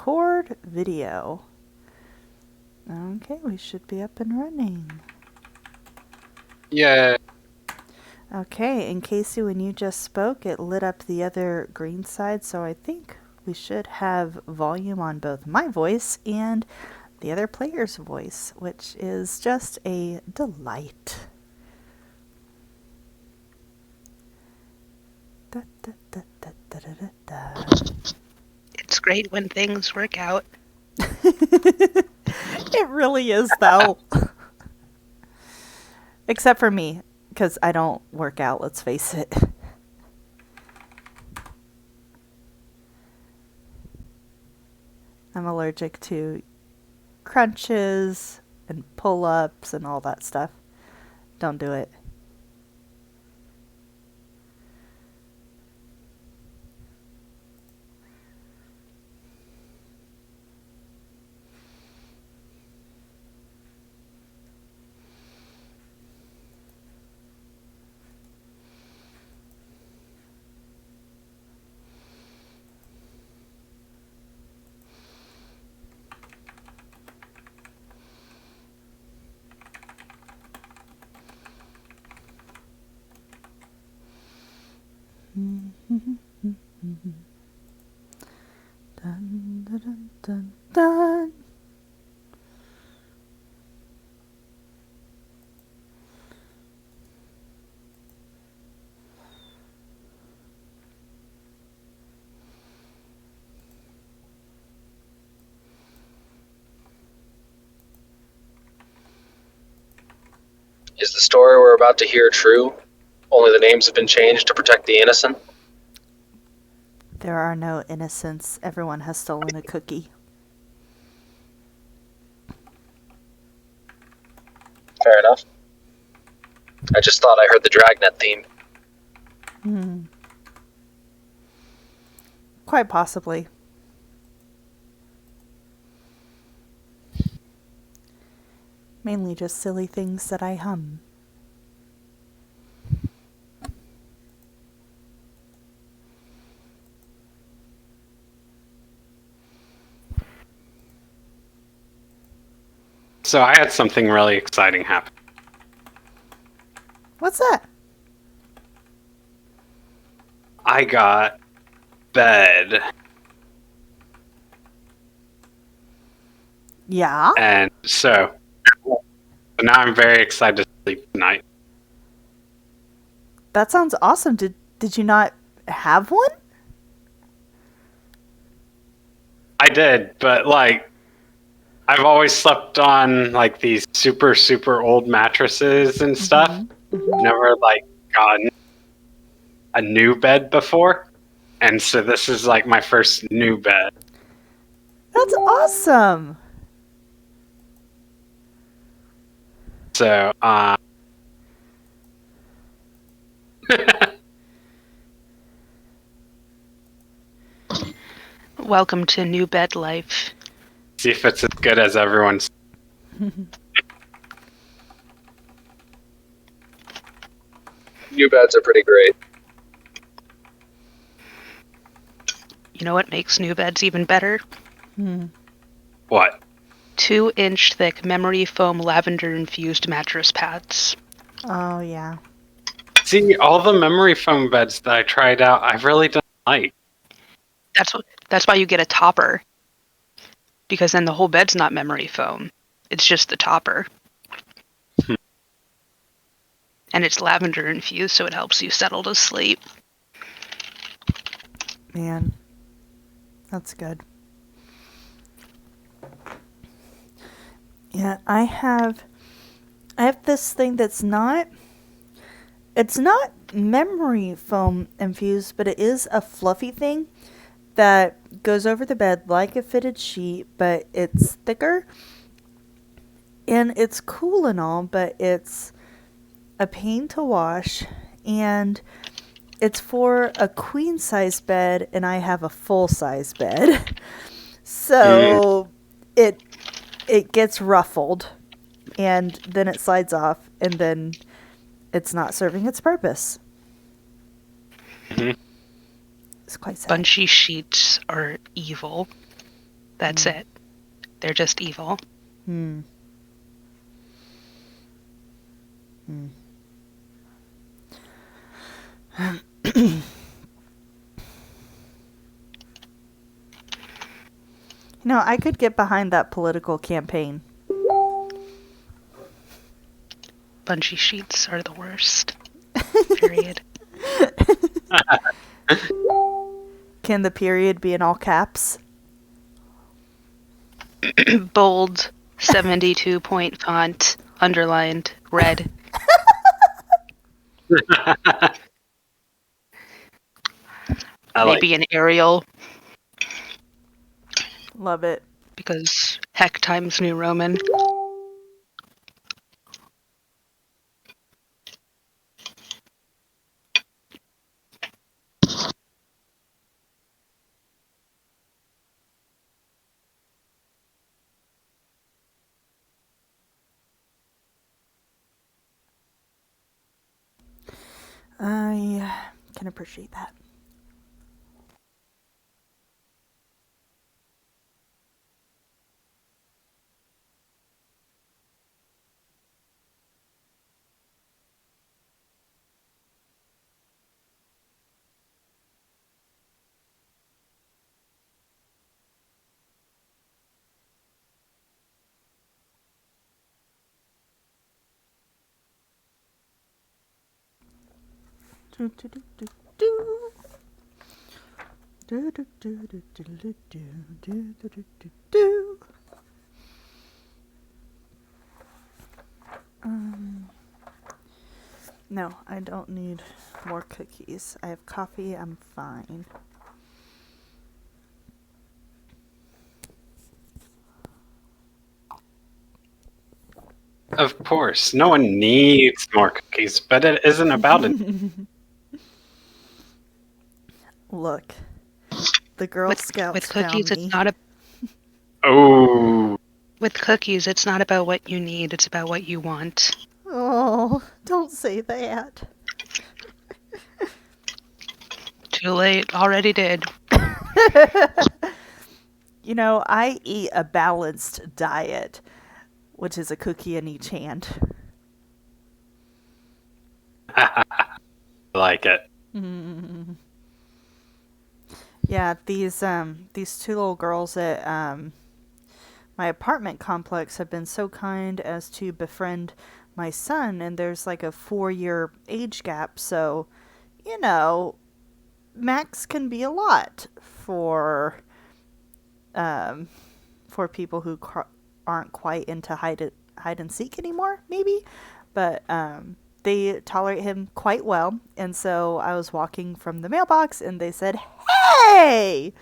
record video. Okay, we should be up and running. Yeah. Okay, and Casey, when you just spoke, it lit up the other green side, so I think we should have volume on both my voice and the other player's voice, which is just a delight. Da, da, da, da, da, da, da. It's great when things work out. It really is, though. Except for me, because I don't work out, let's face it. I'm allergic to crunches and pull-ups and all that stuff. Don't do it. Dun, dun, dun, dun, dun. Is the story we're about to hear true? Only the names have been changed to protect the innocent? There are no innocents. Everyone has stolen a cookie. Fair enough. I just thought I heard the Dragnet theme. Quite possibly. Mainly just silly things that I hum. So I had something really exciting happen. What's that? I got bed, Yeah? and so now I'm very excited to sleep tonight. That sounds awesome. Did you not have one? I did, but like I've always slept on like these super old mattresses and stuff. Never like gotten a new bed before, and so this is like my first new bed. That's awesome. So Welcome to new bed life. see if it's as good as everyone's. New beds are pretty great. You know what makes new beds even better? What? 2-inch thick memory foam lavender infused mattress pads. Oh, yeah. See, all the memory foam beds that I tried out, I really don't like. That's why you get a topper. Because then the whole bed's not memory foam. It's just the topper. And it's lavender infused, so it helps you settle to sleep. Man. That's good. Yeah, I have this thing that's not, it's not memory foam infused, but it is a fluffy thing that goes over the bed like a fitted sheet, but it's thicker. And it's cool and all, but it's a pain to wash, and it's for a queen size bed, and I have a full size bed. So it gets ruffled, and then it slides off, and then it's not serving its purpose. It's quite sad. Bunchy sheets are evil. That's it. They're just evil. Hmm. Hmm. No, I could get behind that political campaign. Bungee sheets are the worst. Period. Can the period be in all caps? Bold, 72-point font, underlined, red. Maybe an Arial, Love it. because heck times New Roman. I can appreciate that. Do, do, do, do, do. Do, do, do, do, do, do, do, do, do, do, do. No, I don't need more cookies. I have coffee. I'm fine. Of course, no one needs more cookies, but it isn't about it. Look, the Girl Scouts With found cookies, me. it's not a. Oh, With cookies, it's not about what you need. It's about what you want. Oh, don't say that. Too late. Already did. You know, I eat a balanced diet, which is a cookie in each hand. I like it. Yeah, these two little girls at my apartment complex have been so kind as to befriend my son, and there's like a 4-year age gap, so you know, Max can be a lot for people who aren't quite into hide and seek anymore, maybe. But they tolerate him quite well, and so I was walking from the mailbox, and they said, "Hey,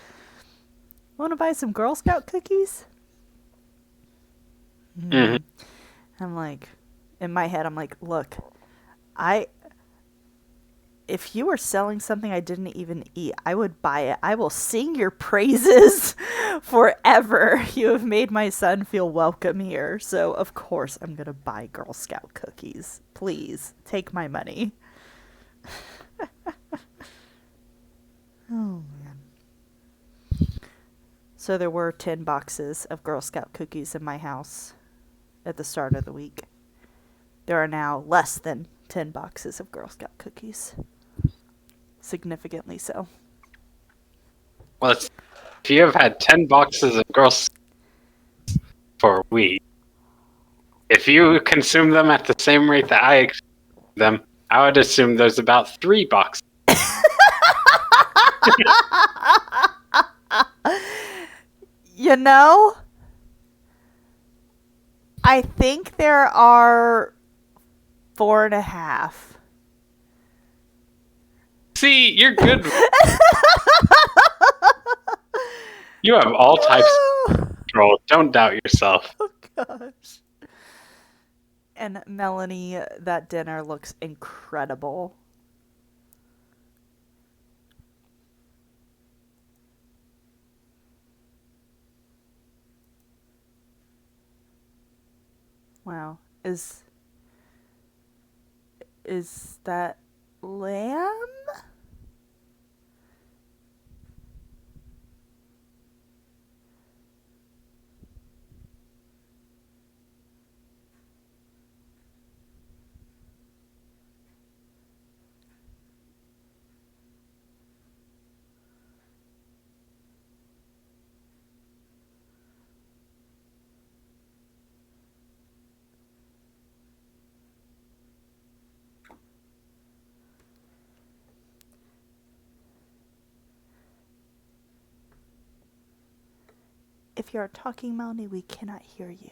want to buy some Girl Scout cookies?" Mhm. I'm like, in my head, I'm like, look, I if you were selling something I didn't even eat, I would buy it. I will sing your praises forever. You have made my son feel welcome here. So, of course, I'm going to buy Girl Scout cookies. Please, take my money. Oh, man. So, there were 10 boxes of Girl Scout cookies in my house at the start of the week. There are now less than 10 boxes of Girl Scout cookies. Significantly so. Well, if you have had 10 boxes of girls for a week, if you consume them at the same rate that I consume them, I would assume there's about 3 boxes. You know, I think there are 4.5. See, you're good. You have all types of control. Don't doubt yourself. Oh gosh. And Melanie, that dinner looks incredible. Wow. Is that lamb? If you are talking, Melanie, we cannot hear you.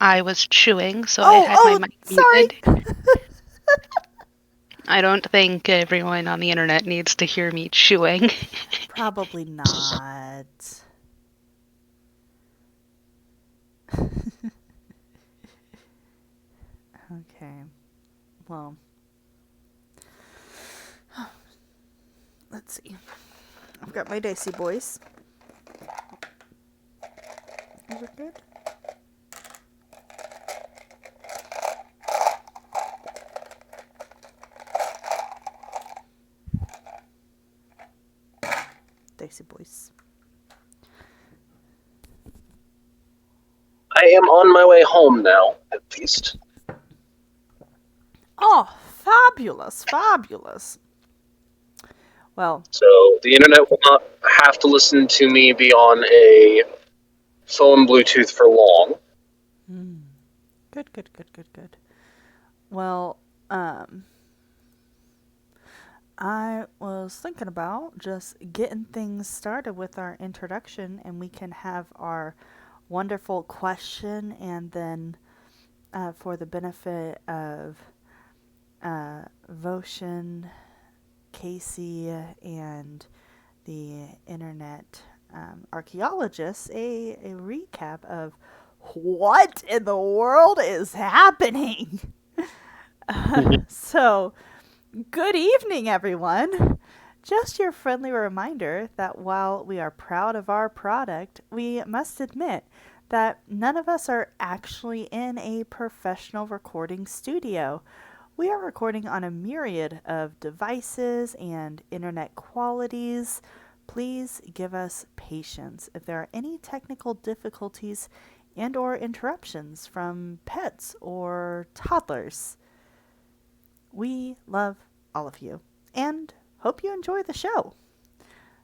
I was chewing, so I had my mic sorry. muted. I don't think everyone on the internet needs to hear me chewing. Probably not. Okay. Well, let's see. I've got my dicey boys. Is it good? Dicey boys. I am on my way home now, at least. Oh, fabulous, fabulous. Well, So the internet will not have to listen to me be on a phone Bluetooth for long. good, good, good, good, good. Well, I was thinking about just getting things started with our introduction, and we can have our wonderful question, and then for the benefit of Voshin, Casey, and the internet archaeologists, a recap of what in the world is happening. So, good evening, everyone. Just your friendly reminder that while we are proud of our product, we must admit that none of us are actually in a professional recording studio. We are recording on a myriad of devices and internet qualities. Please give us patience if there are any technical difficulties and or interruptions from pets or toddlers. We love all of you and hope you enjoy the show.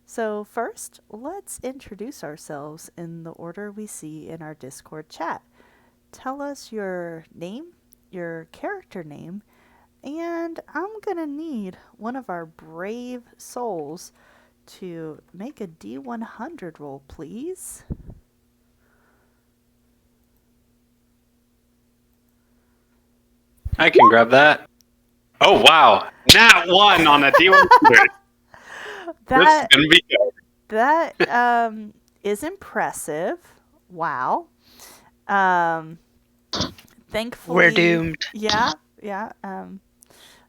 So first, let's introduce ourselves in the order we see in our Discord chat. Tell us your name, your character name, and I'm going to need one of our brave souls to make a D100 roll, please. I can grab that. Oh, wow. Nat 1 on a D100. This is going to be good. That is impressive. Wow. Thankfully, We're doomed. Yeah.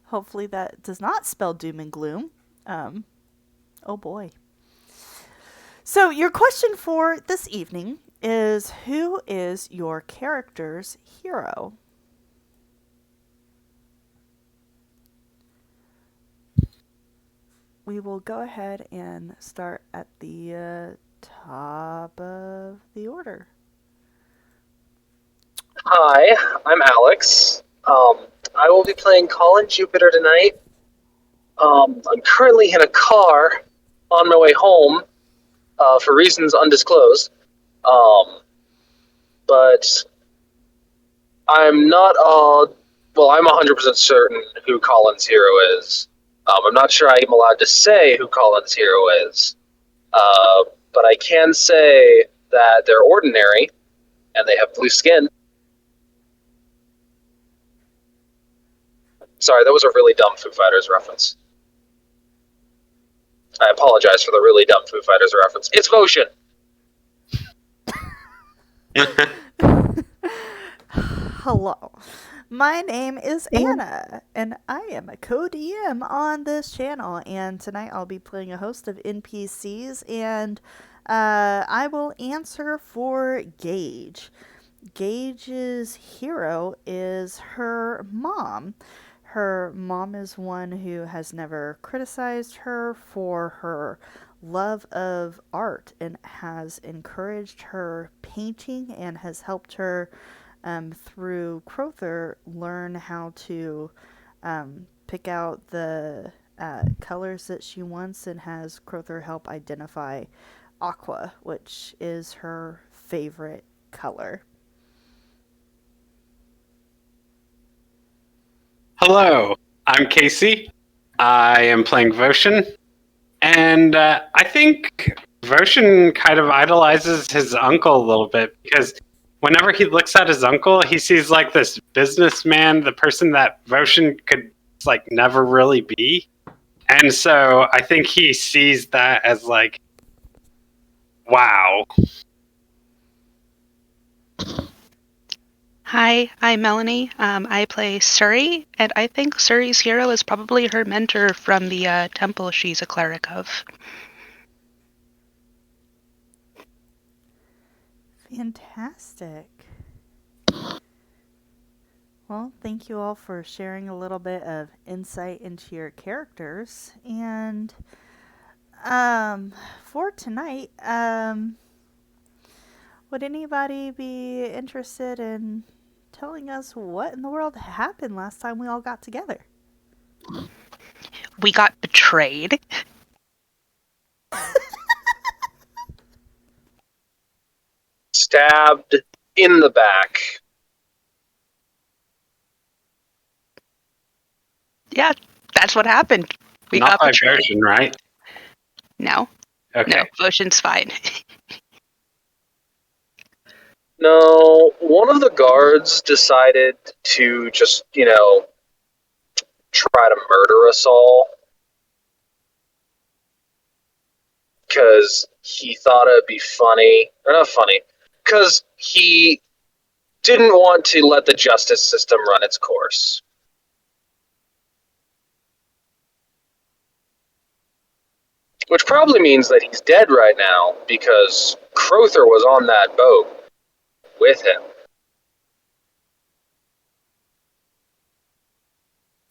Hopefully that does not spell doom and gloom. Oh boy. So your question for this evening is, who is your character's hero? We will go ahead and start at the top of the order. Hi, I'm Alex. I will be playing Colin Jupiter tonight. I'm currently in a car on my way home for reasons undisclosed. But I'm not, I'm 100% certain who Colin's hero is. I'm not sure I'm allowed to say who Colin's hero is. But I can say that they're ordinary and they have blue skin. Sorry, that was a really dumb Foo Fighters reference. I apologize for the really dumb Foo Fighters reference. It's Motion! Hello. My name is Anna, and I am a co-DM on this channel, and tonight I'll be playing a host of NPCs, and I will answer for Gage. Gage's hero is her mom. Her mom is one who has never criticized her for her love of art and has encouraged her painting and has helped her through Crowther learn how to pick out the colors that she wants, and has Crowther help identify aqua, which is her favorite color. Hello, I'm Casey. I am playing Voshin. And I think Voshin kind of idolizes his uncle a little bit because whenever he looks at his uncle, he sees like this businessman, the person that Voshin could like never really be. And so I think he sees that as like, wow. Hi, I'm Melanie. I play Suri, and I think Suri's hero is probably her mentor from the temple she's a cleric of. Fantastic. Well, thank you all for sharing a little bit of insight into your characters. And for tonight, would anybody be interested in telling us what in the world happened last time we all got together? We got betrayed. Stabbed in the back. Yeah, that's what happened. We Not got by betrayed. Voshin, right? No, Okay. no, Voshin's fine. No, one of the guards decided to just, try to murder us all. Because he thought it'd be funny. Or not funny. Because he didn't want to let the justice system run its course. Which probably means that he's dead right now, because Crowther was on that boat with him.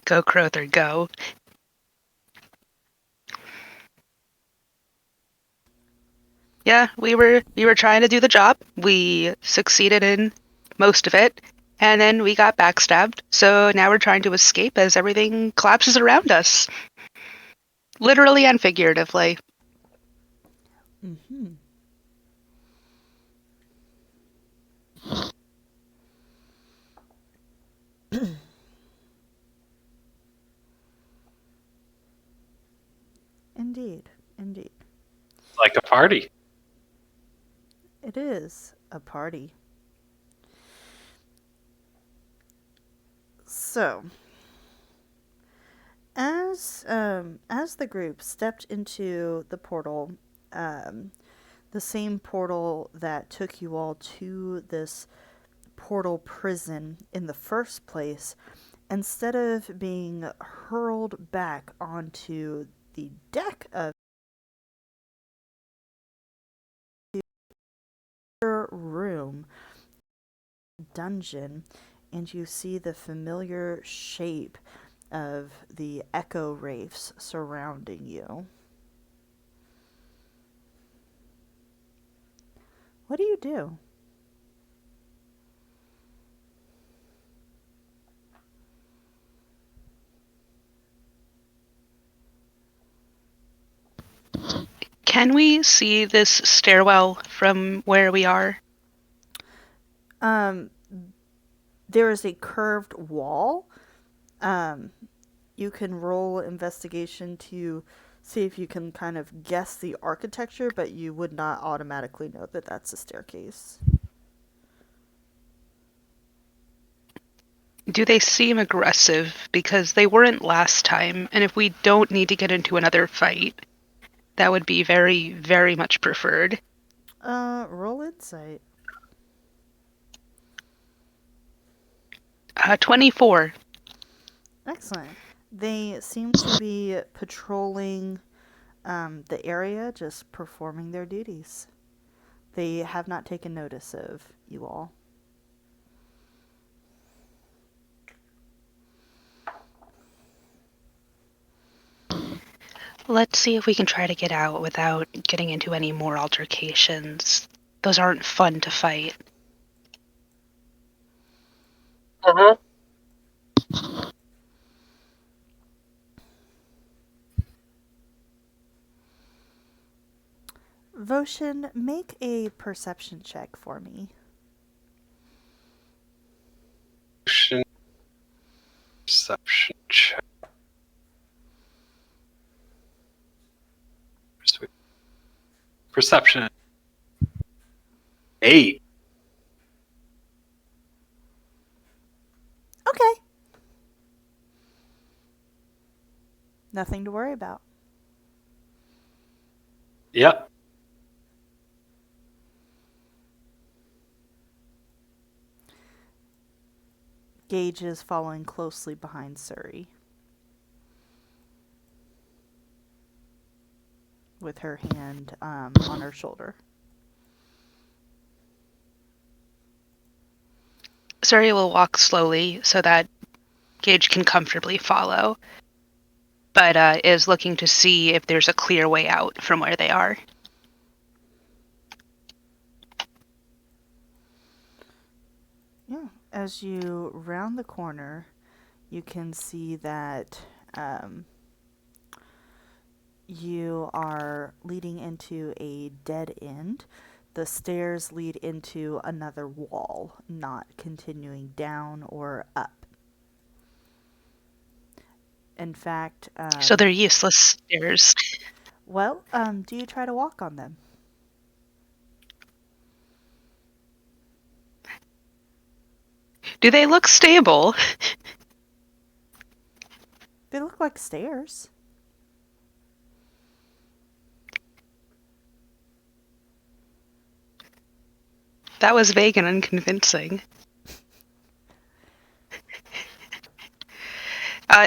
Go, Crowther, go. Yeah, we were trying to do the job. We succeeded in most of it, and then we got backstabbed. So now we're trying to escape as everything collapses around us. Literally and figuratively. Mm-hmm. Indeed, indeed. Like a party. It is a party. So, as the group stepped into the portal, the same portal that took you all to this portal prison in the first place, instead of being hurled back onto the deck of your room dungeon, and you see the familiar shape of the echo wraiths surrounding you. What do you do? Can we see this stairwell from where we are? There is a curved wall. You can roll investigation to see if you can kind of guess the architecture, but you would not automatically know that that's a staircase. Do they seem aggressive? Because they weren't last time, and if we don't need to get into another fight, that would be very, very much preferred. Roll insight. 24. Excellent. They seem to be patrolling the area, just performing their duties. They have not taken notice of you all. Let's see if we can try to get out without getting into any more altercations. Those aren't fun to fight. Uh-huh. Voshin, make a perception check for me. Perception check. Perception. 8. Okay. Nothing to worry about. Yep. Gage is following closely behind Surrey, with her hand on her shoulder. Surrey will walk slowly so that Gage can comfortably follow, but is looking to see if there's a clear way out from where they are. Yeah. As you round the corner, you can see that you are leading into a dead end. The stairs lead into another wall, not continuing down or up. In fact, So they're useless stairs. well, do you try to walk on them? Do they look stable? They look like stairs. That was vague and unconvincing.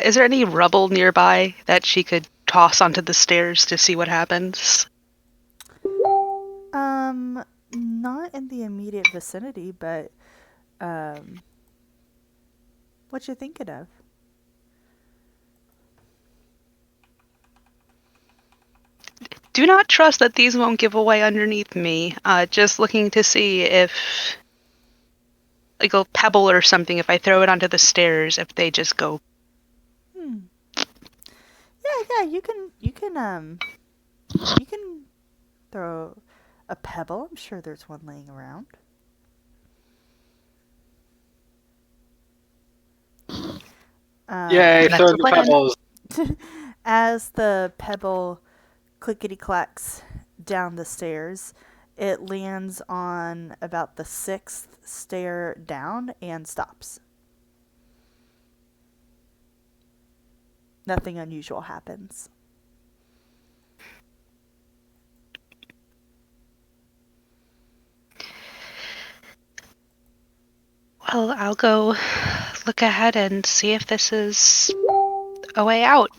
Is there any rubble nearby that she could toss onto the stairs to see what happens? Not in the immediate vicinity, but what you thinking of? Do not trust that these won't give away underneath me. Just looking to see if, like a pebble or something, if I throw it onto the stairs, if they just go. Yeah, you can throw a pebble. I'm sure there's one laying around. Yay, That's throw the the plan. pebbles. As the pebble clickety clacks down the stairs, it lands on about the 6th stair down and stops. Nothing unusual happens. Well, I'll go look ahead and see if this is a way out.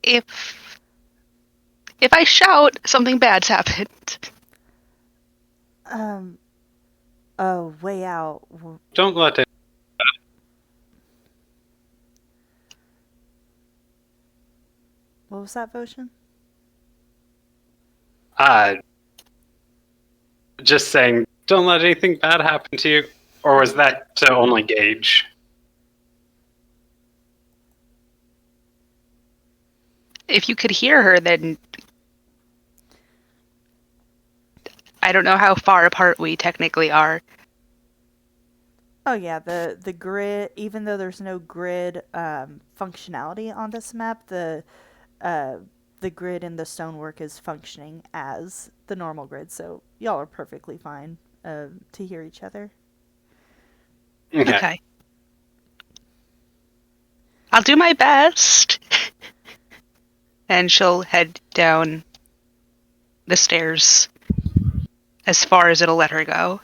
If I shout, something bad's happened. Oh, way out. Don't let it. What was that, Votion? Just saying, don't let anything bad happen to you. Or was that to only Gage? If you could hear her, then I don't know how far apart we technically are. Oh yeah, the grid. Even though there's no grid functionality on this map, the grid in the stonework is functioning as the normal grid. So y'all are perfectly fine to hear each other. Okay. I'll do my best. And she'll head down the stairs as far as it'll let her go.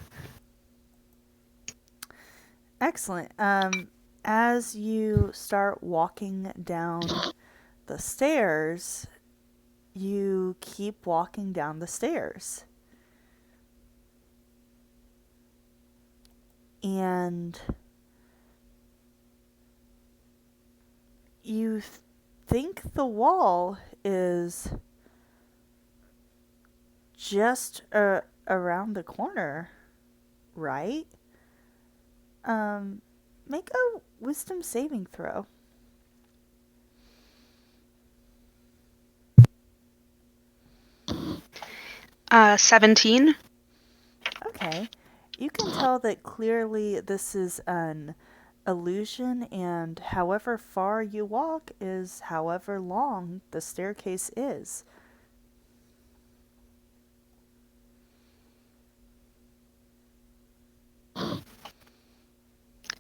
Excellent. As you start walking down the stairs, you keep walking down the stairs. And you think the wall is just around the corner, right? Make a wisdom saving throw. 17. Okay. You can tell that clearly this is an illusion, and however far you walk is however long the staircase is.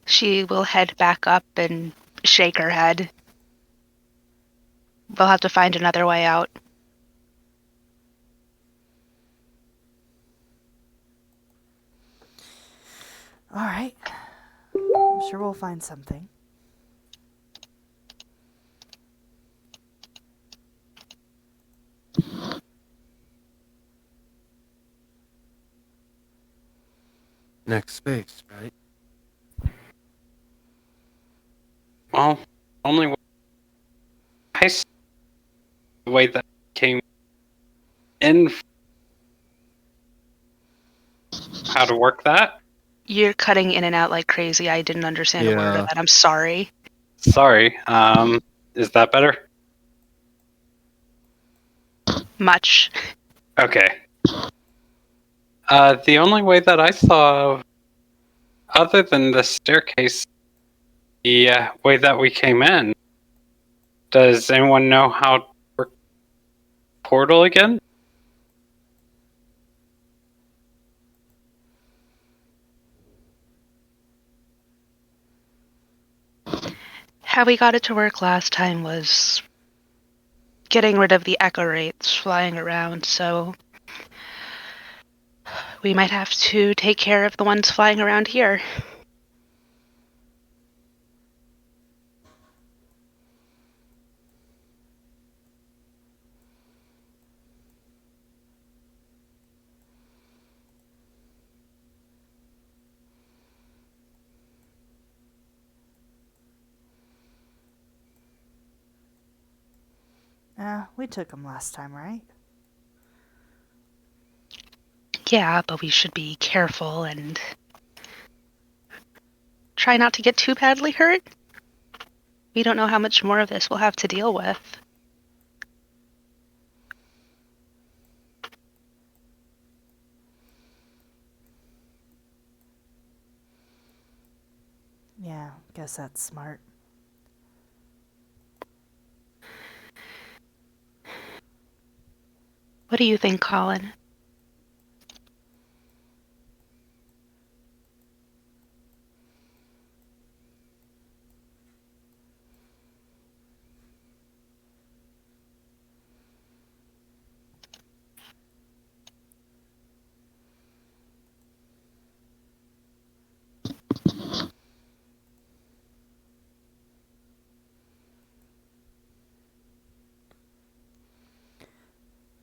She will head back up and shake her head. We'll have to find another way out. All right. I'm sure we'll find something. Next space, right? Well, only way I see the way that came in, how to work that. You're cutting in and out like crazy. I didn't understand a word of Yeah. that. I'm sorry. Sorry. Is that better? Much. Okay. The only way that I saw of, other than the staircase, the way that we came in. Does anyone know how to work portal again? How we got it to work last time was getting rid of the echo rates flying around, so we might have to take care of the ones flying around here. We took them last time, right? Yeah, but we should be careful and try not to get too badly hurt. We don't know how much more of this we'll have to deal with. Yeah, guess that's smart. What do you think, Colin?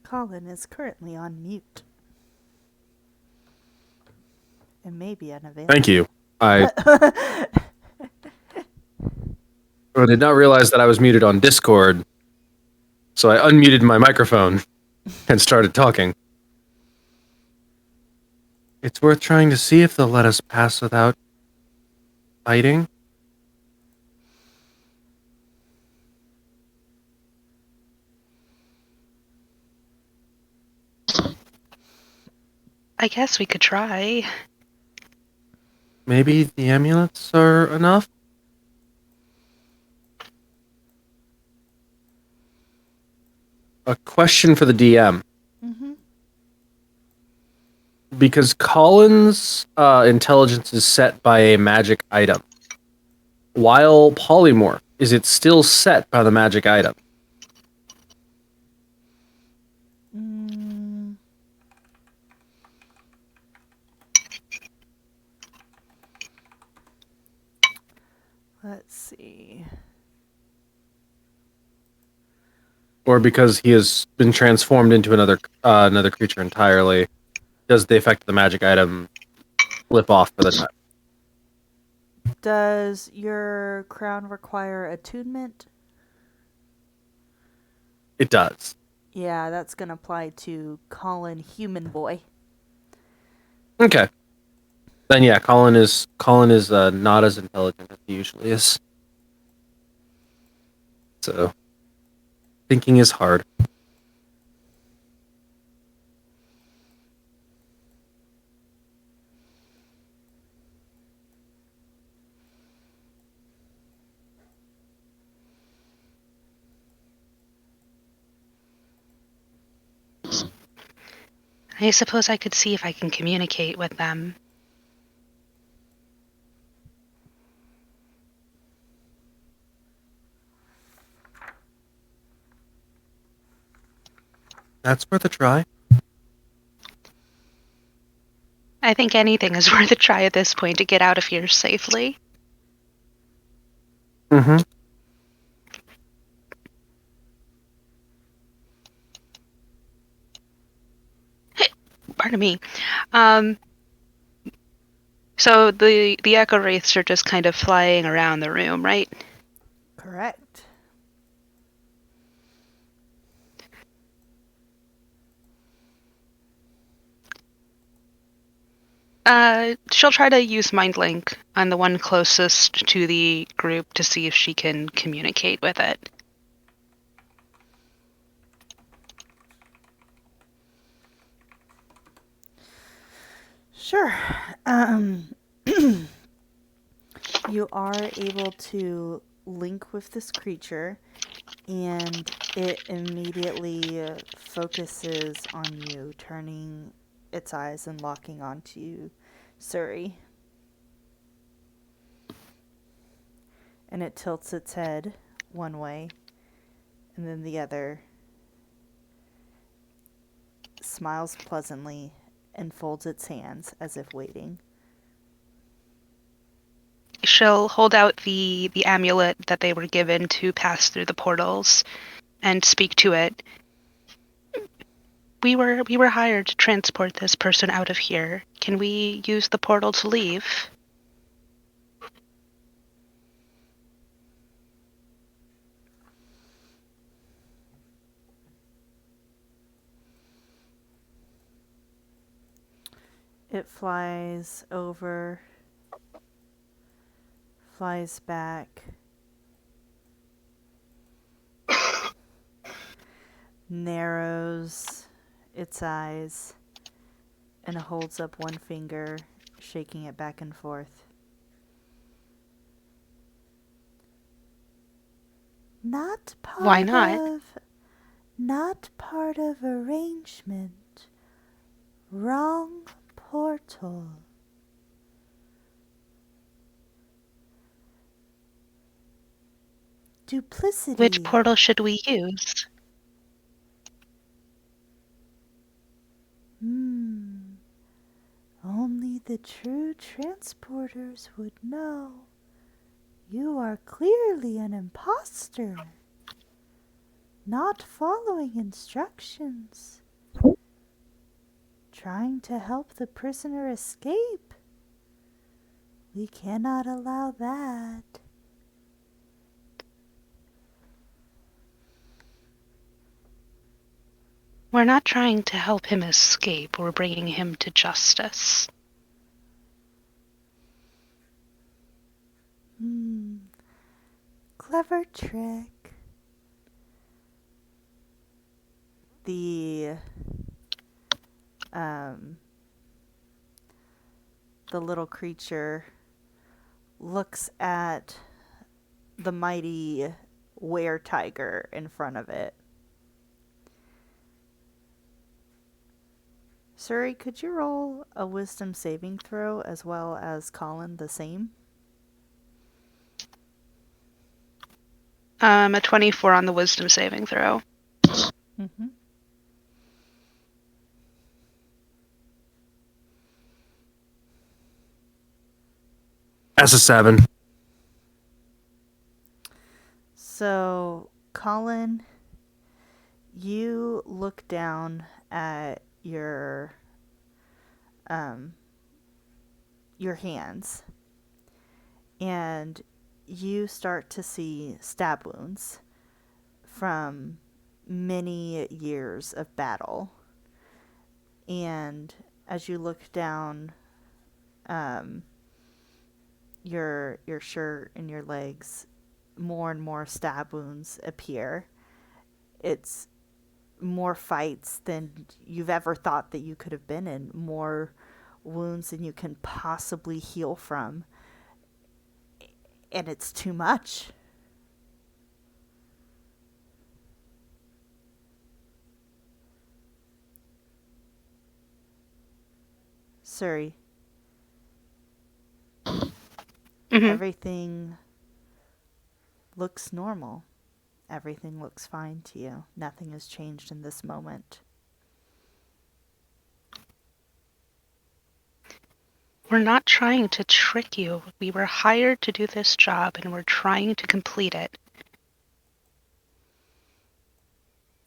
Colin is currently on mute. It may be unavailable. Thank you. I did not realize that I was muted on Discord, so I unmuted my microphone and started talking. It's worth trying to see if they'll let us pass without fighting. I guess we could try. Maybe the amulets are enough? A question for the DM. Mm-hmm. Because Colin's intelligence is set by a magic item, while polymorph, is it still set by the magic item? Let's see. Or because he has been transformed into another creature entirely, does the effect of the magic item flip off for the time? Does your crown require attunement? It does. Yeah, that's going to apply to Colin Human Boy. Okay. Then yeah, Colin is not as intelligent as he usually is. So thinking is hard. I suppose I could see if I can communicate with them. That's worth a try. I think anything is worth a try at this point to get out of here safely. Mm-hmm. Pardon me. Um, so the echo wraiths are just kind of flying around the room, right? Correct. She'll try to use Mind Link on the one closest to the group to see if she can communicate with it. Sure. You are able to link with this creature, and it immediately focuses on you, turning its eyes and locking onto you, Suri. And it tilts its head one way and then the other, smiles pleasantly, and folds its hands as if waiting. She'll hold out the amulet that they were given to pass through the portals and speak to it. We were hired to transport this person out of here. Can we use the portal to leave? It flies over, flies back, narrows its eyes, and holds up one finger, shaking it back and forth. Not part Why not? not part of arrangement. Wrong portal. Duplicity. Which portal should we use? Only the true transporters would know. You are clearly an imposter. Not following instructions. Trying to help the prisoner escape. We cannot allow that. We're not trying to help him escape. We're bringing him to justice. Clever trick. The little creature looks at the mighty were-tiger in front of it. Suri, could you roll a wisdom saving throw as well as Colin the same? A 24 on the wisdom saving throw. Mm-hmm. That's a 7. So, Colin, you look down at your hands, and you start to see stab wounds from many years of battle. And as you look down, your shirt and your legs, more and more stab wounds appear. It's more fights than you've ever thought that you could have been in, more wounds than you can possibly heal from. And it's too much. Suri, Mhm. everything looks normal. Everything looks fine to you. Nothing has changed in this moment. We're not trying to trick you. We were hired to do this job, and we're trying to complete it.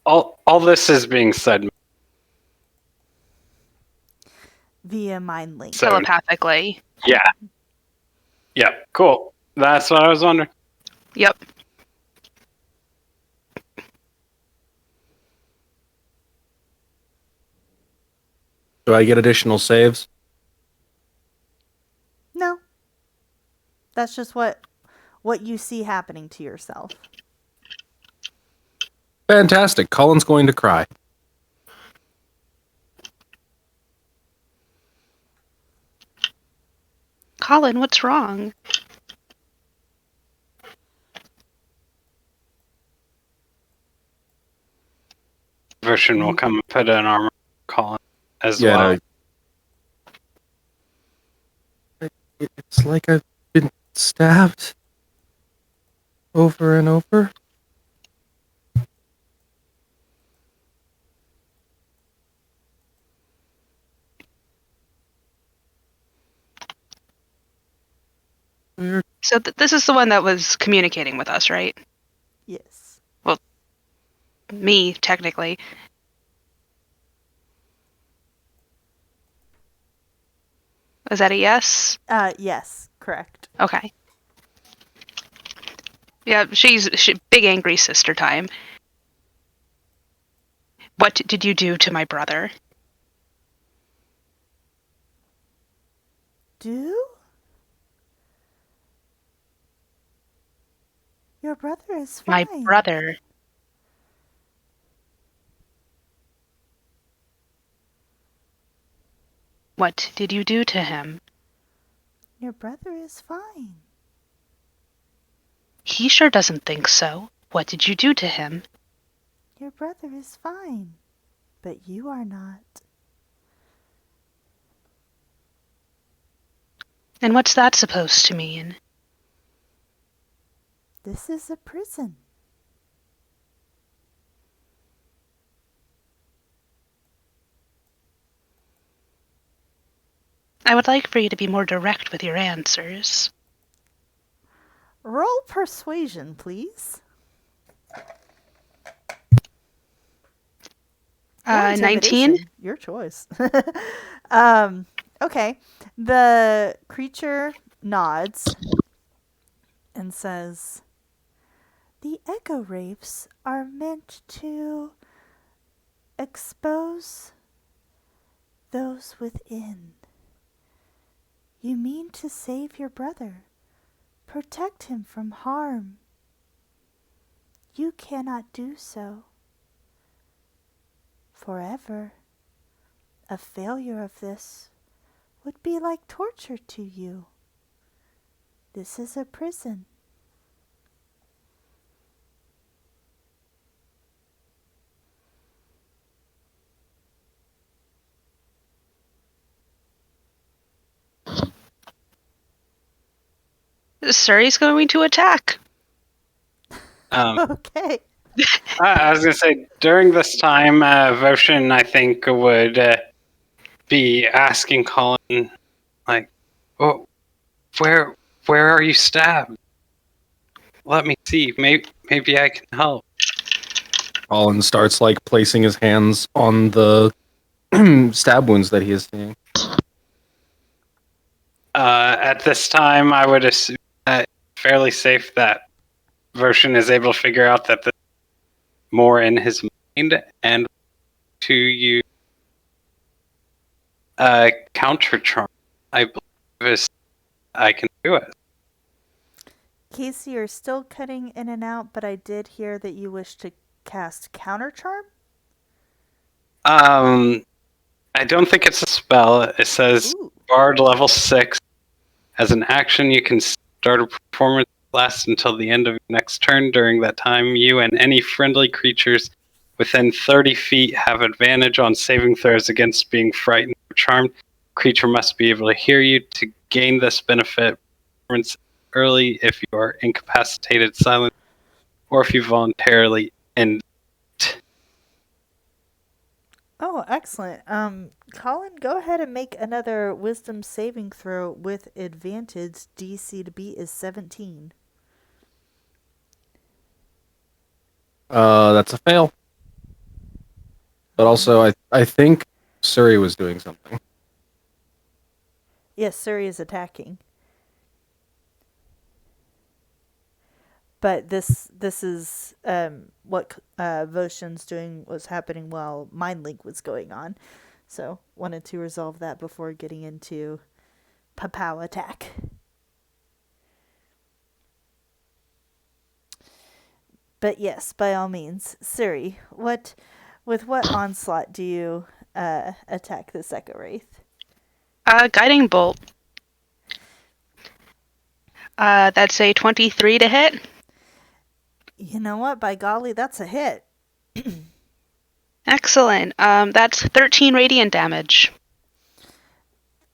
All this is being said. Via mind link. So- Telepathically. Yeah, cool. That's what I was wondering. Yep. Do I get additional saves? No. That's just what you see happening to yourself. Fantastic. Colin's going to cry. Colin, what's wrong? Version will come and put an armor on Colin as well. It's like I've been stabbed over and over. Weird. So this is the one that was communicating with us, right? Yes. Me, technically. Is that a yes? Yes, correct. Okay. Yeah, she's big angry sister time. What did you do to my brother? Do? Your brother is fine. My brother. What did you do to him? Your brother is fine. He sure doesn't think so. What did you do to him? Your brother is fine. But you are not. And what's that supposed to mean? This is a prison. I would like for you to be more direct with your answers. Roll persuasion, please. Or 19? intimidation, your choice. Okay. The creature nods and says, "The echo wraiths are meant to expose those within. You mean to save your brother, protect him from harm. You cannot do so forever. A failure of this would be like torture to you. This is a prison." Suri's going to attack. Okay. I was going to say, during this time, Voshin, I think, would be asking Colin, like, oh, where are you stabbed? Let me see. Maybe I can help. Colin starts like placing his hands on the stab wounds that he is seeing. At this time, I would assume that it's fairly safe that Voshin is able to figure out that there's more in his mind and to use counter charm. I believe I can do it. Casey, you're still cutting in and out, but I did hear that you wish to cast Counter Charm? I don't think it's a spell. It says Ooh. Bard level 6. As an action, you can start a performance that lasts until the end of your next turn. During that time, you and any friendly creatures within 30 feet have advantage on saving throws against being frightened or charmed. creature must be able to hear you. To gain this benefit, performance early if you are incapacitated, silent, or if you voluntarily end. Oh, excellent. Colin, go ahead and make another wisdom saving throw with advantage. DC to beat is 17. That's a fail. But also, I think Surrey was doing something. Yes, Suri is attacking. But this is what Voshan's doing was happening while Mind Link was going on. So wanted to resolve that before getting into Papow attack. But yes, by all means, Suri, with what onslaught do you attack the Echo Wraith? Guiding bolt. That's a 23 to hit. You know what? By golly, that's a hit. Excellent. That's 13 radiant damage.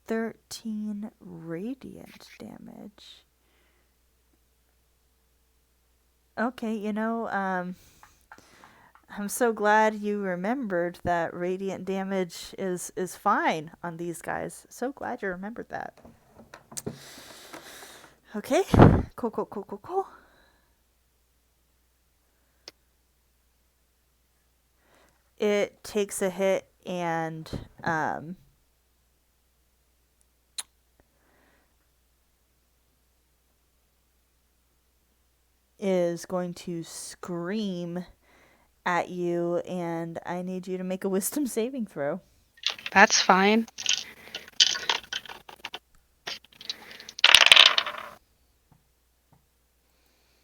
13 radiant damage. Okay, I'm so glad you remembered that radiant damage is fine on these guys. So glad you remembered that. Okay, cool. It takes a hit and is going to scream at you, and I need you to make a wisdom saving throw. That's fine.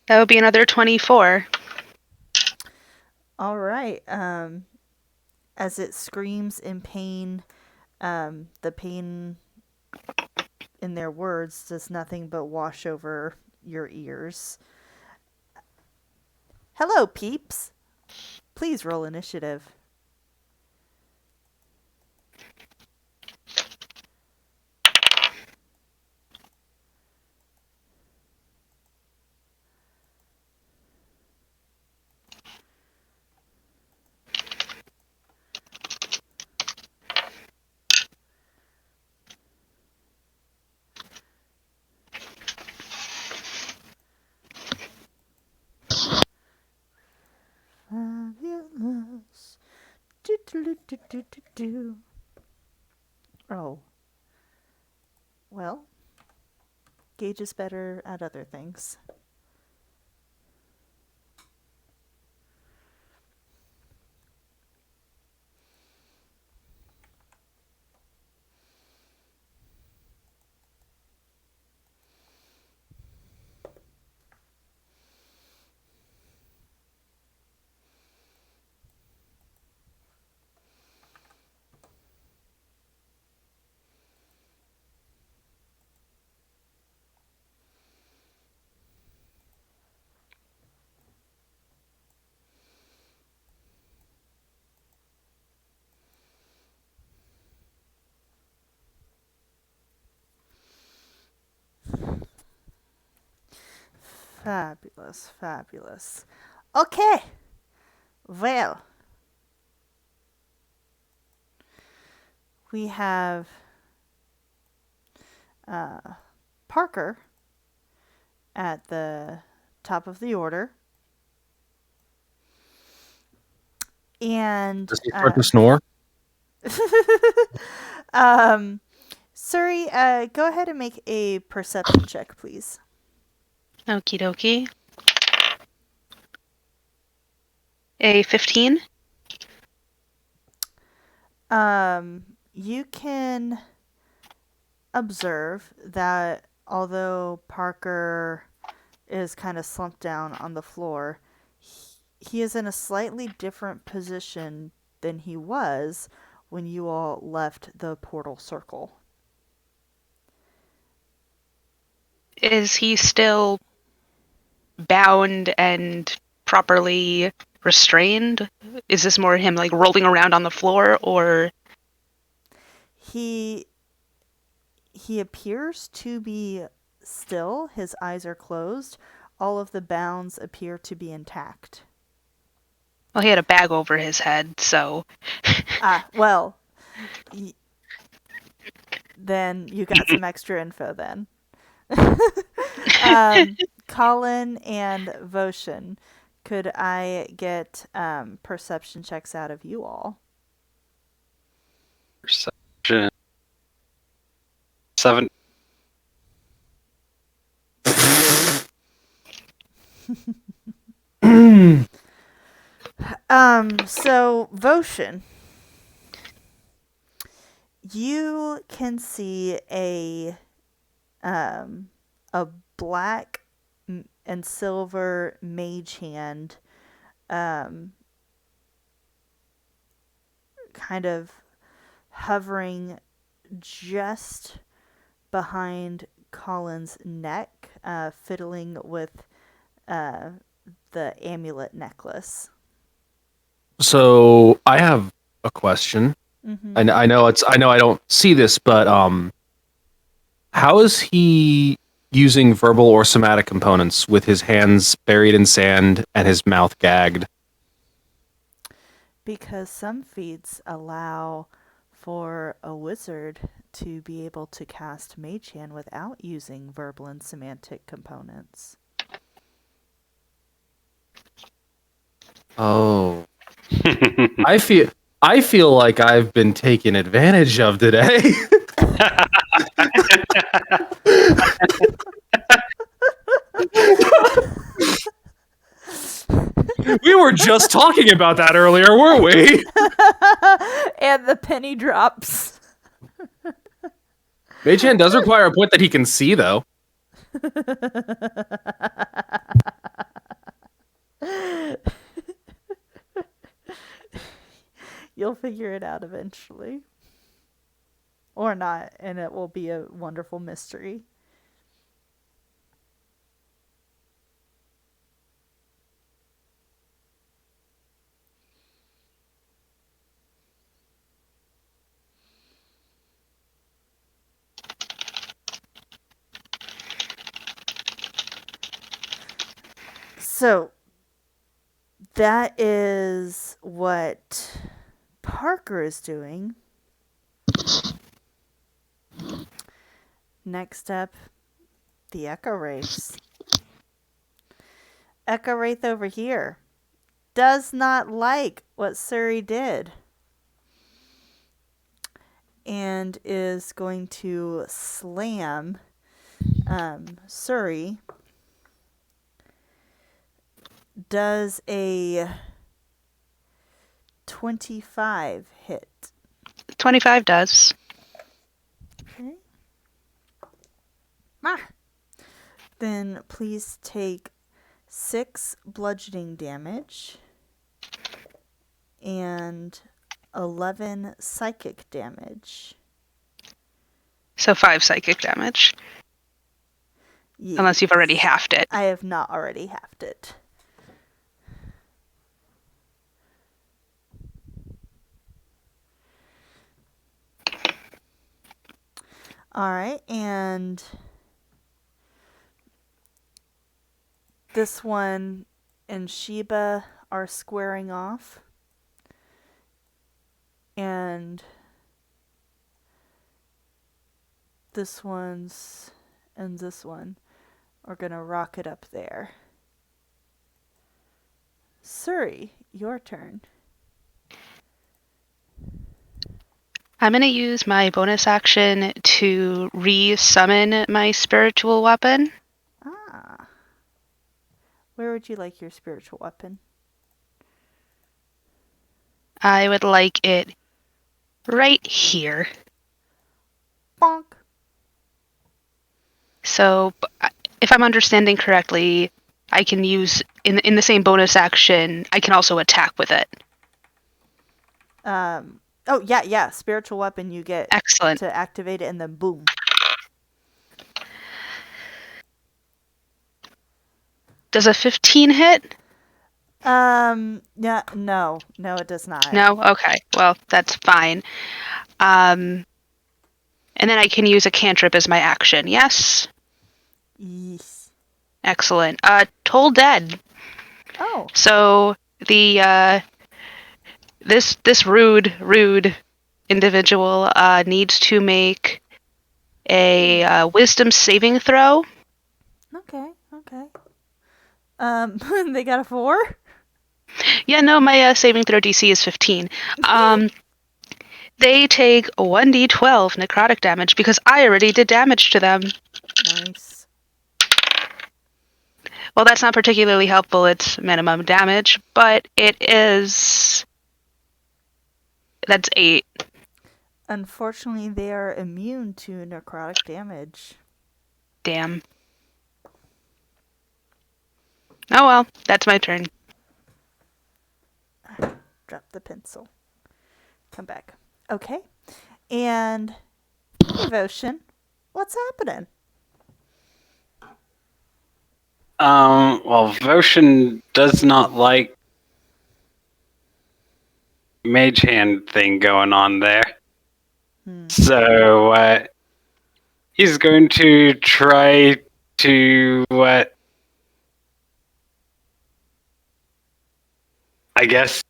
That would be another 24. All right. As it screams in pain, the pain in their words does nothing but wash over your ears. Hello, peeps. Please roll initiative. Fabulous. Do. Oh. Well, Gage is better at other things. Fabulous. Okay. Well, we have Parker at the top of the order. And Does he start to snore? Suri, go ahead and make a perception check, please. Okie dokie. A 15? You can observe that although Parker is kind of slumped down on the floor, he is in a slightly different position than he was when you all left the portal circle. Is he still bound and properly restrained? Is this more him like rolling around on the floor, or He He appears to be still. His eyes are closed. All of the bounds appear to be intact. Well, he had a bag over his head, so Well, then you got some extra info then. Colin and Voshin, could I get perception checks out of you all? Perception. 7. So Voshin, you can see a black and silver mage hand, kind of hovering just behind Colin's neck, fiddling with the amulet necklace. So I have a question. Mm-hmm. I know I don't see this, but how is he using verbal or somatic components with his hands buried in sand and his mouth gagged? Because some feats allow for a wizard to be able to cast Mage Hand without using verbal and semantic components. Oh. I feel like I've been taken advantage of today. We were just talking about that earlier, weren't we? And the penny drops. Mage Hand does require a point that he can see, though. You'll figure it out eventually. Or not, and it will be a wonderful mystery. So, that is what Parker is doing. Next up, the Echo Wraiths. Echo Wraith over here does not like what Suri did and is going to slam Suri. Does a 25 hit? 25 does. Okay. Then please take 6 bludgeoning damage and 11 psychic damage. So 5 psychic damage. Yes. Unless you've already halved it. I have not already halved it. Alright, and this one and Sheba are squaring off. And this one's and this one are gonna rocket up there. Suri, your turn. I'm going to use my bonus action to re-summon my spiritual weapon. Where would you like your spiritual weapon? I would like it right here. Bonk. So, if I'm understanding correctly, I can use, in the same bonus action, I can also attack with it. Oh, yeah. Spiritual weapon, you get Excellent. to activate it and then boom. Does a 15 hit? Yeah, no, it does not. No? Okay. Well, that's fine. And And then I can use a cantrip as my action. Yes? Yes. Excellent. Toll Dead. Oh. So the this rude individual needs to make a wisdom saving throw. Okay. They got a 4? Yeah, no, my saving throw DC is 15. They take 1d12 necrotic damage because I already did damage to them. Nice. Well, that's not particularly helpful. It's minimum damage, but it is. That's 8. Unfortunately, they are immune to necrotic damage. Damn. Oh well, that's my turn. Drop the pencil. Come back. Okay. And Devotion, what's happening? Well, Voshin does not like mage hand thing going on there. So, he's going to try to, I guess,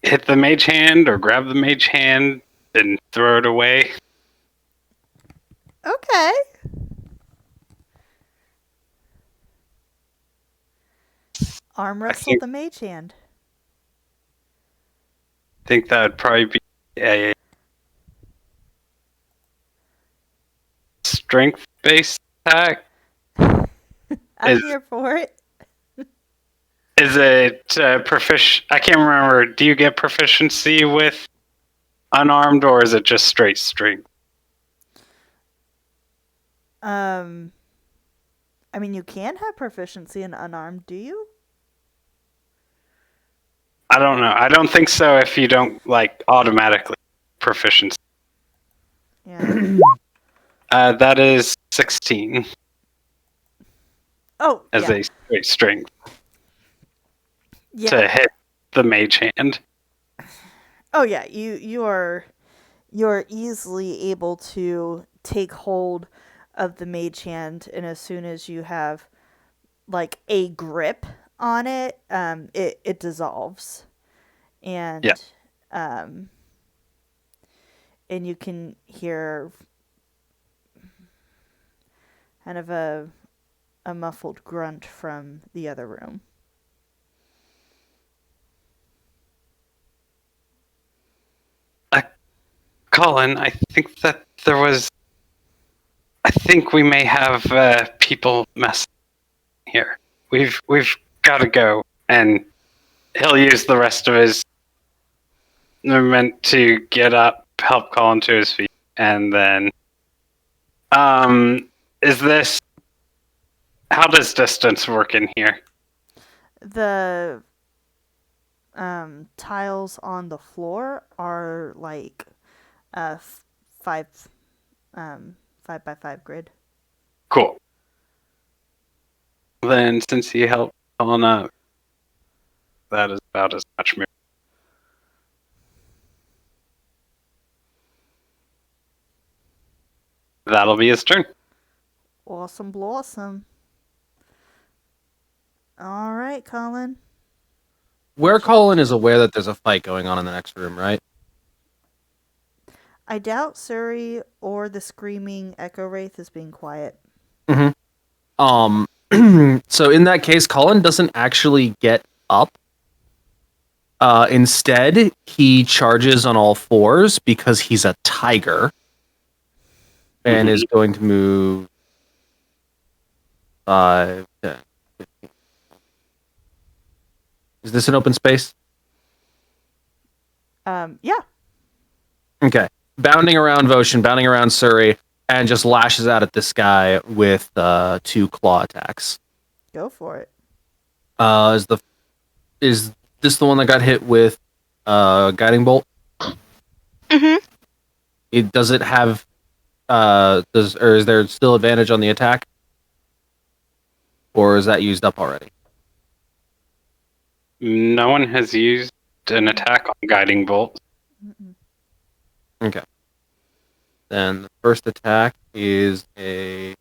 hit the mage hand or grab the mage hand and throw it away. Okay. Arm wrestle the mage hand. I think that would probably be a strength-based attack. I'm here for it. Is it proficient? I can't remember. Do you get proficiency with unarmed, or is it just straight strength? I mean, you can have proficiency in unarmed, do you? I don't know. I don't think so if you don't, like, automatically proficiency. Yeah. That is 16 Oh, as yeah. a straight strength Yeah. to hit the mage hand. Oh, yeah. You're easily able to take hold of the mage hand, and as soon as you have like a grip on it, it dissolves, and Yeah. and you can hear kind of a muffled grunt from the other room. Colin, I think that there was. I think we may have people messing here. We've got to go, and he'll use the rest of his movement to get up, help Colin to his feet, and then. Is this? How does distance work in here? The tiles on the floor are like 5 5x5 grid. Cool. Then, since he helped Colin up, that is about as much movement. That'll be his turn. Awesome blossom. All right, Colin. Where Colin is aware that there's a fight going on in the next room, right? I doubt Suri or the screaming Echo Wraith is being quiet. Mm-hmm. So in that case, Colin doesn't actually get up. Instead, he charges on all fours because he's a tiger and is going to move 5, 10, 15. Is this an open space? Yeah. Okay. Bounding around Voshin, bounding around Suri, and just lashes out at this guy with 2 claw attacks. Go for it. Is this the one that got hit with guiding bolt? Mm-hmm. Does it have is there still advantage on the attack? Or is that used up already? No one has used an attack on guiding bolt. Mm-mm. Okay. Then the first attack is a...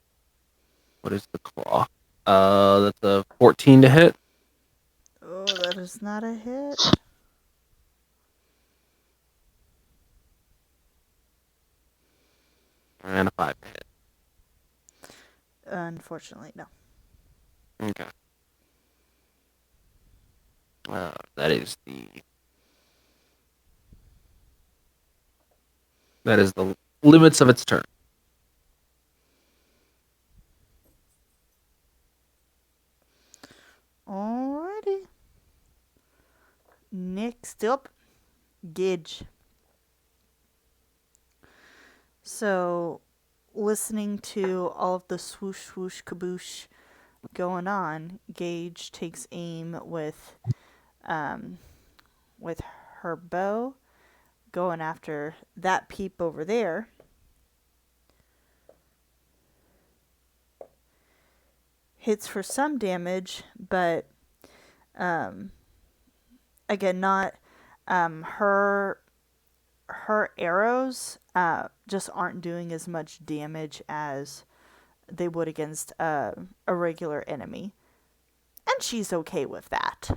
What is the claw? That's a 14 to hit. Oh, that is not a hit. And a 5 to hit. Unfortunately, no. Okay. That is the limits of its turn. Alrighty. Next up, Gidge. So, listening to all of the swoosh, swoosh, kaboosh going on, Gage takes aim with her bow, going after that peep over there. Hits for some damage, but again, not her arrows just aren't doing as much damage as they would against a regular enemy, and she's okay with that.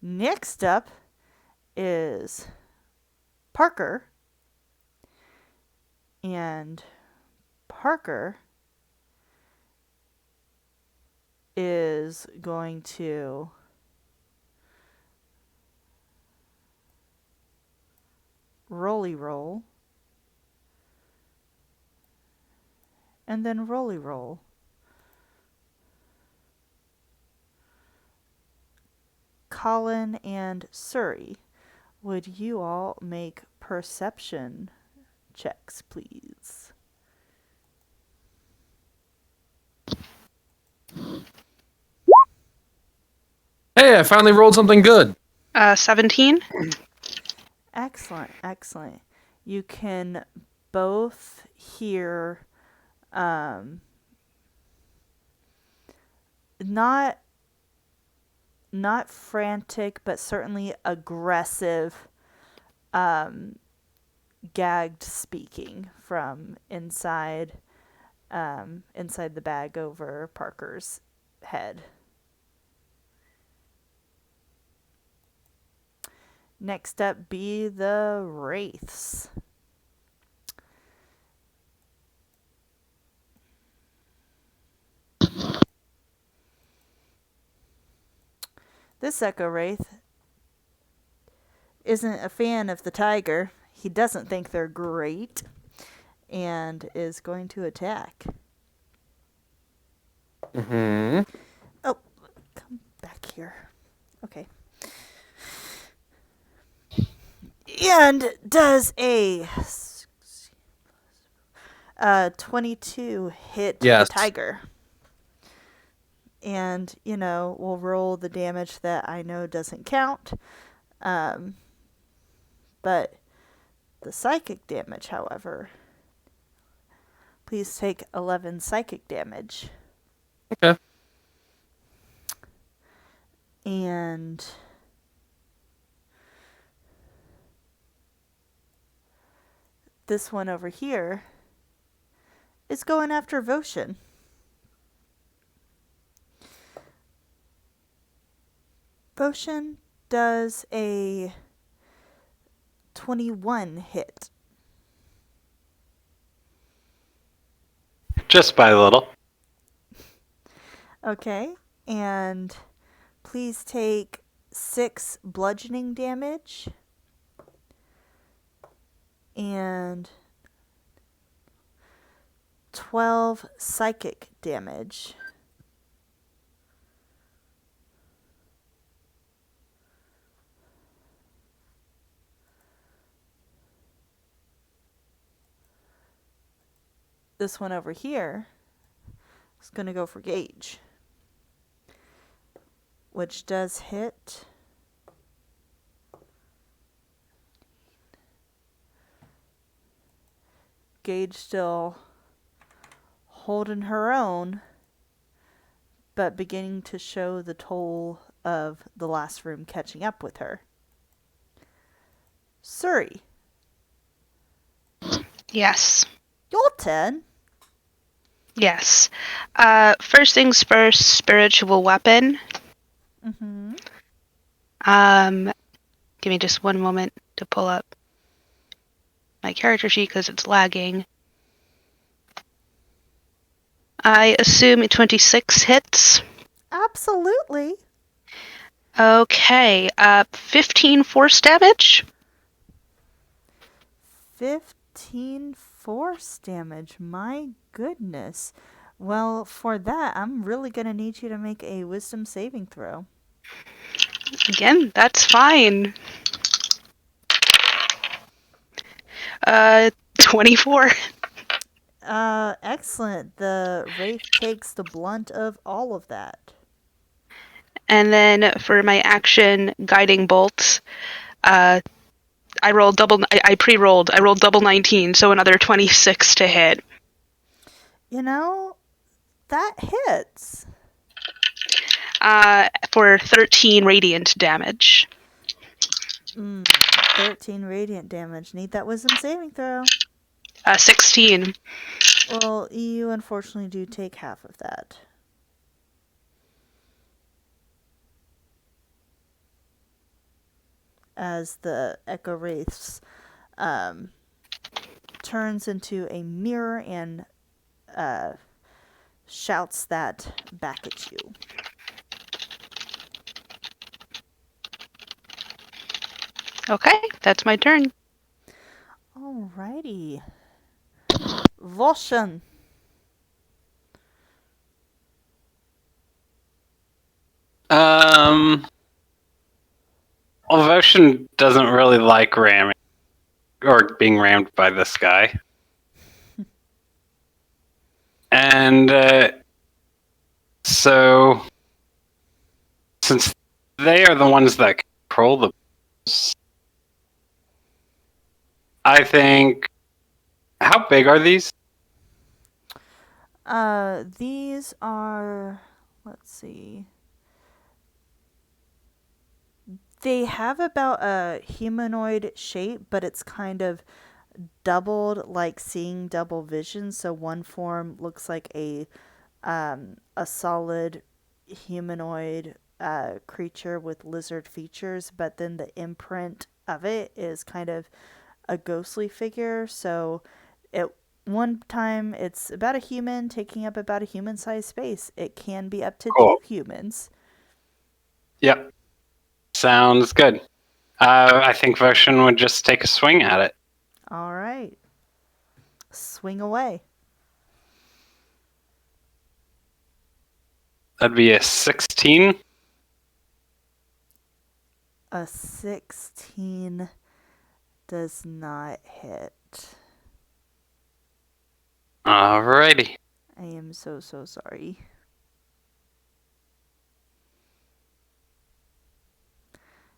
Next up is Parker, and Parker is going to roll, and then roll. Colin and Surrey, would you all make perception checks, please? Hey, I finally rolled something good. 17. Excellent. You can both hear not frantic, but certainly aggressive gagged speaking from inside the bag over Parker's head. Next up be the Wraiths. This Echo Wraith isn't a fan of the tiger. He doesn't think they're great and is going to attack. Mm-hmm. Oh, come back here. Okay. And does a 22 hit Yes. the tiger. And, we'll roll the damage that I know doesn't count. But the psychic damage, however, please take 11 psychic damage. Okay. And this one over here is going after Voshin. Voshin does a 21 hit. Just by a little. Okay, and please take 6 bludgeoning damage and 12 psychic damage. This one over here is going to go for Gage, which does hit. Gage still holding her own, but beginning to show the toll of the last room catching up with her. Suri, Yes. your turn. Yes. First things first, spiritual weapon. Mm-hmm. Give me just one moment to pull up my character sheet because it's lagging. I assume 26 hits. Absolutely. Okay. 15 force damage. 15 force damage. My goodness. Well, for that, I'm really going to need you to make a wisdom saving throw. Again, that's fine. 24. Excellent. The wraith takes the blunt of all of that. And then for my action, guiding bolts, I rolled double. I pre-rolled. I rolled double 19, so another 26 to hit. You know, that hits. For 13 radiant damage. 13 radiant damage. Need that wisdom saving throw. 16. Well, you unfortunately do take half of that. As the Echo Wraiths turns into a mirror and shouts that back at you. Okay, that's my turn. Alrighty. Voshan. Well, Votion doesn't really like ramming or being rammed by this guy. And so, since they are the ones that control the boss, I think. How big are these? These are, let's see. They have about a humanoid shape, but it's kind of doubled, like seeing double vision. So one form looks like a solid humanoid creature with lizard features, but then the imprint of it is kind of a ghostly figure. So at one time it's about a human taking up about a human-sized space. It can be up to Cool. 2 humans. Yep. Sounds good. I think Votion would just take a swing at it. All right. Swing away. That'd be a 16. A 16 does not hit. Alrighty. I am so sorry.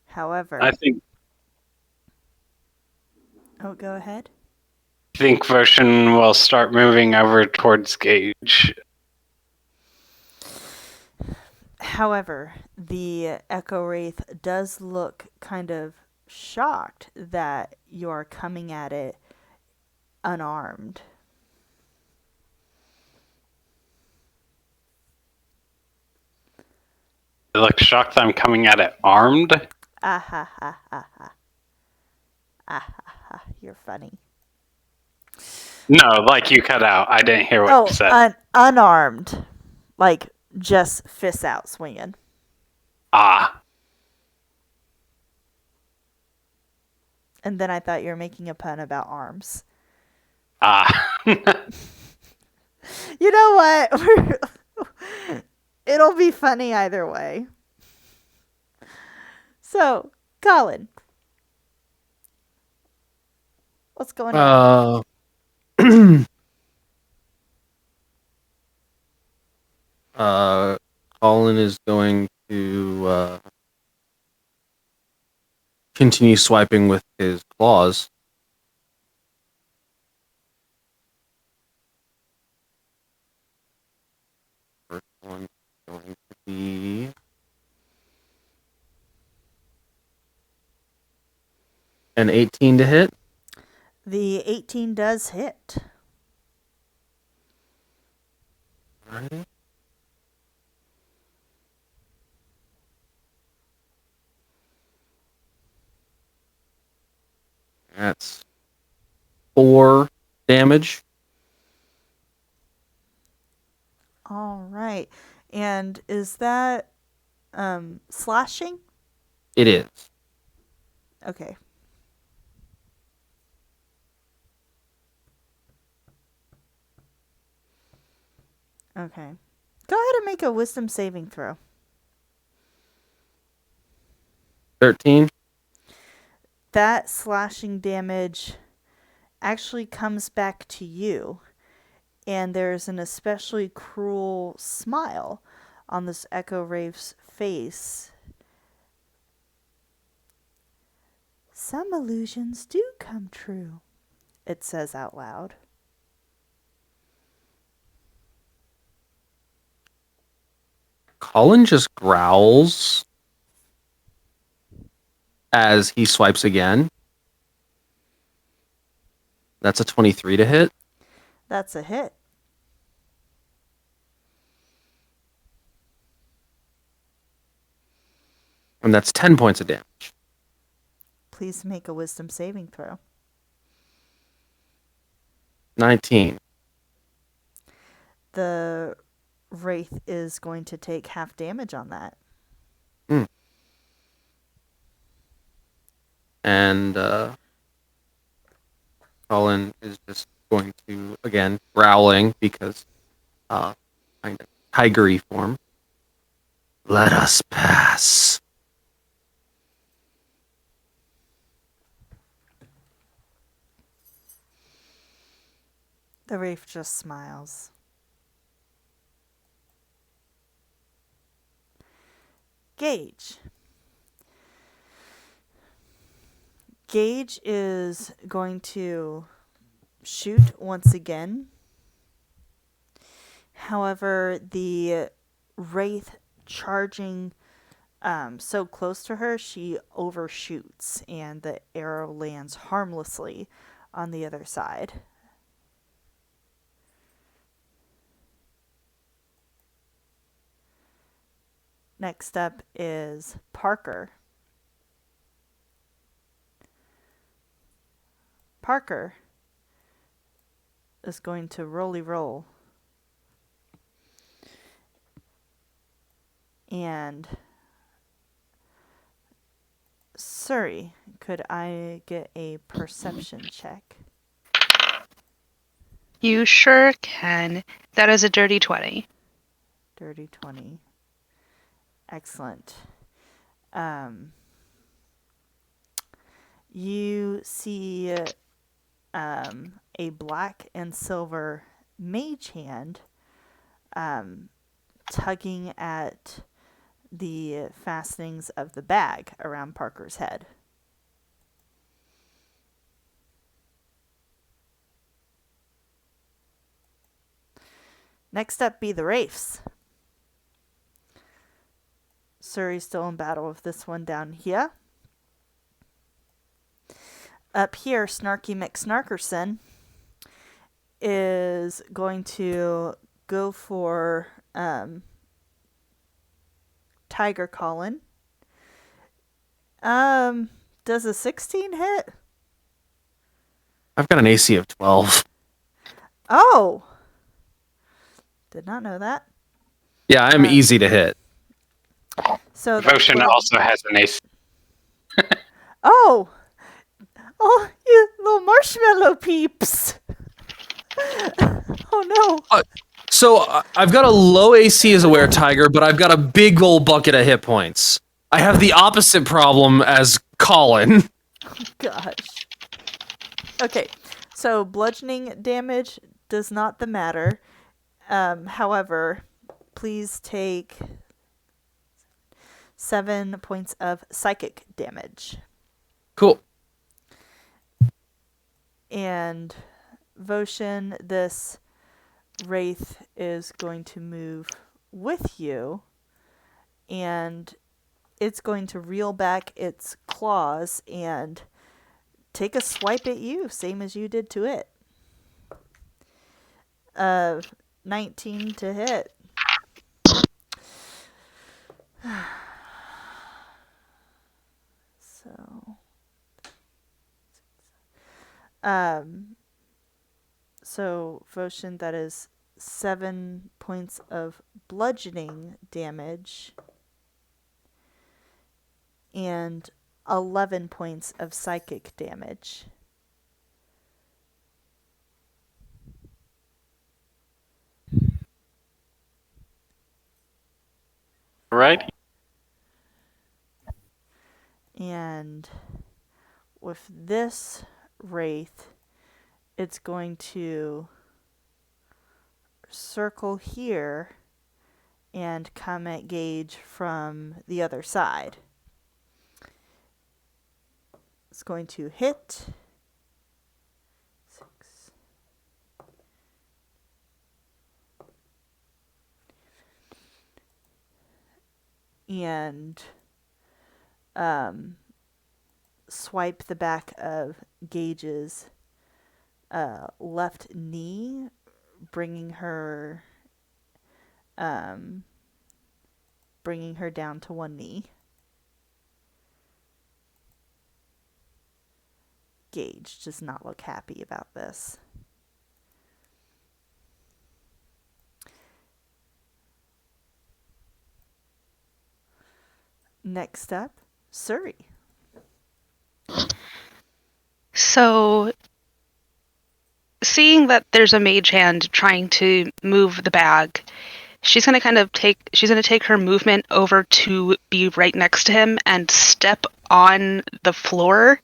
However, I think oh, go ahead. Votion will start moving over towards Gage. However, the Echo Wraith does look kind of shocked that you're coming at it unarmed. I look shocked that I'm coming at it armed. Ah ha ha ha ha. Ah ha ha. You're funny. No, like you cut out. I didn't hear what you said. Unarmed. Like, just fists out swinging. Ah. And then I thought you were making a pun about arms. Ah. You know what? It'll be funny either way. So, Colin. What's going on? Colin is going to continue swiping with his claws. First one is going to be An 18 to hit. The 18 does hit. Alright. That's 4 damage. All right. And is that slashing? It is. Okay. Okay. Go ahead and make a wisdom saving throw. 13. That slashing damage actually comes back to you, and there's an especially cruel smile on this Echo Wraith's face. Some illusions do come true, it says out loud. Colin just growls as he swipes again. That's a 23 to hit. That's a hit. And that's 10 points of damage. Please make a wisdom saving throw. 19. The Wraith is going to take half damage on that. And Colin is just going to, again, growling because kind of tigery form. Let us pass. The Wraith just smiles. Gage. Gage is going to shoot once again. However, the Wraith charging so close to her, she overshoots, and the arrow lands harmlessly on the other side. Next up is Parker. Parker is going to roll. And Suri, could I get a perception check? You sure can. That is a dirty 20. Dirty 20. Excellent. You see a black and silver mage hand tugging at the fastenings of the bag around Parker's head. Next up be the Wraiths. Suri's still in battle with this one down here. Up here, Snarky McSnarkerson is going to go for Tiger Colin. Does a 16 hit? I've got an AC of 12. Oh! Did not know that. Yeah, I'm easy to hit. So Devotion also has an ace. Oh! Oh, you little marshmallow peeps! Oh no! So I've got a low AC as a were-tiger, but I've got a big old bucket of hit points. I have the opposite problem as Colin. Gosh. Okay, so bludgeoning damage does not matter. However, please take 7 points of psychic damage. Cool. And Voshin, this Wraith is going to move with you, and it's going to reel back its claws and take a swipe at you, same as you did to it. 19 to hit. So, Voshin, that is 7 points of bludgeoning damage and 11 points of psychic damage. Right? And with this wraith, it's going to circle here and come at Gage from the other side. It's going to hit. 6. And swipe the back of Gage's left knee, bringing her down to one knee. Gage does not look happy about this. Next up, Suri. So, seeing that there's a mage hand trying to move the bag, she's gonna take her movement over to be right next to him and step on the floor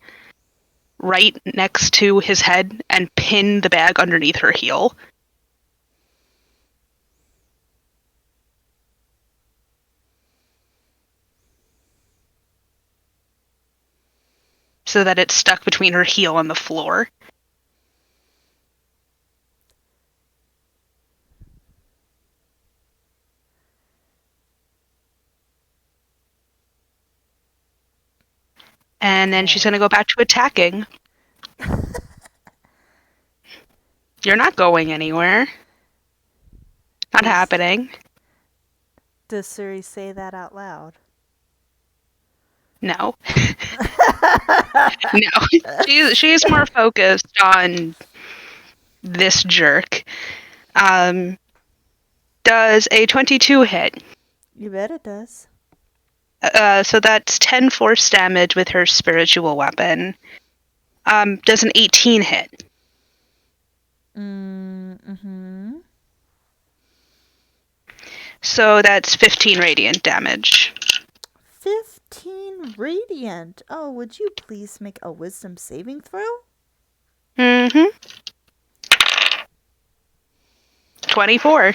right next to his head and pin the bag underneath her heel. So that it's stuck between her heel and the floor. And then she's going to go back to attacking. You're not going anywhere. Not happening. Does Suri say that out loud? No. No. She's more focused on this jerk. Does a 22 hit? You bet it does. So that's 10 force damage with her spiritual weapon. Does an 18 hit? Mm-hmm. So that's 15 radiant damage. 15 radiant. Oh, would you please make a wisdom saving throw? Mm-hmm. 24.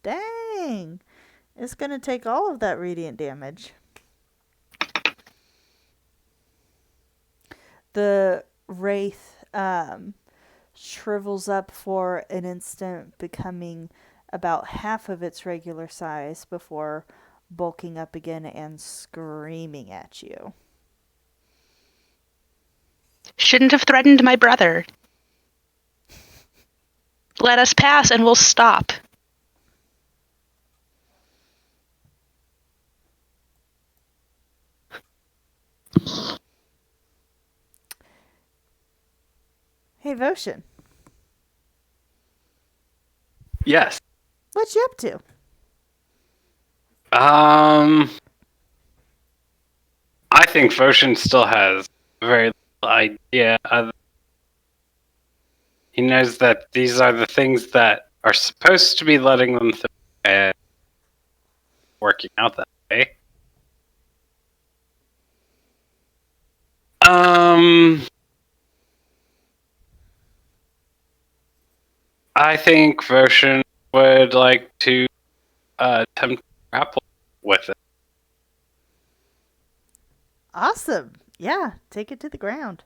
Dang. It's going to take all of that radiant damage. The wraith shrivels up for an instant, becoming about half of its regular size before bulking up again and screaming at you. Shouldn't have threatened my brother. Let us pass and we'll stop. Hey, Voshin. Yes. What you up to? I think Voshin still has very little idea. He knows that these are the things that are supposed to be letting them through and working out that way. I think Voshin would like to attempt to grapple with it. Awesome. Yeah, take it to the ground.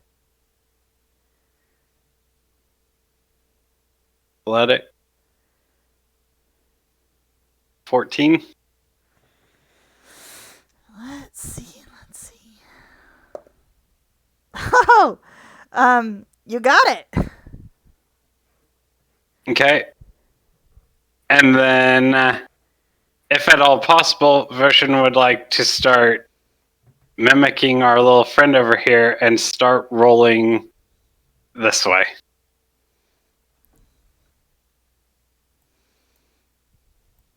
Let it. 14. Let's see. Oh, You got it. Okay. And then, if at all possible, Version would like to start mimicking our little friend over here and start rolling this way.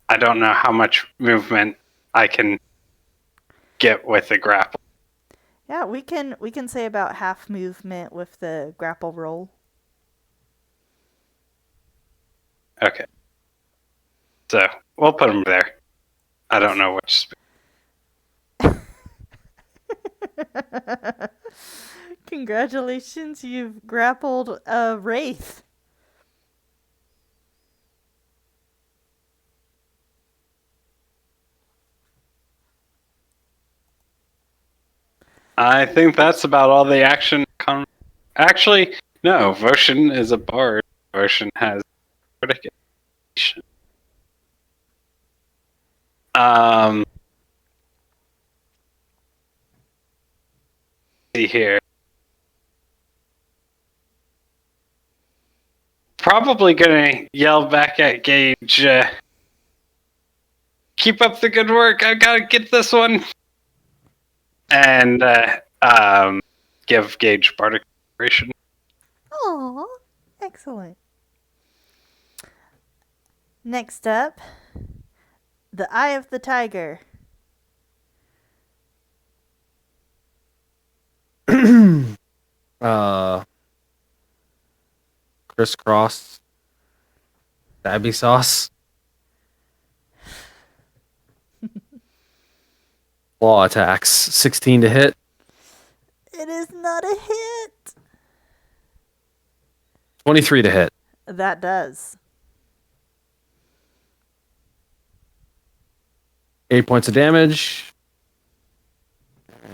I don't know how much movement I can get with the grapple. Yeah, we can say about half movement with the grapple roll. Okay. So, we'll put him there. I don't know which speed. Congratulations, you've grappled a wraith. I think that's about all the action. Actually, no. Voshin is a bard. Voshin has predication. See here. Probably gonna yell back at Gage. Keep up the good work. I gotta get this one. And give Gage bardic inspiration. Aww, excellent. Next up, the Eye of the Tiger. Crisscross. Stabby sauce. Claw attacks. 16 to hit. It is not a hit. 23 to hit. That does. 8 points of damage.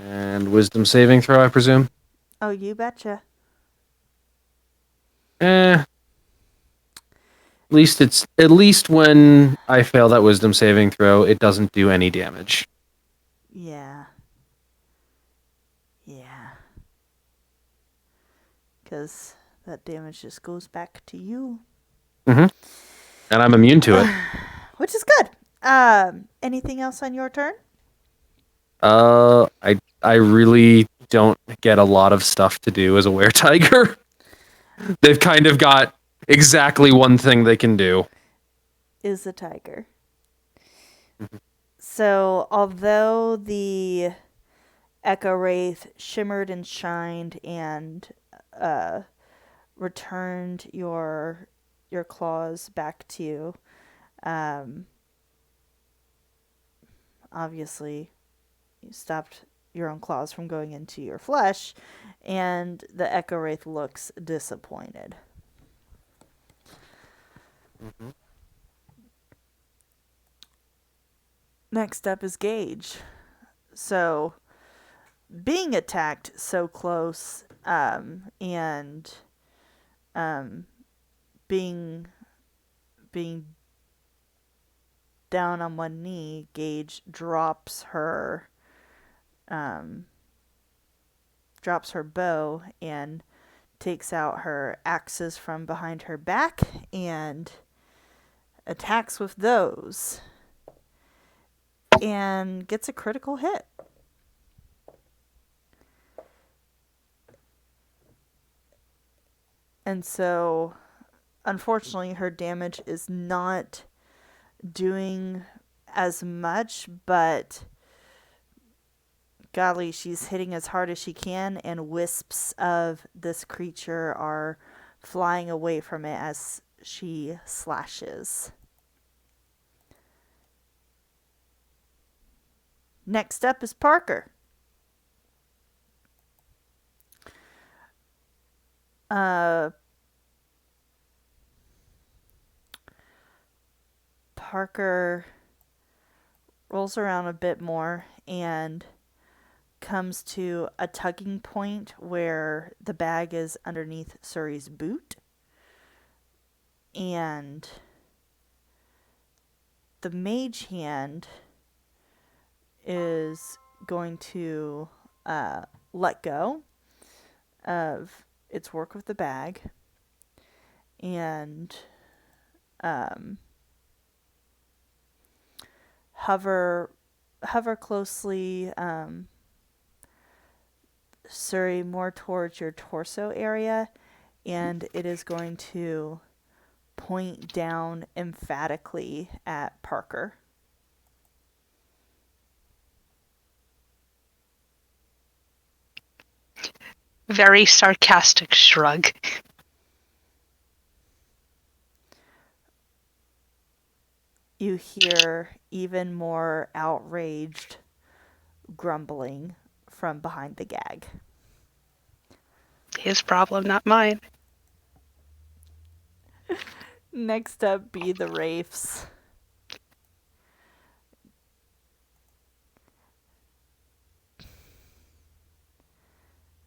And wisdom saving throw, I presume. Oh, you betcha. At least when I fail that wisdom saving throw, it doesn't do any damage. Yeah. Yeah. Because that damage just goes back to you. And I'm immune to it. Which is good. Anything else on your turn? I really don't get a lot of stuff to do as a were-tiger. They've kind of got exactly one thing they can do. Is a tiger. So, although the Echo Wraith shimmered and shined and returned your claws back to you, obviously you stopped your own claws from going into your flesh, and the Echo Wraith looks disappointed. Next up is Gage. So, being attacked so close, and being down on one knee, Gage drops her bow and takes out her axes from behind her back and attacks with those and gets a critical hit. And so, unfortunately, her damage is not doing as much, but golly, she's hitting as hard as she can, and wisps of this creature are flying away from it as she slashes. Next up is Parker. Parker rolls around a bit more and comes to a tugging point where the bag is underneath Suri's boot. And the mage hand is going to let go of its work with the bag and hover closely, Surrey, more towards your torso area, and it is going to point down emphatically at Parker. Very sarcastic shrug. You hear even more outraged grumbling from behind the gag. His problem, not mine. Next up be the Wraiths.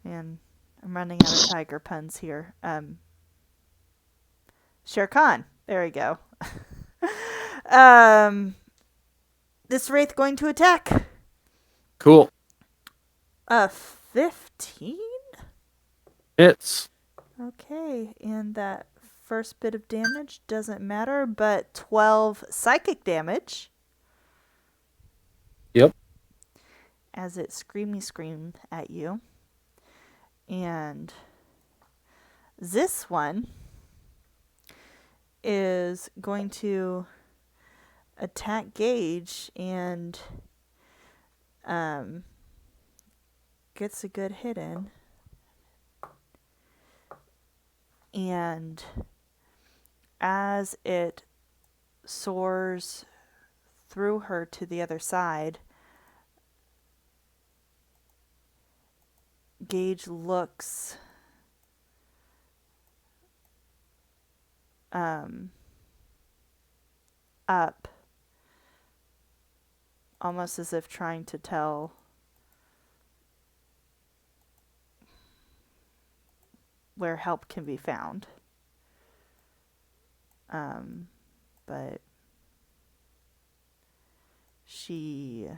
Man, I'm running out of tiger puns here. Shere Khan. There we go. This Wraith going to attack. Cool. 15? Hits. Okay, and that first bit of damage doesn't matter, but 12 psychic damage. Yep. As it scream at you. And this one is going to attack Gage and gets a good hit in. And as it soars through her to the other side, Gage looks up, almost as if trying to tell where help can be found. But she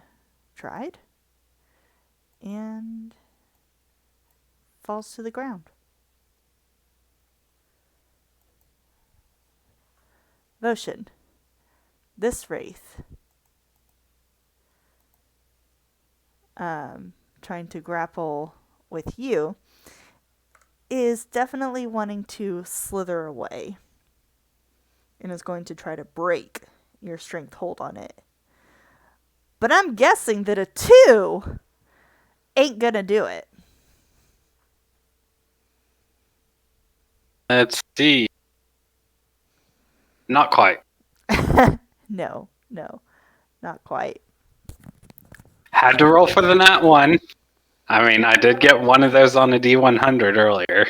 tried and falls to the ground. Voshin, this Wraith, trying to grapple with you, is definitely wanting to slither away and is going to try to break your strength hold on it. But I'm guessing that a 2 ain't gonna do it. Let's see. Not quite. No, not quite. Had to roll for the nat 1. I mean, I did get one of those on a D100 earlier.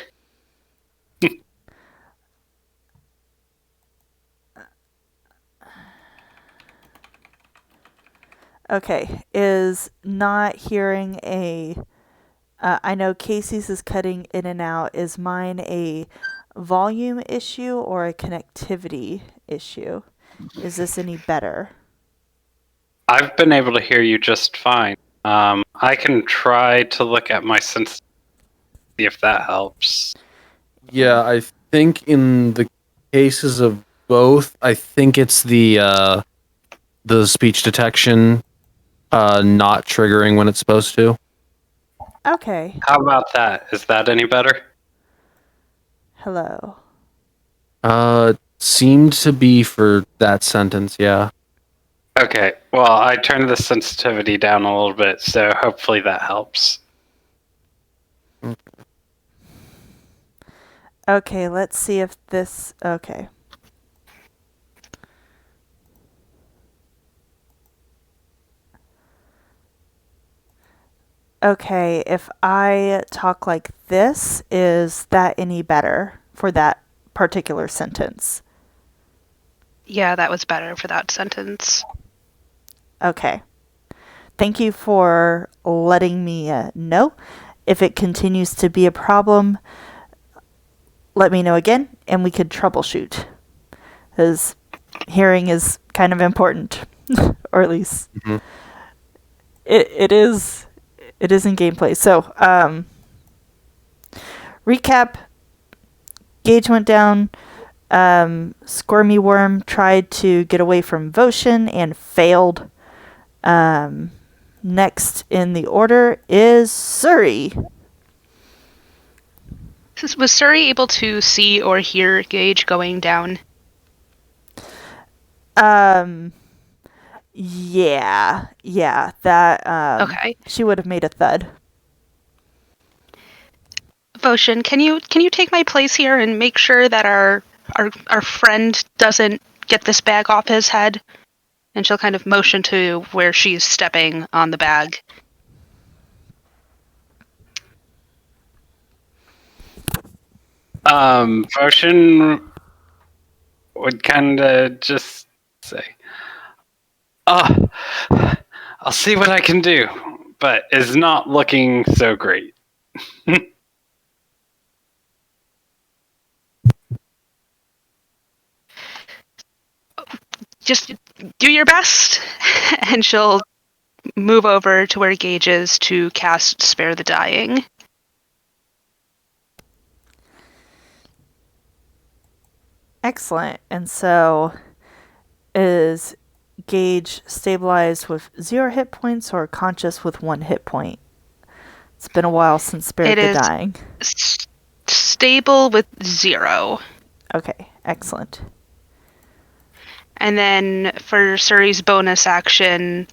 Okay, is not hearing a... I know Casey's is cutting in and out. Is mine a volume issue or a connectivity issue? Is this any better? I've been able to hear you just fine. I can try to look at my sense, see if that helps. Yeah, I think in the cases of both, I think it's the speech detection not triggering when it's supposed to. Okay. How about that? Is that any better? Hello. Seemed to be for that sentence, yeah. Okay, well, I turned the sensitivity down a little bit, so hopefully that helps. Okay, let's see if this... Okay. Okay, if I talk like this, is that any better for that particular sentence? Yeah, that was better for that sentence. Okay. Thank you for letting me know. If it continues to be a problem, let me know again, and we could troubleshoot. Because hearing is kind of important, or at least it is in gameplay. So, recap Gage went down. Squirmy Worm tried to get away from Voshin and failed. Next in the order is Surrey. Was Surrey able to see or hear Gage going down? Yeah, that, Okay. she would have made a thud. Voshin, can you take my place here and make sure that our friend doesn't get this bag off his head? And she'll kind of motion to where she's stepping on the bag. Potion would kind of just say, "Oh, I'll see what I can do," but is not looking so great. Just do your best. And she'll move over to where Gage is to cast Spare the Dying. Excellent. And so, is Gage stabilized with 0 hit points or conscious with 1 hit point? It's been a while since Spare the Dying. Stable with 0. Okay, excellent. And then for Surrey's bonus action,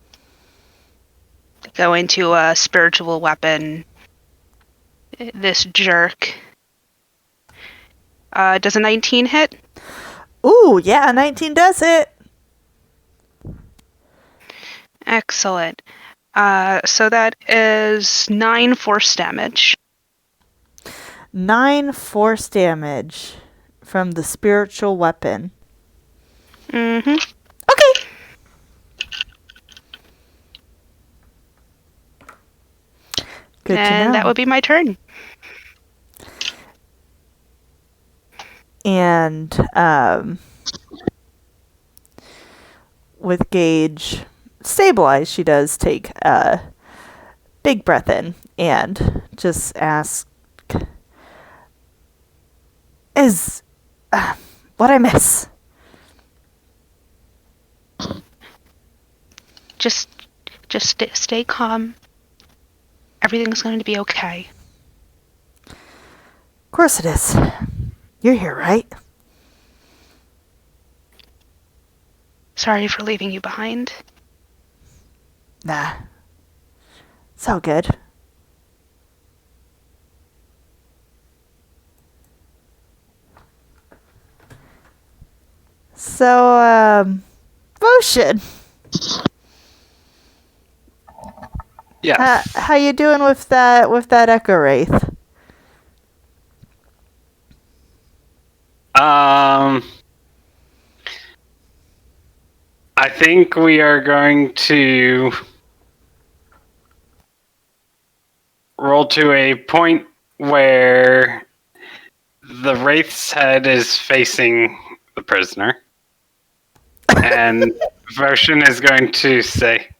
go into a spiritual weapon. This jerk. Does a 19 hit? Ooh, yeah, 19 does it. Excellent. So that is 9 force damage. 9 force damage from the spiritual weapon. Mm-hmm. Okay. Good to know. And that would be my turn. And with Gage stabilized, she does take a big breath in and just ask, "Is what I miss?" Just stay calm. Everything's going to be okay. Of course it is. You're here, right? Sorry for leaving you behind. Nah. It's all good. So, Potion. Yes. How you doing with that Echo Wraith? I think we are going to roll to a point where the Wraith's head is facing the prisoner. And Voshin is going to say,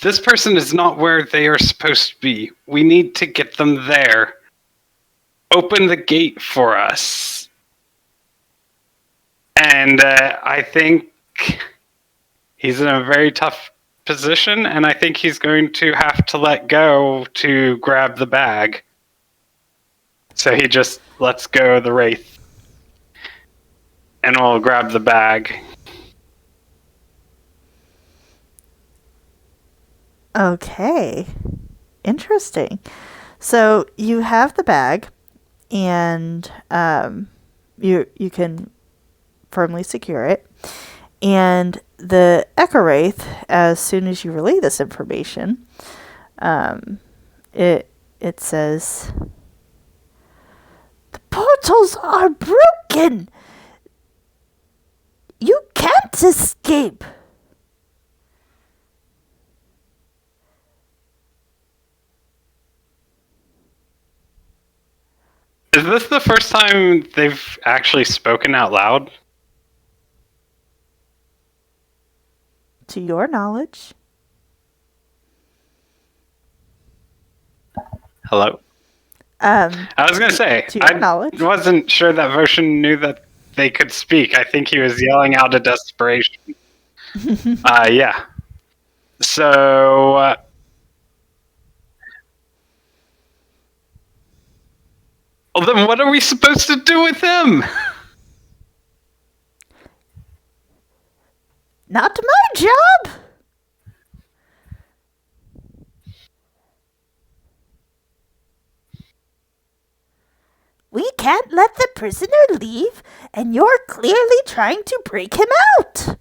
this person is not where they are supposed to be. We need to get them there. Open the gate for us. And I think he's in a very tough position, and I think he's going to have to let go to grab the bag. So he just lets go of the Wraith. And will grab the bag. Okay. Interesting. So you have the bag, and you can firmly secure it. And the Echo Wraith, as soon as you relay this information, it says, "The portals are broken. You can't escape." Is this the first time they've actually spoken out loud? To your knowledge. Hello? I was gonna say, To your knowledge. I wasn't sure that Voshin knew that they could speak. I think he was yelling out of desperation. Yeah. So, well, then what are we supposed to do with him? Not my job. We can't let the prisoner leave, and you're clearly trying to break him out.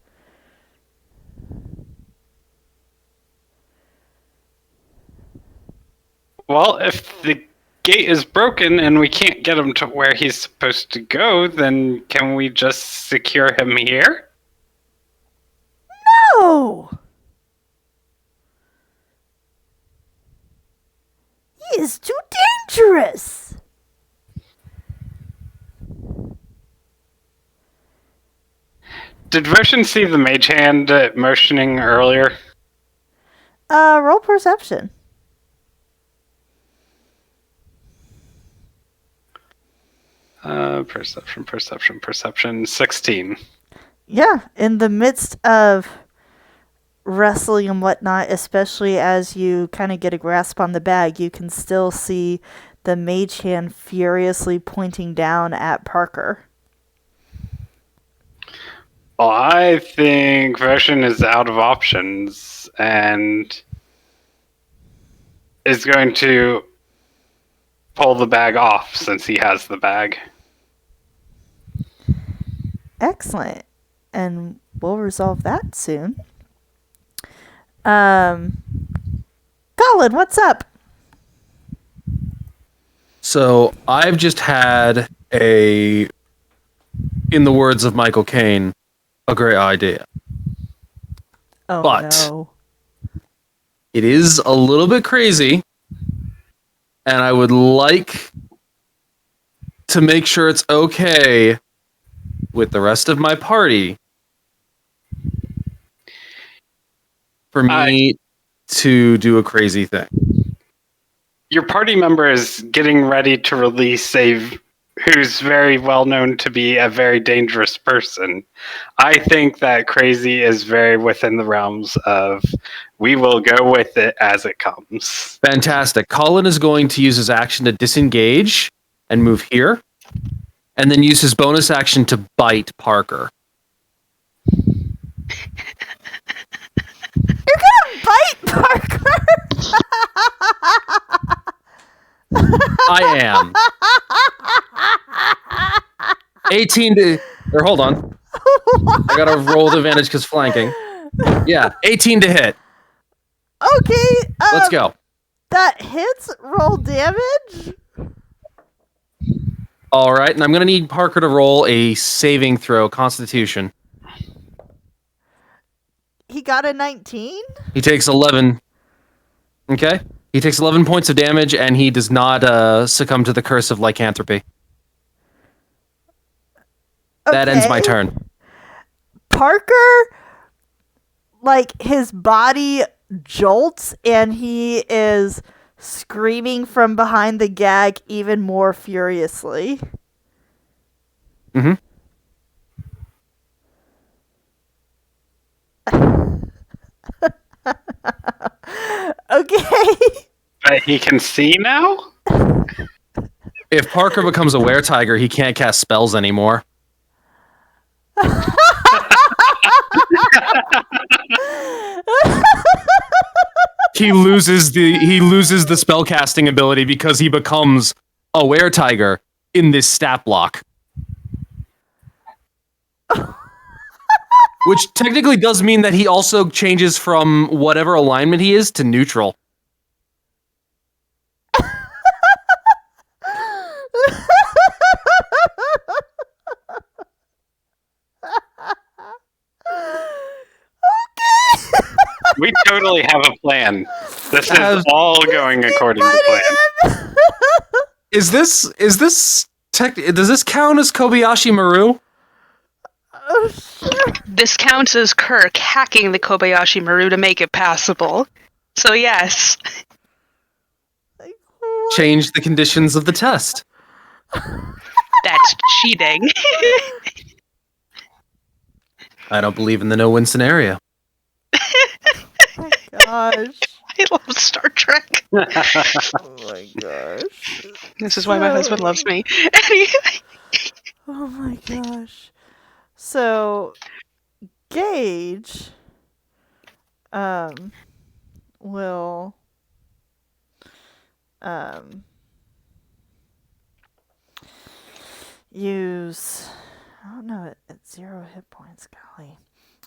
Well, if the gate is broken and we can't get him to where he's supposed to go, then can we just secure him here? No! He is too dangerous! Did Voshin see the mage hand motioning earlier? Roll perception. Perception. 16. Yeah, in the midst of wrestling and whatnot, especially as you kind of get a grasp on the bag, you can still see the mage hand furiously pointing down at Parker. Well, I think Voshin is out of options and is going to pull the bag off since he has the bag. Excellent. And we'll resolve that soon. Colin, what's up? So I've just had in the words of Michael Caine, a great idea. Oh, But- no. It is a little bit crazy, and I would like to make sure it's okay with the rest of my party for me to do a crazy thing. Your party member is getting ready to release who's very well known to be a very dangerous person. I think that crazy is very within the realms of we will go with it as it comes. Fantastic. Colin is going to use his action to disengage and move here, and then use his bonus action to bite Parker. You're gonna bite Parker? I am. 18 to... Or hold on. I gotta roll with advantage because flanking. Yeah, 18 to hit. Okay, Let's go. that hits. Roll damage. All right, and I'm gonna need Parker to roll a saving throw, Constitution. He got a 19. He takes 11. Okay. He takes 11 points of damage, and he does not succumb to the curse of lycanthropy. That ends my Okay. turn. Parker, like, his body jolts and he is screaming from behind the gag even more furiously. Mm-hmm. Okay. But he can see now? If Parker becomes a were-tiger, he can't cast spells anymore. He loses the spell casting ability because he becomes a were-tiger in this stat block. Which technically does mean that he also changes from whatever alignment he is to neutral. We totally have a plan. This Have- is all going according to plan. Does this count as Kobayashi Maru? Oh, sure. This counts as Kirk hacking the Kobayashi Maru to make it passable. So yes. Like, change the conditions of the test. That's cheating. I don't believe in the no-win scenario. Oh my gosh. I love Star Trek. Oh my gosh. This is why my husband loves me. Oh my gosh. So Gage will use, oh no, it's 0 hit points, golly.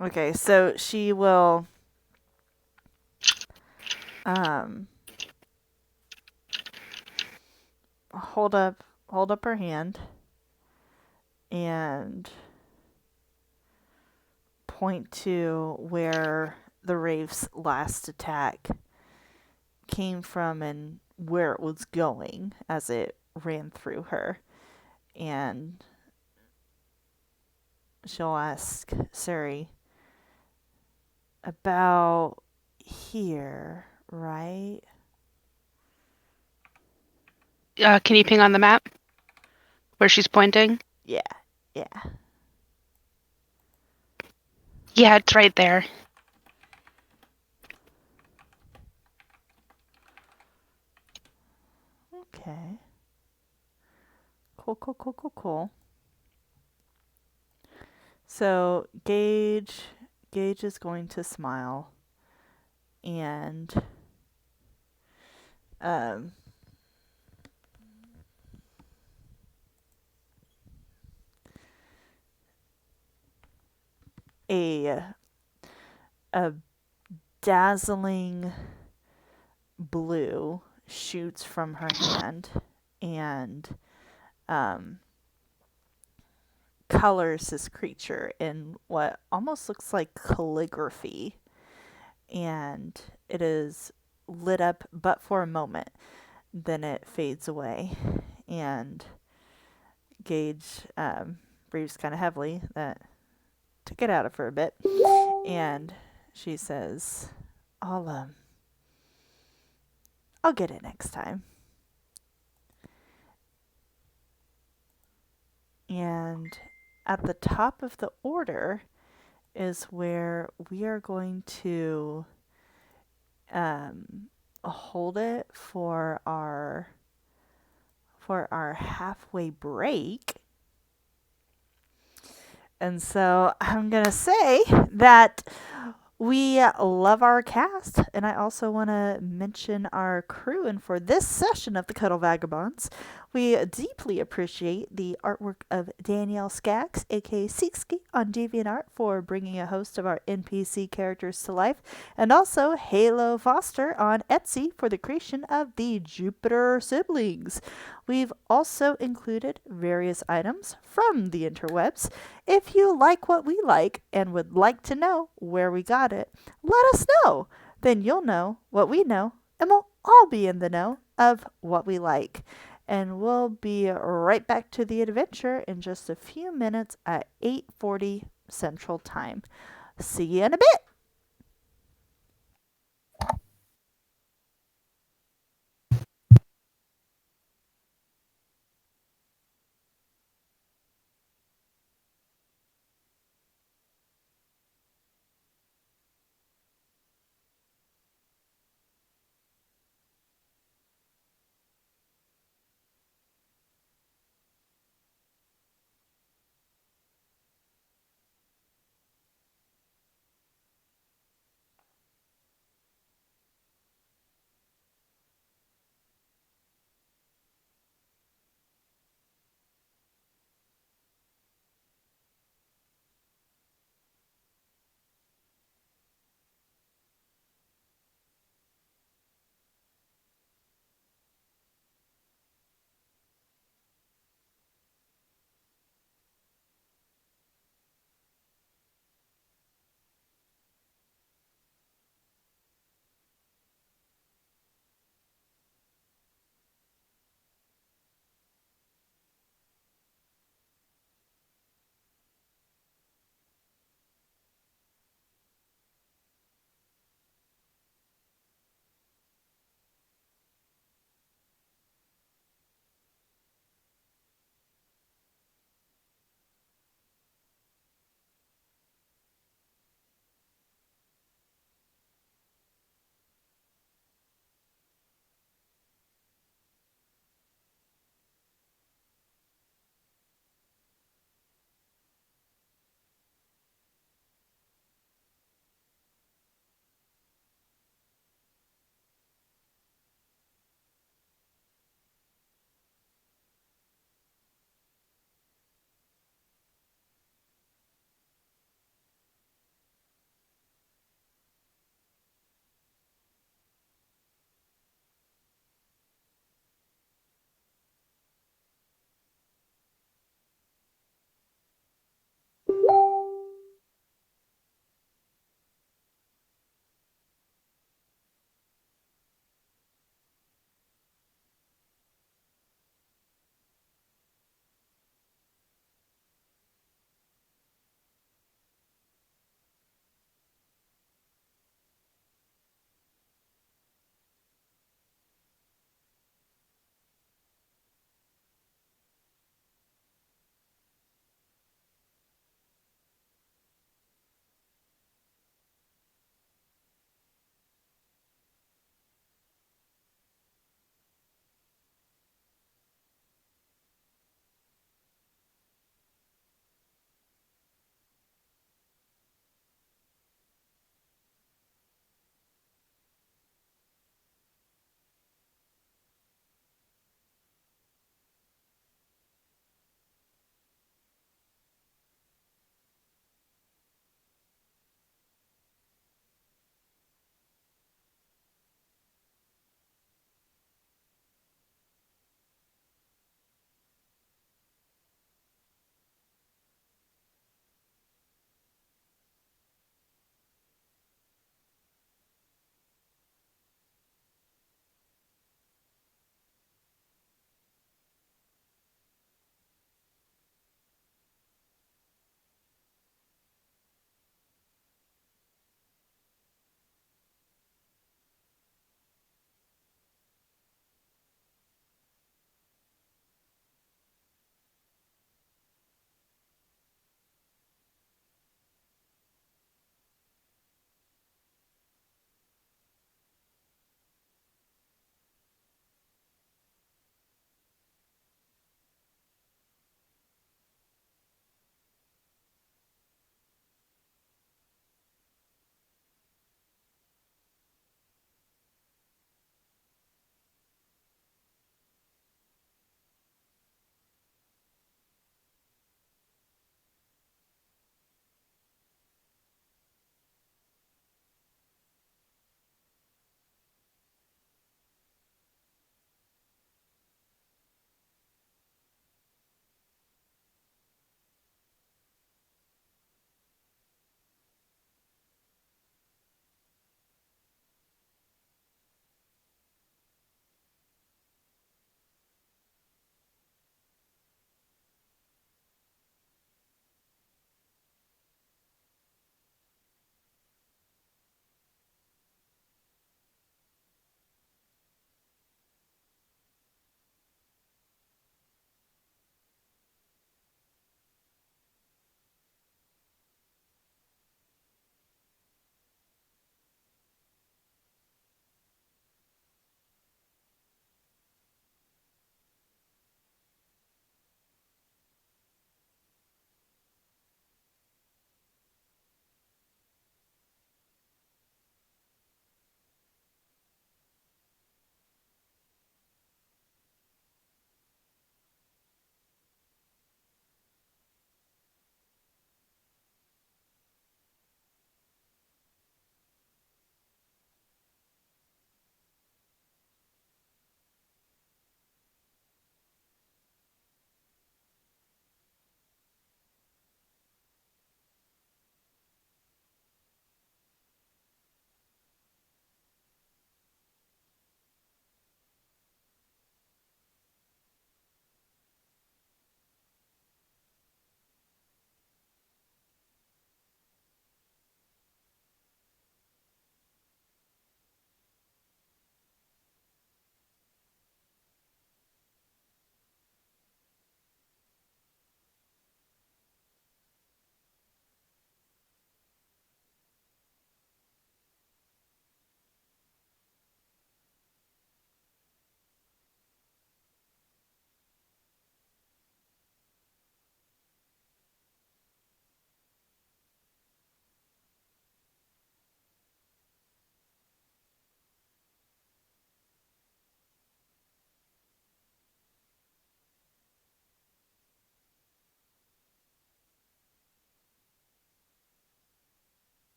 Okay, so she will hold up her hand and point to where the Wraith's last attack came from and where it was going as it ran through her. And she'll ask Suri, about here, right? Can you ping on the map where she's pointing? Yeah. Yeah, it's right there. Okay. Cool. So Gage is going to smile and a dazzling blue shoots from her hand and colors this creature in what almost looks like calligraphy, and it is lit up but for a moment. Then it fades away, and Gage breathes kind of heavily. That took it out of her a bit, and she says, I'll get it next time. And at the top of the order is where we are going to hold it for our halfway break. And so I'm going to say that we love our cast, and I also want to mention our crew. And for this session of the Cuddle Vagabonds, we deeply appreciate the artwork of Danielle Skaggs, aka Seeksky, on DeviantArt for bringing a host of our NPC characters to life, and also Halo Foster on Etsy for the creation of the Jupiter siblings. We've also included various items from the interwebs. If you like what we like and would like to know where we got it, let us know. Then you'll know what we know, and we'll all be in the know of what we like. And we'll be right back to the adventure in just a few minutes at 8:40 Central Time. See you in a bit.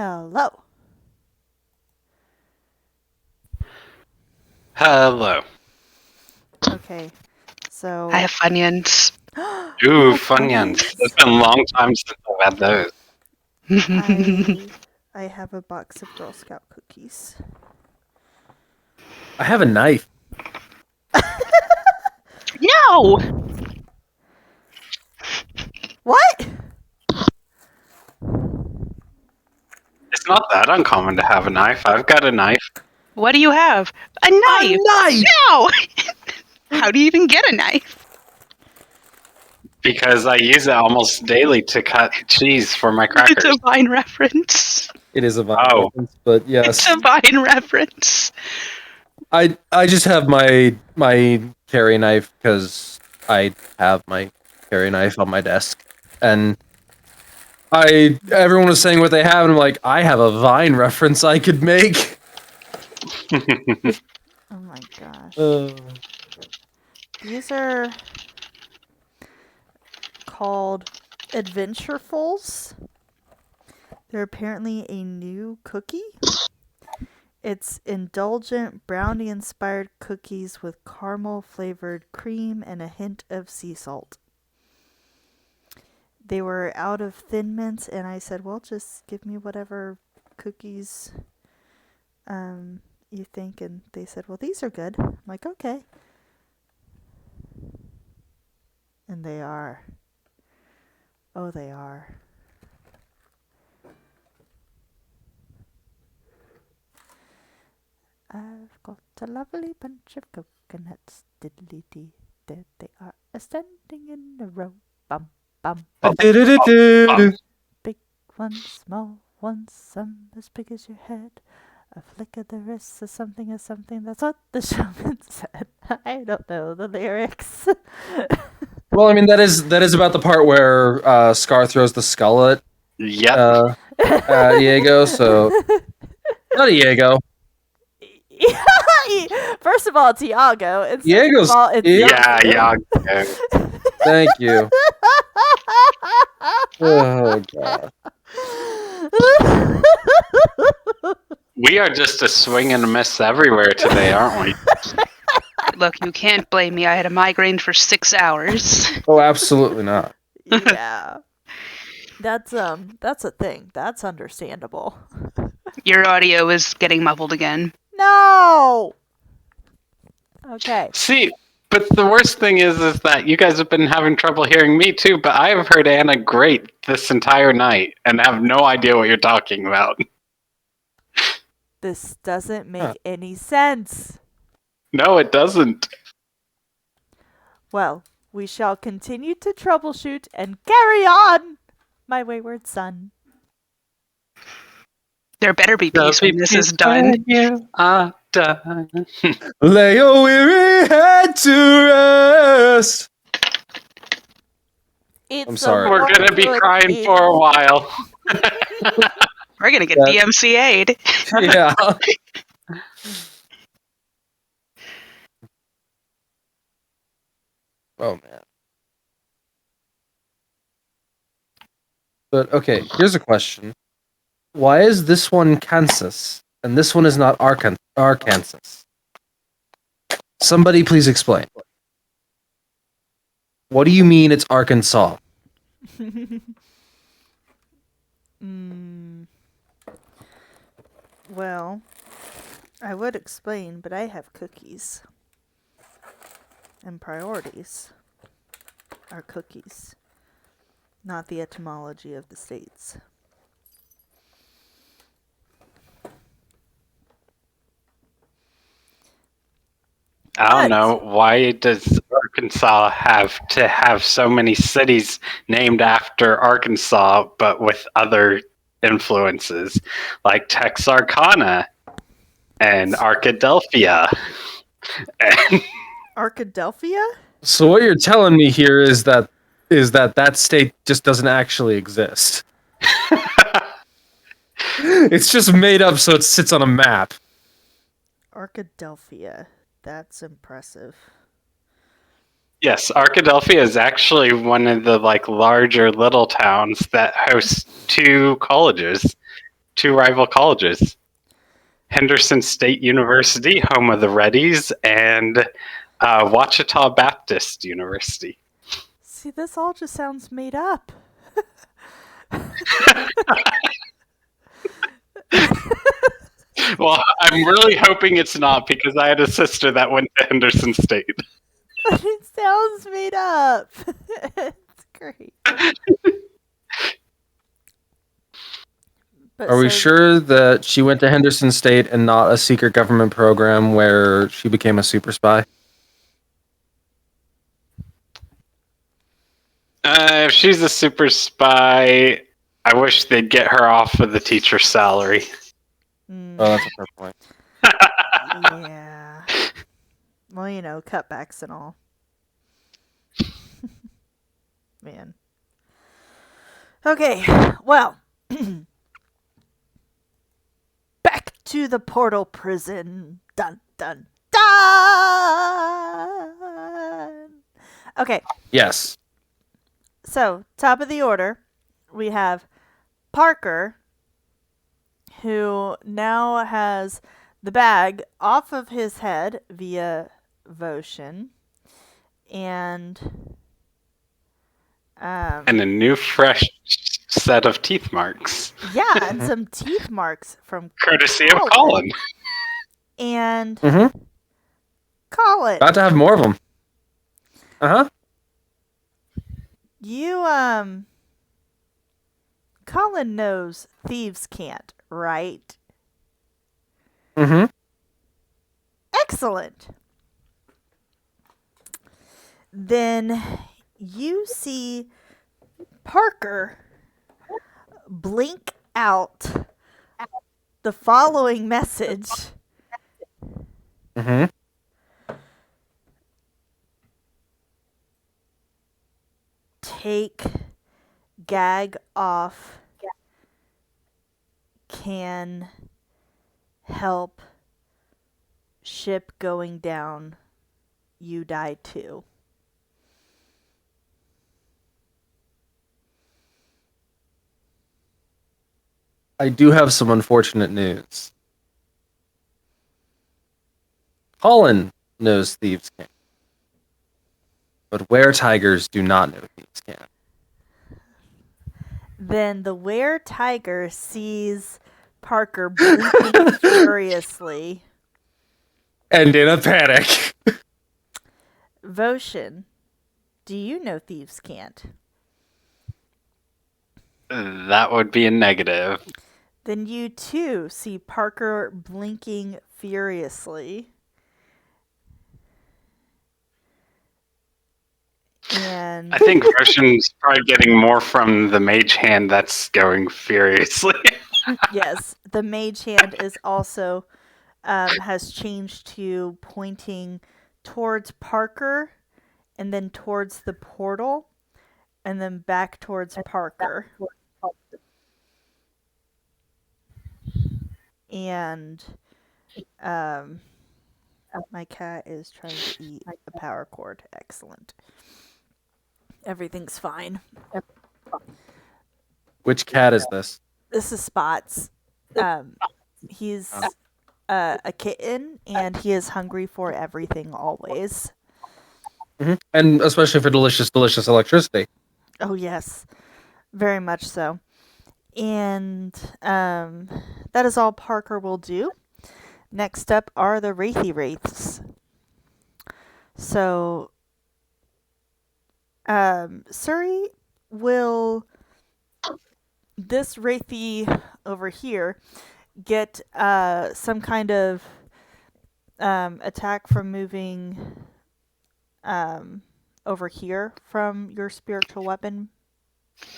Hello. Hello. Okay. So I have Funyuns. Ooh, Oh, Funyuns. Funyuns. It's been a long time since I've had those. I have a box of Girl Scout cookies. I have a knife. No! What? It's not that uncommon to have a knife. I've got a knife. What do you have? A knife! knife! No! How do you even get a knife? Because I use it almost daily to cut cheese for my It's crackers. a Vine reference. It is a Vine Oh. reference, but It's yes, a Vine reference. I just have my carry knife because I have my carry knife on my desk, and everyone was saying what they have, and I'm like, I have a Vine reference I could make. Oh my gosh. Uh, These are called Adventurefuls. They're apparently a new cookie. It's indulgent brownie-inspired cookies with caramel-flavored cream and a hint of sea salt. They were out of Thin Mints, and I said, well, just give me whatever cookies you think. And they said, well, these are good. I'm like, okay. And they are. Oh, they are. I've got a lovely bunch of coconuts, diddly-dee. There they are, standing in a row. Bum, bum, bum. Big ones, small ones, some as big as your head. A flick of the wrist is something, that's what the showman said. I don't know the lyrics. well, I mean that is about the part where Scar throws the skull at Yep. Diego. So not Diego. First of all, it's Iago. And Diego's- second of all, it's Yeah, Iago. yeah. Thank you. Oh god. We are just a swing and a miss everywhere today, aren't we? Look, you can't blame me. I had a migraine for 6 hours. Oh, absolutely not. Yeah. That's a thing. That's understandable. Your audio is getting muffled again. No. Okay. See, but the worst thing is that you guys have been having trouble hearing me too, but I have heard Anna great this entire night and have no idea what you're talking about. This doesn't make any sense. No, it doesn't. Well, we shall continue to troubleshoot and carry on, my wayward son. There better be peace when this is done. You are done. Lay your weary head to rest. It's I'm sorry. We're gonna be crying for a while. We're gonna get Yeah. DMCA'd. Yeah. Oh man. But okay, here's a question. Why is this one Kansas and this one is not Arkansas? Somebody please explain. What do you mean it's Arkansas? Well, I would explain, but I have cookies. And priorities are cookies, not the etymology of the states. I don't know. Why does Arkansas have to have so many cities named after Arkansas, but with other influences, like Texarkana and Arkadelphia? And Arkadelphia? So what you're telling me here is that that state just doesn't actually exist. It's just made up so it sits on a map. Arkadelphia. That's impressive. yes, Arkadelphia is actually one of the larger little towns that hosts two colleges, two rival colleges. Henderson State University, home of the Reddies, and Ouachita Baptist University. See, this all just sounds made up. Well, I'm really hoping it's not because I had a sister that went to Henderson State. But it sounds made up. It's great. But Are we so- sure that she went to Henderson State and not a secret government program where she became a super spy? If she's a super spy, I wish they'd get her off of the teacher's salary. Mm, Oh, that's a fair point. yeah. Well, you know, cutbacks and all. Man. Okay, well. Back to the portal prison. Dun, dun, dun! Okay, Yes. so top of the order, we have Parker, who now has the bag off of his head via Votion, and And a new, fresh set of teeth marks, yeah, and some teeth marks from courtesy of Colin. Colin. And Mm-hmm. Colin, About to have more of them. Uh-huh. you Colin knows thieves can't, right? Mm-hmm. Excellent. Then you see Parker blink out the following message. Mm-hmm. Take gag off. Can help. Ship going down. You die too. I do have some unfortunate news. Colin knows thieves can. But were-tigers do not know thieves can. Then the were-tiger sees Parker blinking furiously. And in a panic. Votion, do you know thieves can't? That would be a negative. Then you too see Parker blinking furiously. And I think Roshan's probably getting more from the mage hand that's going furiously. yes, the mage hand is also has changed to pointing towards Parker and then towards the portal and then back towards Parker. And my cat is trying to eat a power cord. Excellent. Everything's fine. Which cat is this? This is Spots. He's a kitten, and he is hungry for everything always. Mm-hmm. And especially for delicious, delicious electricity. Oh, yes. Very much so. And that is all Parker will do. Next up are the Wraithy Wraiths. So, Suri will... This Wraithy over here get some kind of attack from moving over here from your spiritual weapon.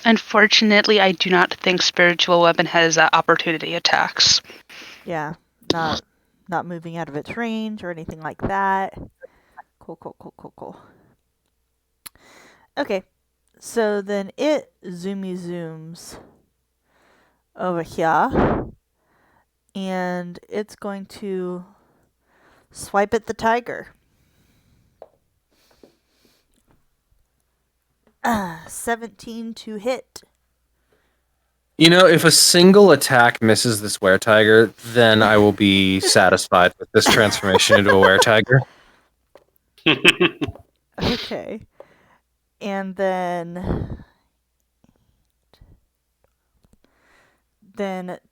Unfortunately, I do not think spiritual weapon has opportunity attacks. Yeah, not moving out of its range or anything like that. Cool. Okay, so then it zooms over here, and it's going to swipe at the tiger. 17 to hit. If a single attack misses this were-tiger, then I will be satisfied with this transformation into a were-tiger. Okay. And then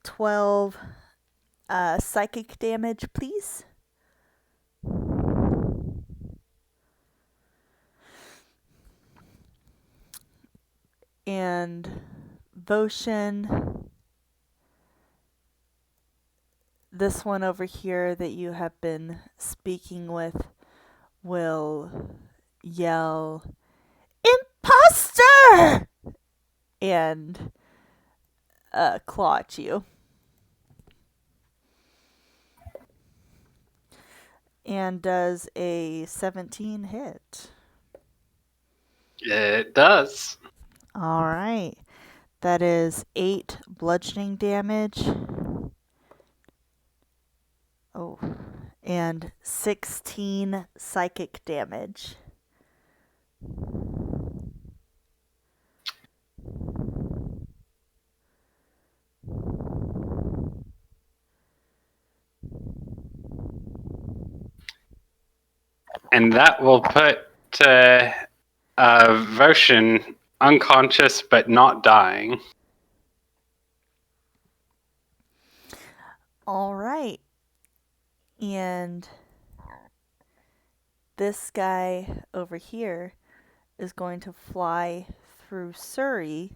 12 psychic damage, please. And Voshin, this one over here that you have been speaking with will yell, "Imposter!" and claw at you. And does a 17 hit? It does. All right. That is 8 bludgeoning damage. Oh. And 16 psychic damage. And that will put Voshin unconscious but not dying. All right. And this guy over here is going to fly through Surrey.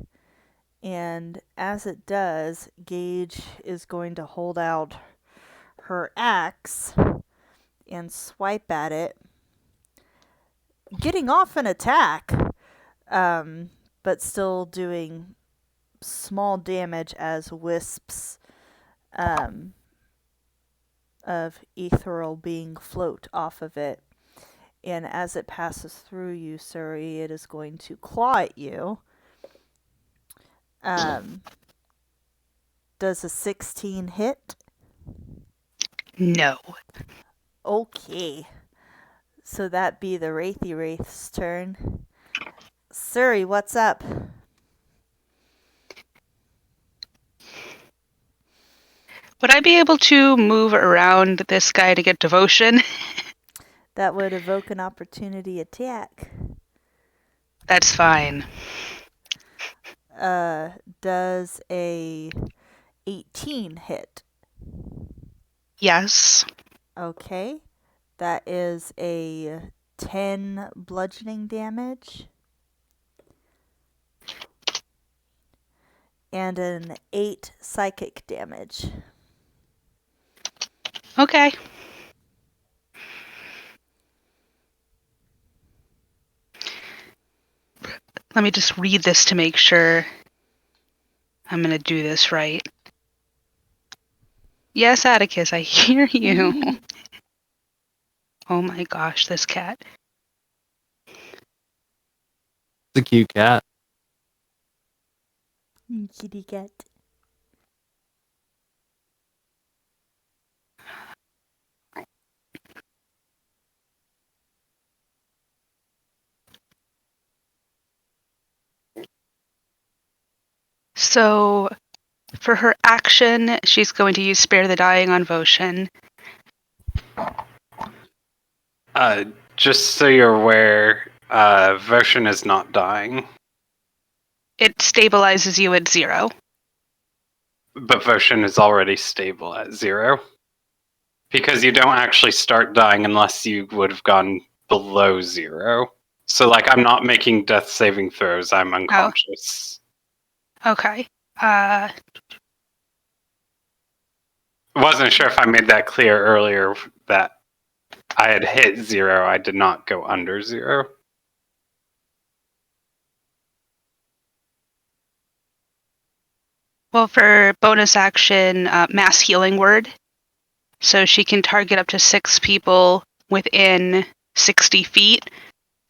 And as it does, Gage is going to hold out her axe and swipe at it, getting off an attack, but still doing small damage as wisps of ethereal being float off of it. And as it passes through you, Surrey, it is going to claw at you. Does a 16 hit? No. Okay. So that be the Wraithy Wraith's turn. Surrey, what's up? Would I be able to move around this guy to get devotion? That would evoke an opportunity attack. That's fine. Does a 18 hit? Yes. Okay. That is a 10 bludgeoning damage. And an 8 psychic damage. Okay. Let me just read this to make sure I'm going to do this right. Yes, Atticus, I hear you. Oh my gosh, this cat. It's a cute cat. Kitty cat. So, for her action, she's going to use Spare the Dying on Voshin. Just so you're aware, Voshin is not dying, It stabilizes you at 0. but Voshin is already stable at 0. Because you don't actually start dying unless you would have gone below 0. So, I'm not making death saving throws, I'm unconscious. Okay. Wasn't sure if I made that clear earlier that I had hit 0, I did not go under 0. Well, for bonus action, Mass Healing Word. So she can target up to 6 people within 60 feet.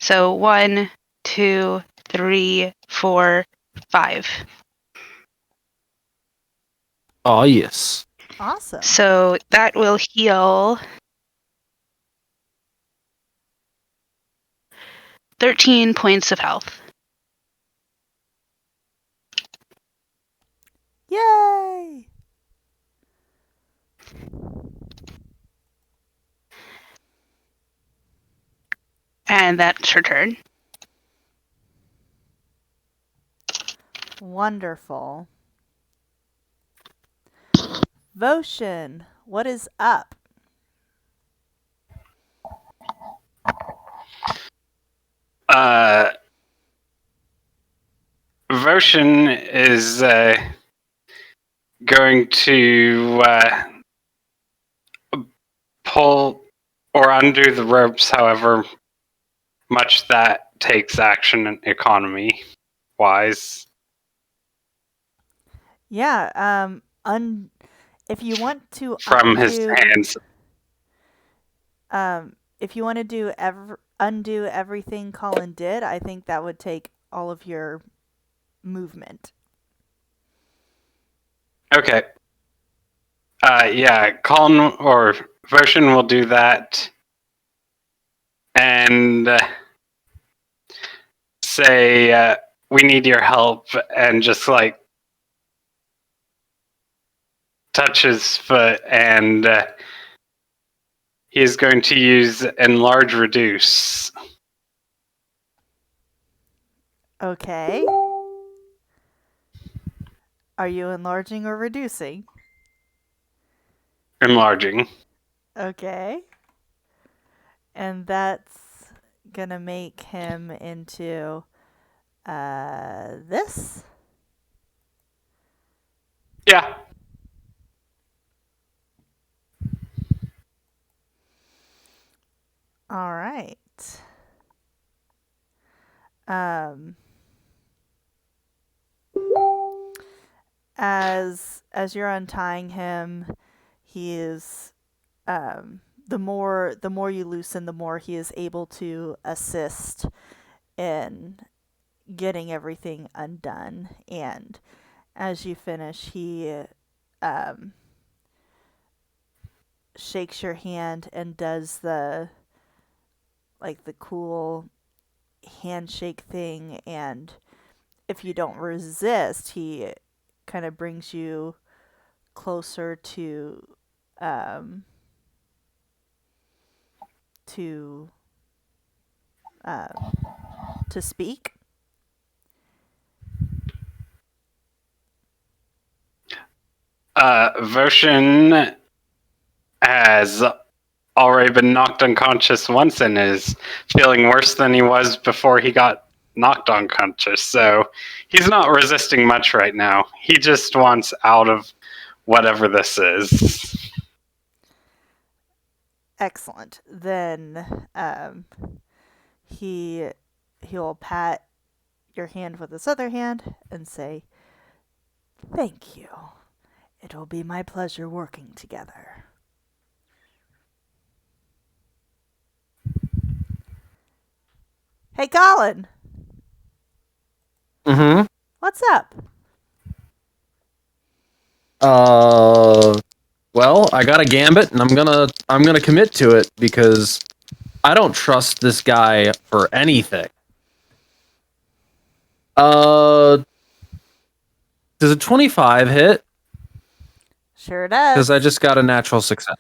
So 1, 2, 3, 4, 5. Oh, yes. Awesome. So that will heal 13 points of health. Yay! And that's her turn. Wonderful. Votion, what is up? Votion is going to pull or undo the ropes, however much that takes action and economy wise. Yeah, if you want to From his hands. if you want to undo everything Colin did, I think that would take all of your movement. Okay. Yeah, Colin or Votion will do that. And say, we need your help, and just like touch his foot, and he is going to use enlarge reduce. Okay. Are you enlarging or reducing? Enlarging. Okay. And that's gonna make him into this. Yeah. All right. Um, as you're untying him, he is the more you loosen, the more he is able to assist in getting everything undone. And as you finish, he shakes your hand and does the cool handshake thing, and if you don't resist, he kind of brings you closer um to to speak. Votion has already been knocked unconscious once and is feeling worse than he was before he got knocked unconscious. So he's not resisting much right now. He just wants out of whatever this is. Excellent. Then he'll pat your hand with his other hand and say, "Thank you. It will be my pleasure working together." Hey, Colin. Mm-hmm. What's up? Well, I got a gambit, and I'm gonna commit to it because I don't trust this guy for anything. Does a 25 hit? Sure does. Because I just got a natural success.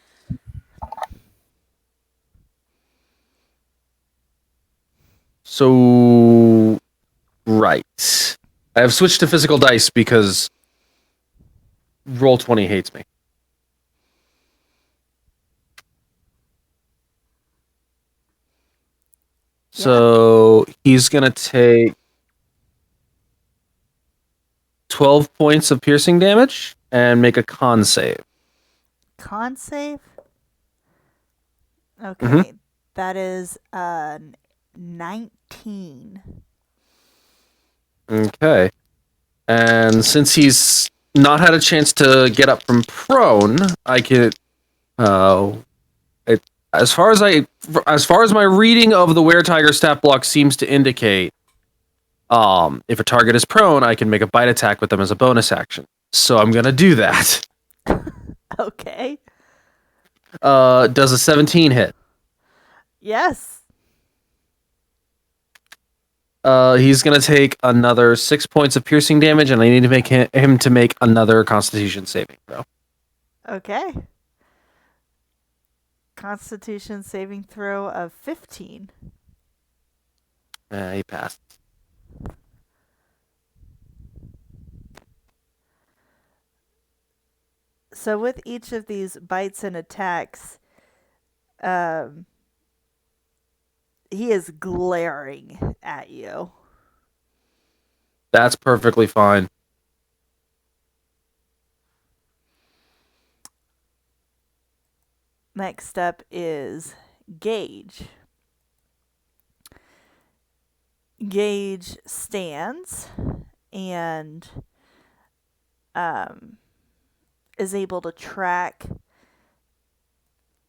So, right. I have switched to physical dice because Roll20 hates me. So he's going to take 12 points of piercing damage and make a con save. Con save? Okay. That is 19. Okay. And since he's not had a chance to get up from prone, I could as far as my reading of the Were-Tiger stat block seems to indicate, if a target is prone, I can make a bite attack with them as a bonus action. So I'm gonna do that. Okay. Does a 17 hit? Yes. He's gonna take another 6 points of piercing damage, and I need to make him to make another Constitution saving throw. Okay. Constitution saving throw of 15. He passed. So with each of these bites and attacks, he is glaring at you. That's perfectly fine. Next up is Gage. Gage stands and is able to track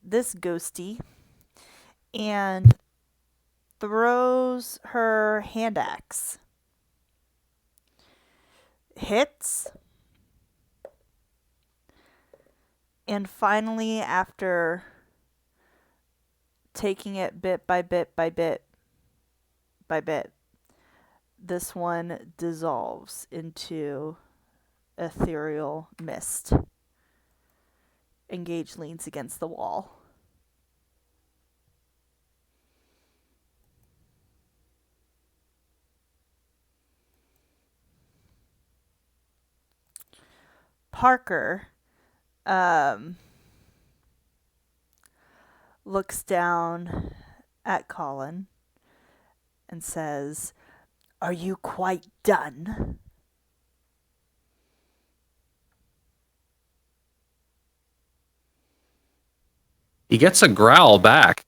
this ghosty and throws her hand axe. Hits. And finally, after taking it bit by bit by bit by bit, this one dissolves into ethereal mist. Engage leans against the wall. Parker looks down at Colin and says, "Are you quite done?" He gets a growl back.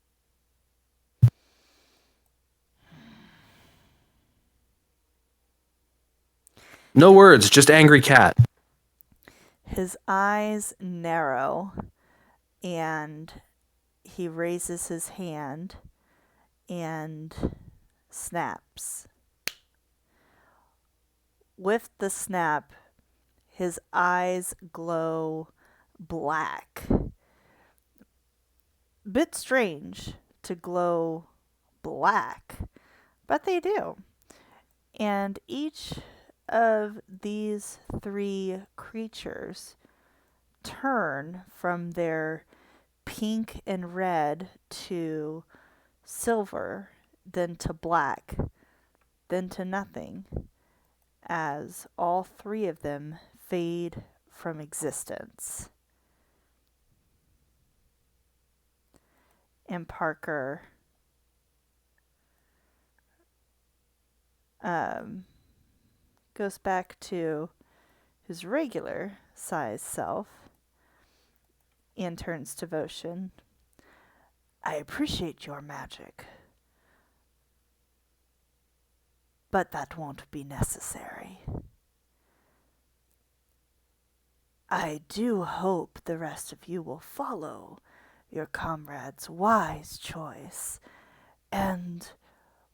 No words, just angry cat. His eyes narrow and he raises his hand and snaps. With the snap, his eyes glow black. Bit strange to glow black, but they do. And each of these three creatures turn from their pink and red to silver, then to black, then to nothing, as all three of them fade from existence. And Parker goes back to his regular size self and turns to Votion. "I appreciate your magic, but that won't be necessary. I do hope the rest of you will follow your comrade's wise choice, and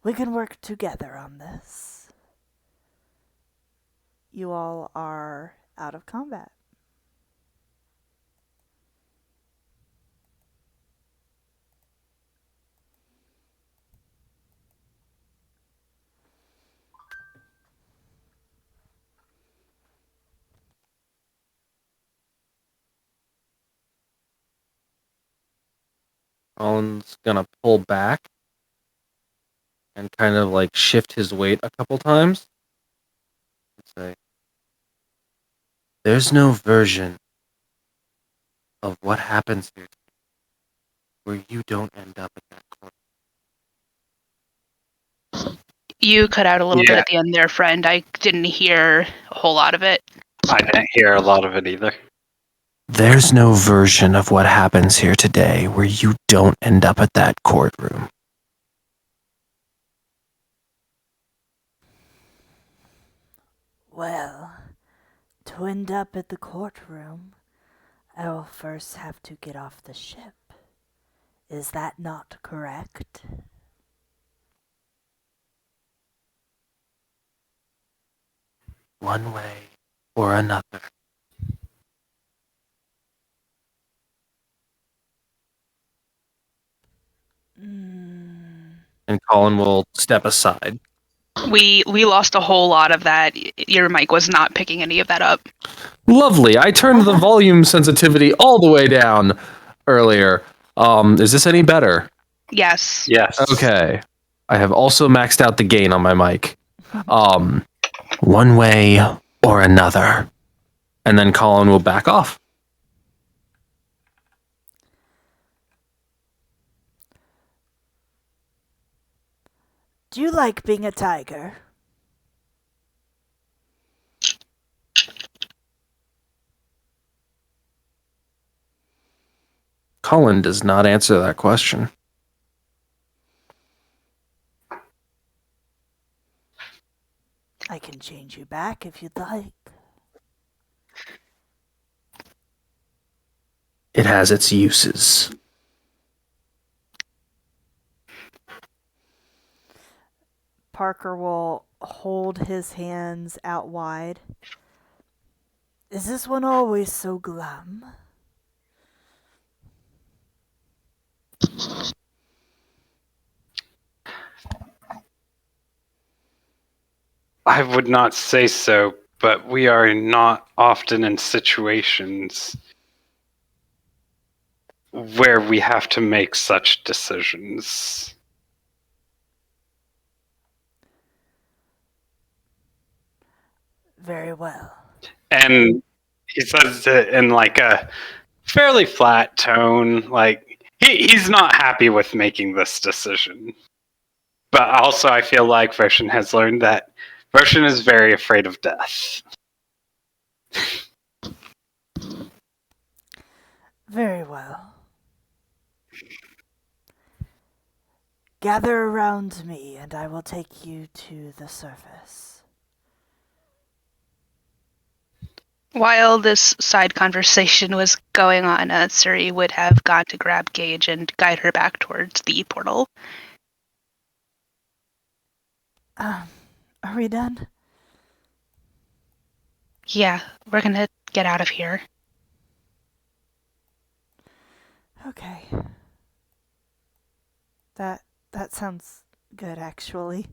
we can work together on this. You all are out of combat." Colin's gonna pull back and kind of like shift his weight a couple times. And say, "There's no version of what happens here where you don't end up at that corner." You cut out a little bit Yeah. at the end there, friend. I didn't hear a whole lot of it. I didn't hear a lot of it either. There's no version of what happens here today where you don't end up at that courtroom. Well, to end up at the courtroom, I will first have to get off the ship. Is that not correct? One way or another. Mm. And Colin will step aside. We lost a whole lot of that. Your mic was not picking any of that up. Lovely. I turned the volume sensitivity all the way down earlier. Is this any better? Yes. Yes. Okay. I have also maxed out the gain on my mic. One way or another. And then Colin will back off. Do you like being a tiger? Colin does not answer that question. I can change you back if you'd like. It has its uses. Parker will hold his hands out wide. Is this one always so glum? I would not say so, but we are not often in situations where we have to make such decisions. Very well. And he says it in like a fairly flat tone, like he's not happy with making this decision. But also I feel like Roshan has learned that Roshan is very afraid of death. Very well. Gather around me and I will take you to the surface. While this side conversation was going on, Suri would have gone to grab Gage and guide her back towards the portal. Are we done? Yeah, we're gonna get out of here. Okay. That sounds good, actually.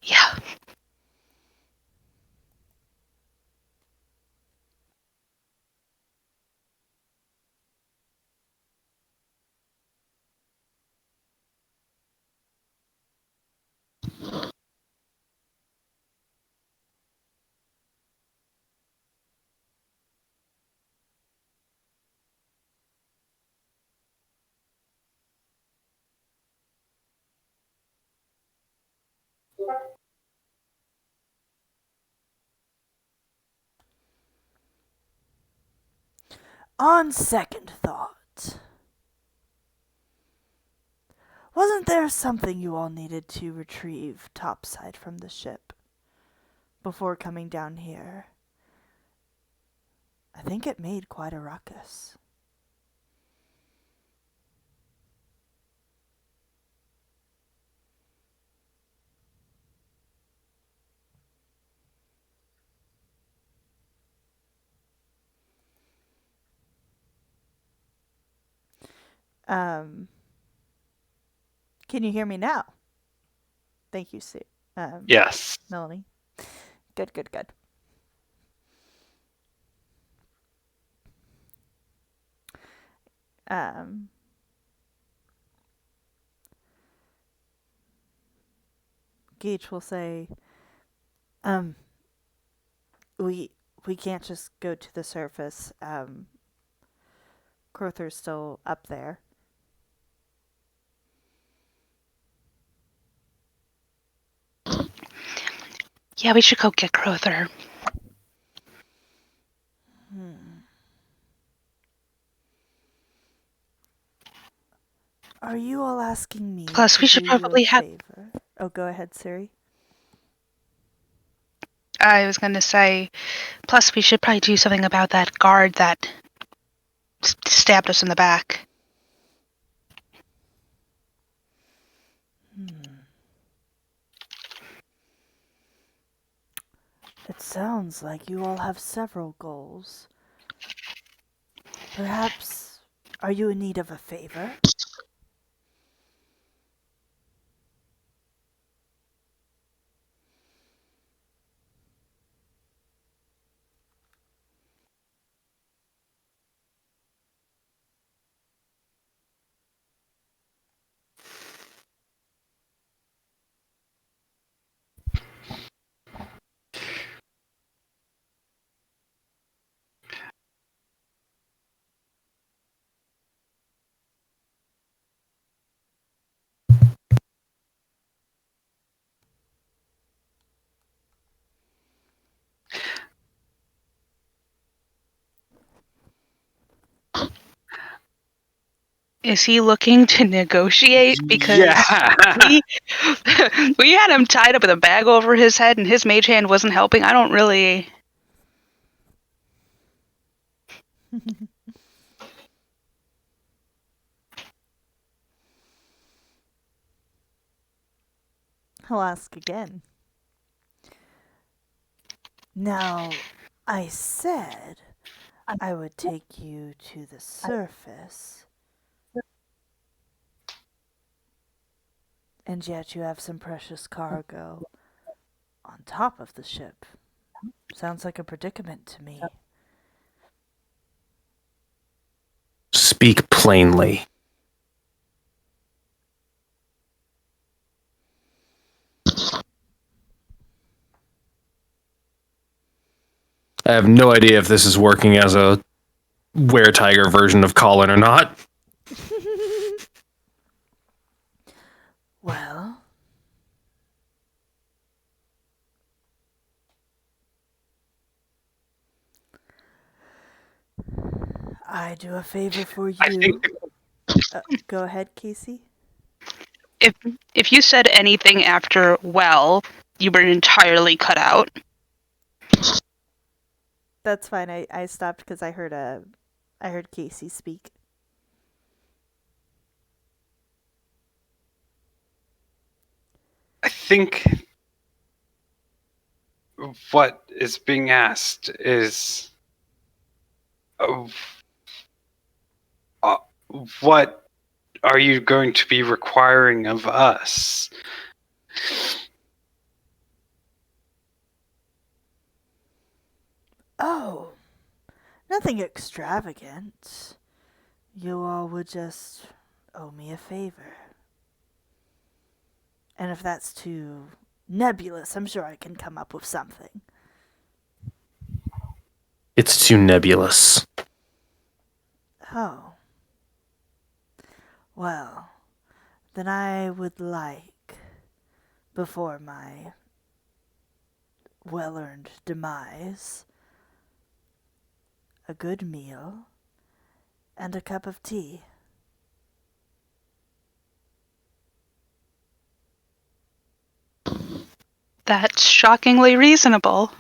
Yeah. On second thought, wasn't there something you all needed to retrieve topside from the ship before coming down here? I think it made quite a ruckus. Can you hear me now? Thank you, Sue. Yes. Melanie. Good. Gage will say, we can't just go to the surface. Crother's still up there. Yeah, we should go get Crother. Are you all asking me Plus, to we should do you probably a have... favor? Oh, go ahead, Siri. I was gonna say, plus we should probably do something about that guard that stabbed us in the back. It sounds like you all have several goals. Perhaps, are you in need of a favor? Is he looking to negotiate? Because Yeah. we we had him tied up with a bag over his head, and his mage hand wasn't helping. I don't really. He'll ask again. Now, I said I would take you to the surface. And yet you have some precious cargo on top of the ship. Sounds like a predicament to me. Speak plainly. I have no idea if this is working as a were-tiger version of Colin or not. Well, I do a favor for you. I think Go ahead, Casey. If you said anything after well, you were entirely cut out. That's fine. I stopped because I heard Casey speak. I think what is being asked is uh, what are you going to be requiring of us? Oh, nothing extravagant. You all would just owe me a favor. And if that's too nebulous, I'm sure I can come up with something. It's too nebulous. Oh. Well, then I would like, before my well-earned demise, a good meal and a cup of tea. That's shockingly reasonable.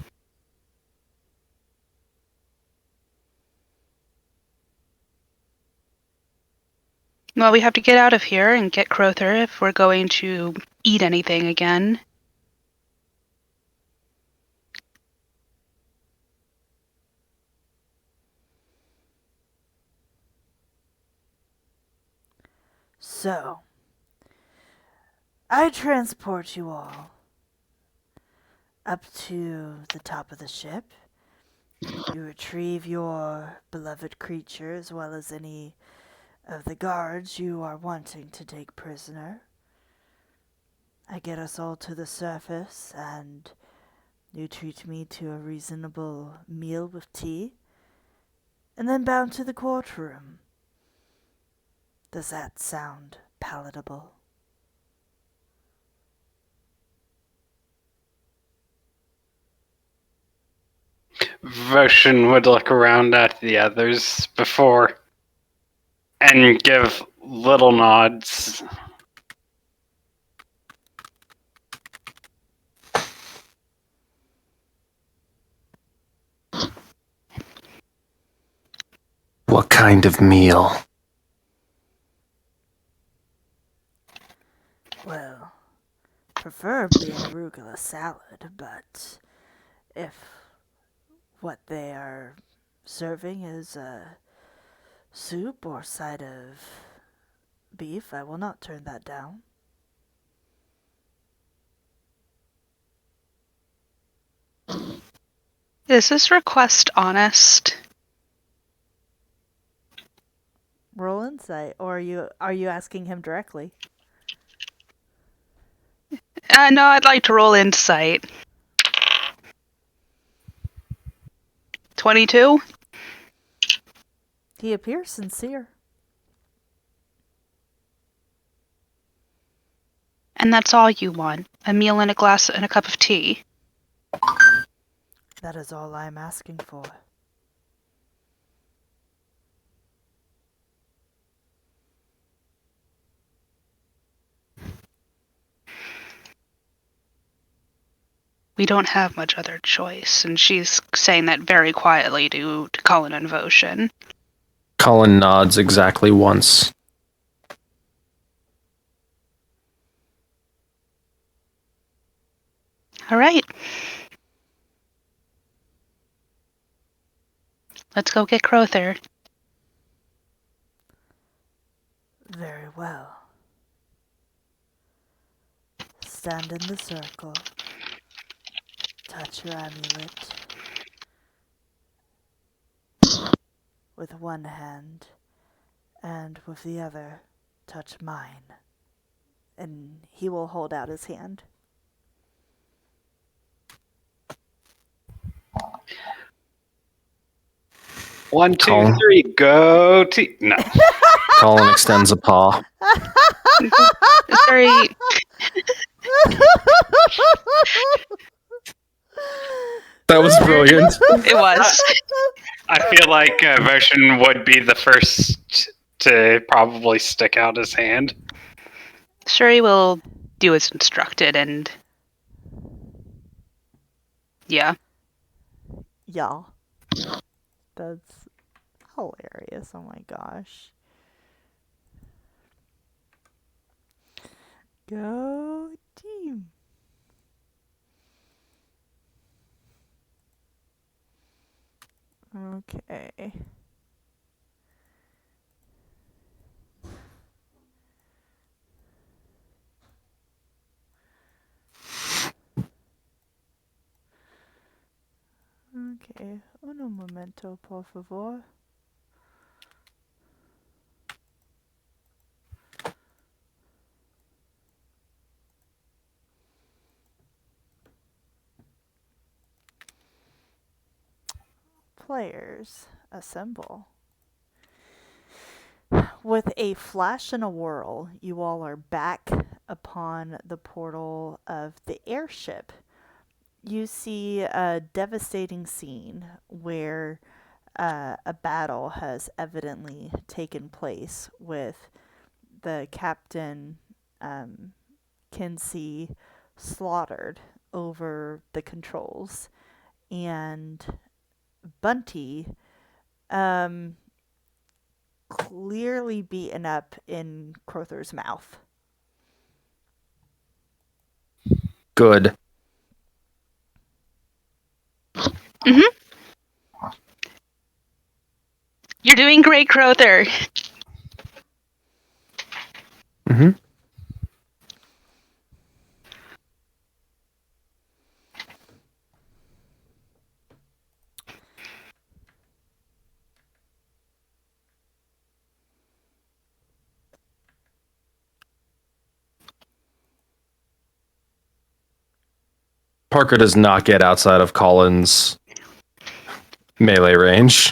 Well, we have to get out of here and get Crowther if we're going to eat anything again. So, I transport you all up to the top of the ship. You retrieve your beloved creature as well as any of the guards you are wanting to take prisoner. I get us all to the surface and you treat me to a reasonable meal with tea and then bound to the courtroom. Does that sound palatable? Roshan would look around at the others before and give little nods. What kind of meal? Well, preferably an arugula salad, but if what they are serving is a soup or side of beef, I will not turn that down. Is this request honest? Roll insight, or are you asking him directly? No, I'd like to roll insight. 22? He appears sincere. And that's all you want? A meal and a glass and a cup of tea? That is all I am asking for. We don't have much other choice, and she's saying that very quietly to Colin and Voshin. Colin nods exactly once. All right. Let's go get Crowther. Very well. Stand in the circle. Touch your amulet with one hand, and with the other, touch mine. And he will hold out his hand. One, two, Colin. three, go to no. Colin extends a paw. It's very. That was brilliant. It was. I feel like Version would be the first to probably stick out his hand. Shuri will do as instructed, and yeah. Y'all. That's hilarious. Oh my gosh. Go team. Okay. Okay. Uno momento, por favor. Players, assemble. With a flash and a whirl, you all are back upon the portal of the airship. You see a devastating scene where a battle has evidently taken place with the captain, Kinsey, slaughtered over the controls, and Bunty, clearly beaten up in Crowther's mouth. Good. You're doing great, Crowther. Mm-hmm. Parker does not get outside of Colin's melee range.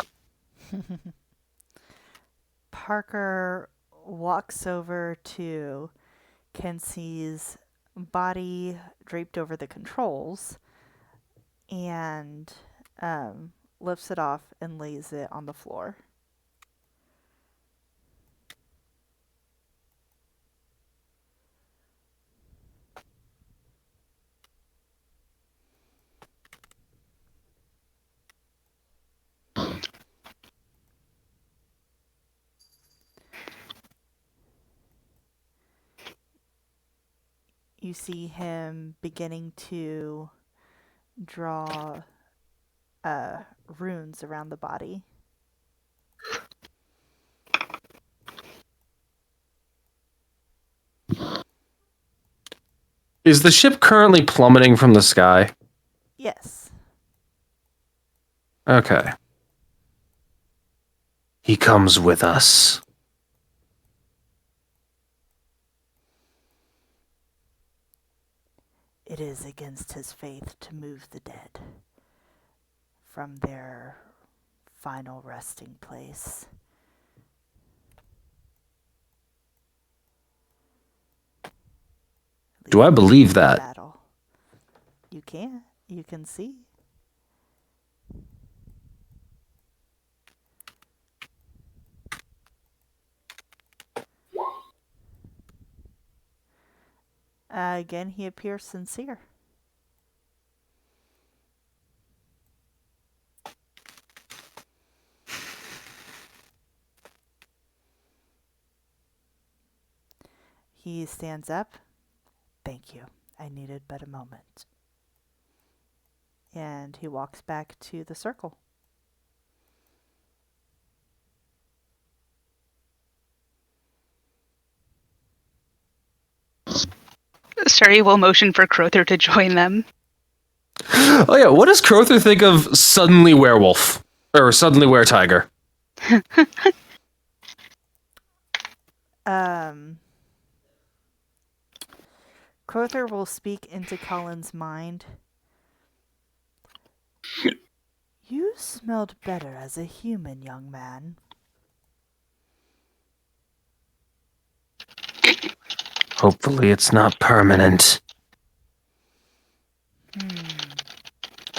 Parker walks over to Kinsey's body draped over the controls and lifts it off and lays it on the floor. You see him beginning to draw runes around the body. Is the ship currently plummeting from the sky? Yes. Okay. He comes with us. It is against his faith to move the dead from their final resting place. Do I believe that? Battle. You can. You can see. Again, he appears sincere. he stands up. Thank you. I needed but a moment. And he walks back to the circle. Suri will motion for Crother to join them. Oh yeah, what does Crother think of suddenly werewolf or suddenly weretiger? Crother will speak into Colin's mind. You smelled better as a human, young man. Hopefully, it's not permanent.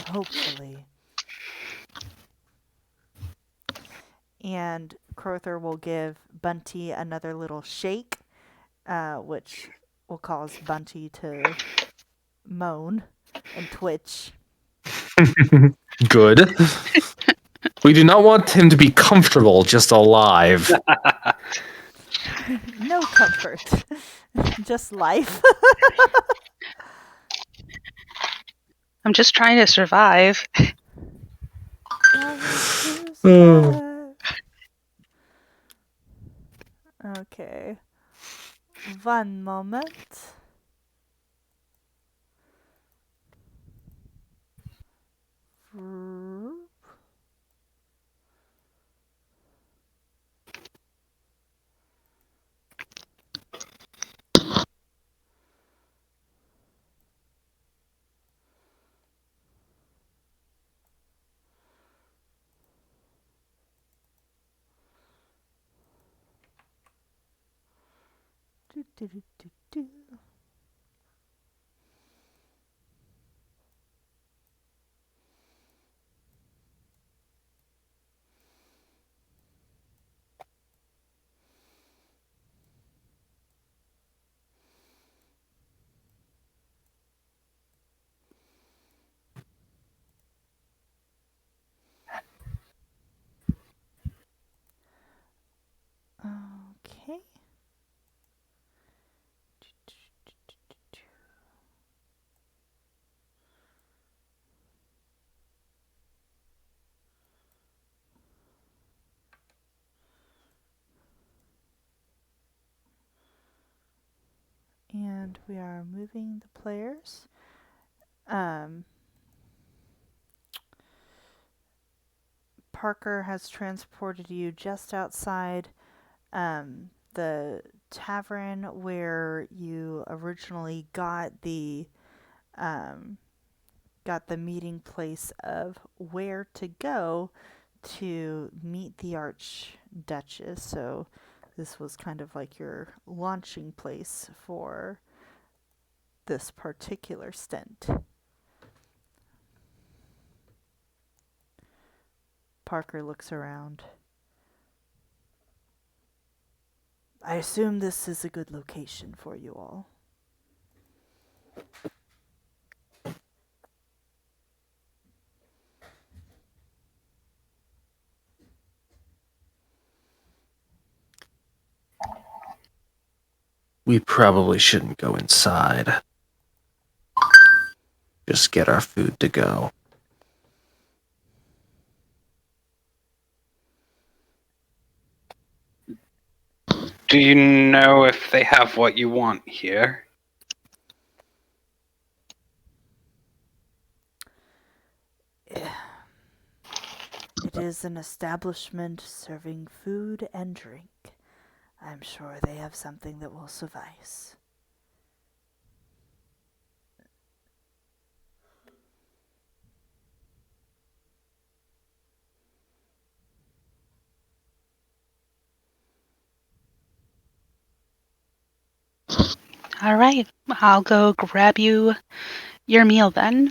Hopefully. And Crother will give Bunty another little shake, which will cause Bunty to moan and twitch. Good. We do not want him to be comfortable, just alive. No comfort. Just life. I'm just trying to survive. Okay. One moment. Do. Okay. And we are moving the players. Parker has transported you just outside the tavern where you originally got the meeting place of where to go to meet the Archduchess. So this was kind of like your launching place for this particular stint. Parker looks around. I assume this is a good location for you all. We probably shouldn't go inside. Just get our food to go. Do you know if they have what you want here? It is an establishment serving food and drink. I'm sure they have something that will suffice. All right, I'll go grab you your meal then.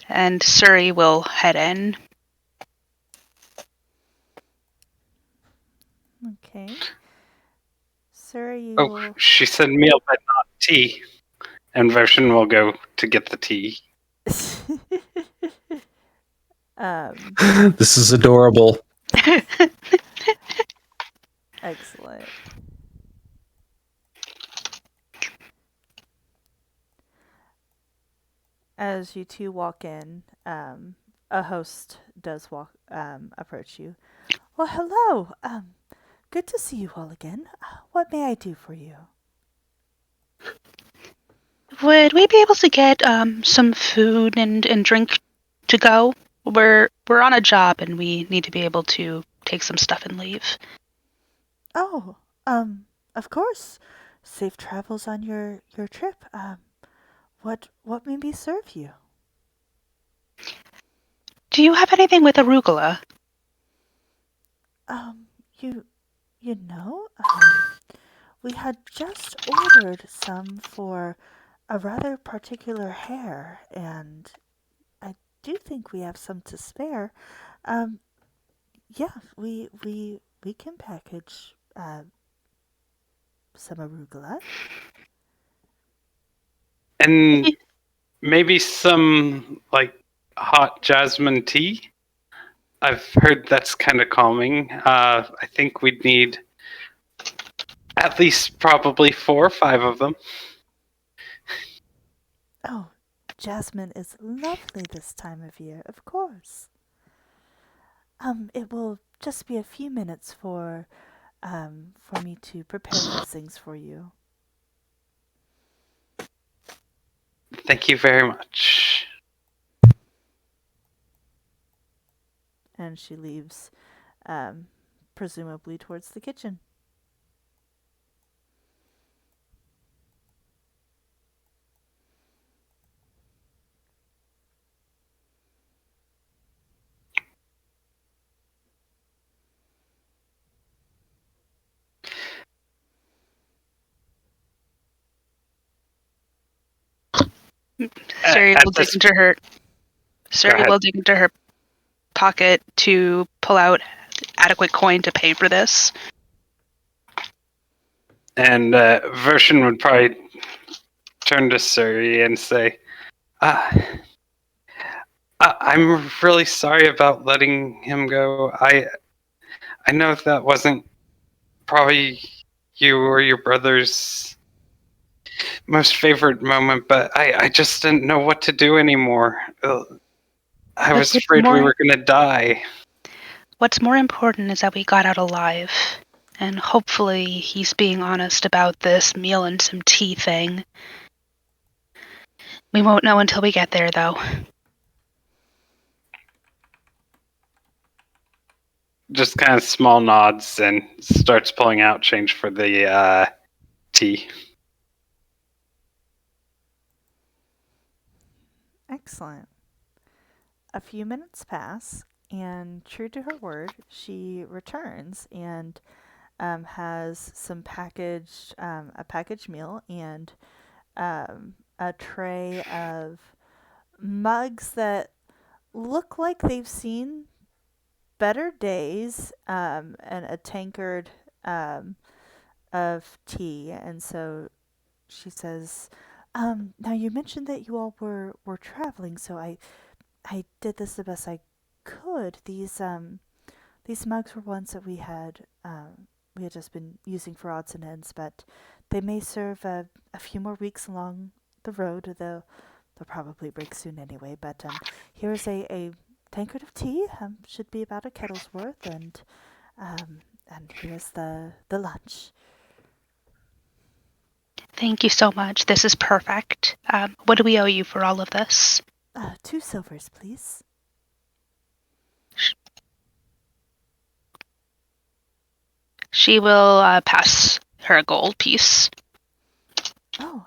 And Suri will head in. Okay. Sir, you Oh, will... she said meal, but not tea. And Version will go to get the tea. This is adorable. Excellent. As you two walk in, a host does approach you. Well, hello. Good to see you all again. What may I do for you? Would we be able to get some food and drink to go? We're on a job and we need to be able to take some stuff and leave. Oh, of course. Safe travels on your trip. What may we serve you? Do you have anything with arugula? Um, you you know, we had just ordered some for a rather particular hair, and I do think we have some to spare. Um, yeah, we can package some arugula. And maybe some like hot jasmine tea. I've heard that's kind of calming. I think we'd need at least probably 4 or 5 of them. Oh, jasmine is lovely this time of year, of course. It will just be a few minutes for me to prepare those things for you. Thank you very much. And she leaves, um, presumably towards the kitchen. Sari At will dig this, into her go Sari ahead. will dig into her pocket to pull out adequate coin to pay for this. And Vershin would probably turn to Suri and say, uh, I'm really sorry about letting him go. I know that wasn't probably you or your brother's most favorite moment, but I just didn't know what to do anymore. I But was afraid we were going to die. what's more important is that we got out alive. And hopefully he's being honest about this meal and some tea thing. We won't know until we get there, though. Just kind of small nods and starts pulling out change for the tea. Excellent. A few minutes pass, and true to her word, she returns and has some a packaged meal and a tray of mugs that look like they've seen better days, and a tankard of tea. And so she says, "Now you mentioned that you all were traveling, so I did this the best I could. These mugs were ones that we had just been using for odds and ends, but they may serve a few more weeks along the road, though they'll probably break soon anyway. But here's a tankard of tea. Should be about a kettle's worth, and here's the lunch. Thank you so much. This is perfect. What do we owe you for all of this? 2 silvers, please." She will pass her a gold piece. Oh,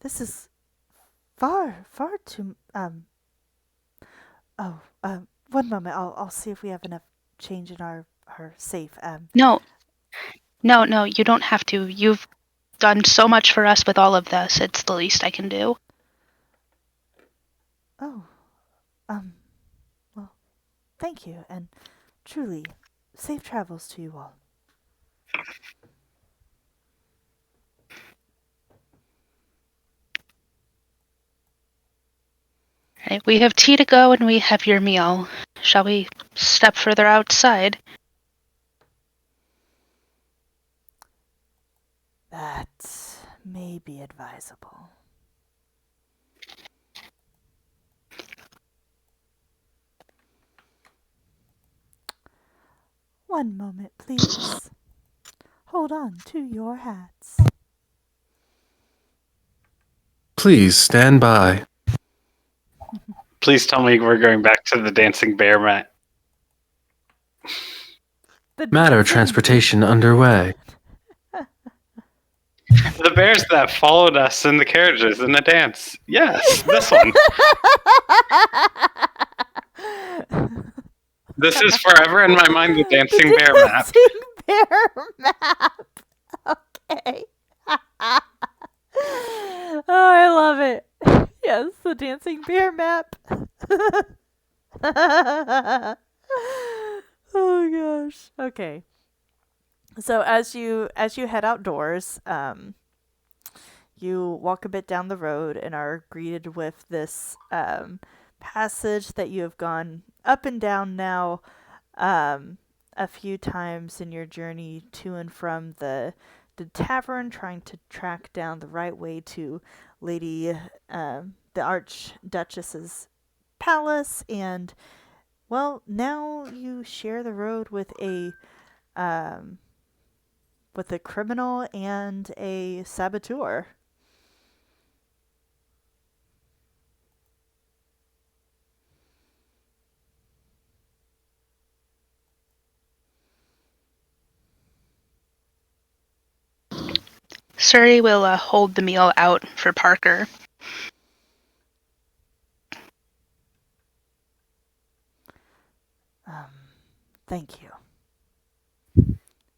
this is far too. Oh, 1 moment. I'll see if we have enough change in our safe. No, you don't have to. You've done so much for us with all of this. It's the least I can do. Oh, well, thank you, and truly, safe travels to you all. Right, we have tea to go and we have your meal. Shall we step further outside? That may be advisable. One moment, please. Hold on to your hats. Please stand by. Please tell me we're going back to the dancing bear mat. The Matter dancing transportation underway. The bears that followed us in the carriages in the dance. Yes, this one. This is forever in my mind, the dancing bear map. Dancing bear map. Okay. Oh, I love it. Yes, the dancing bear map. Oh gosh. Okay. So as you head outdoors, you walk a bit down the road and are greeted with this passage that you have gone up and down now a few times in your journey to and from the tavern, trying to track down the right way to Lady the Archduchess's palace. And well, now you share the road with a criminal and a saboteur. Suri will hold the meal out for Parker. Thank you.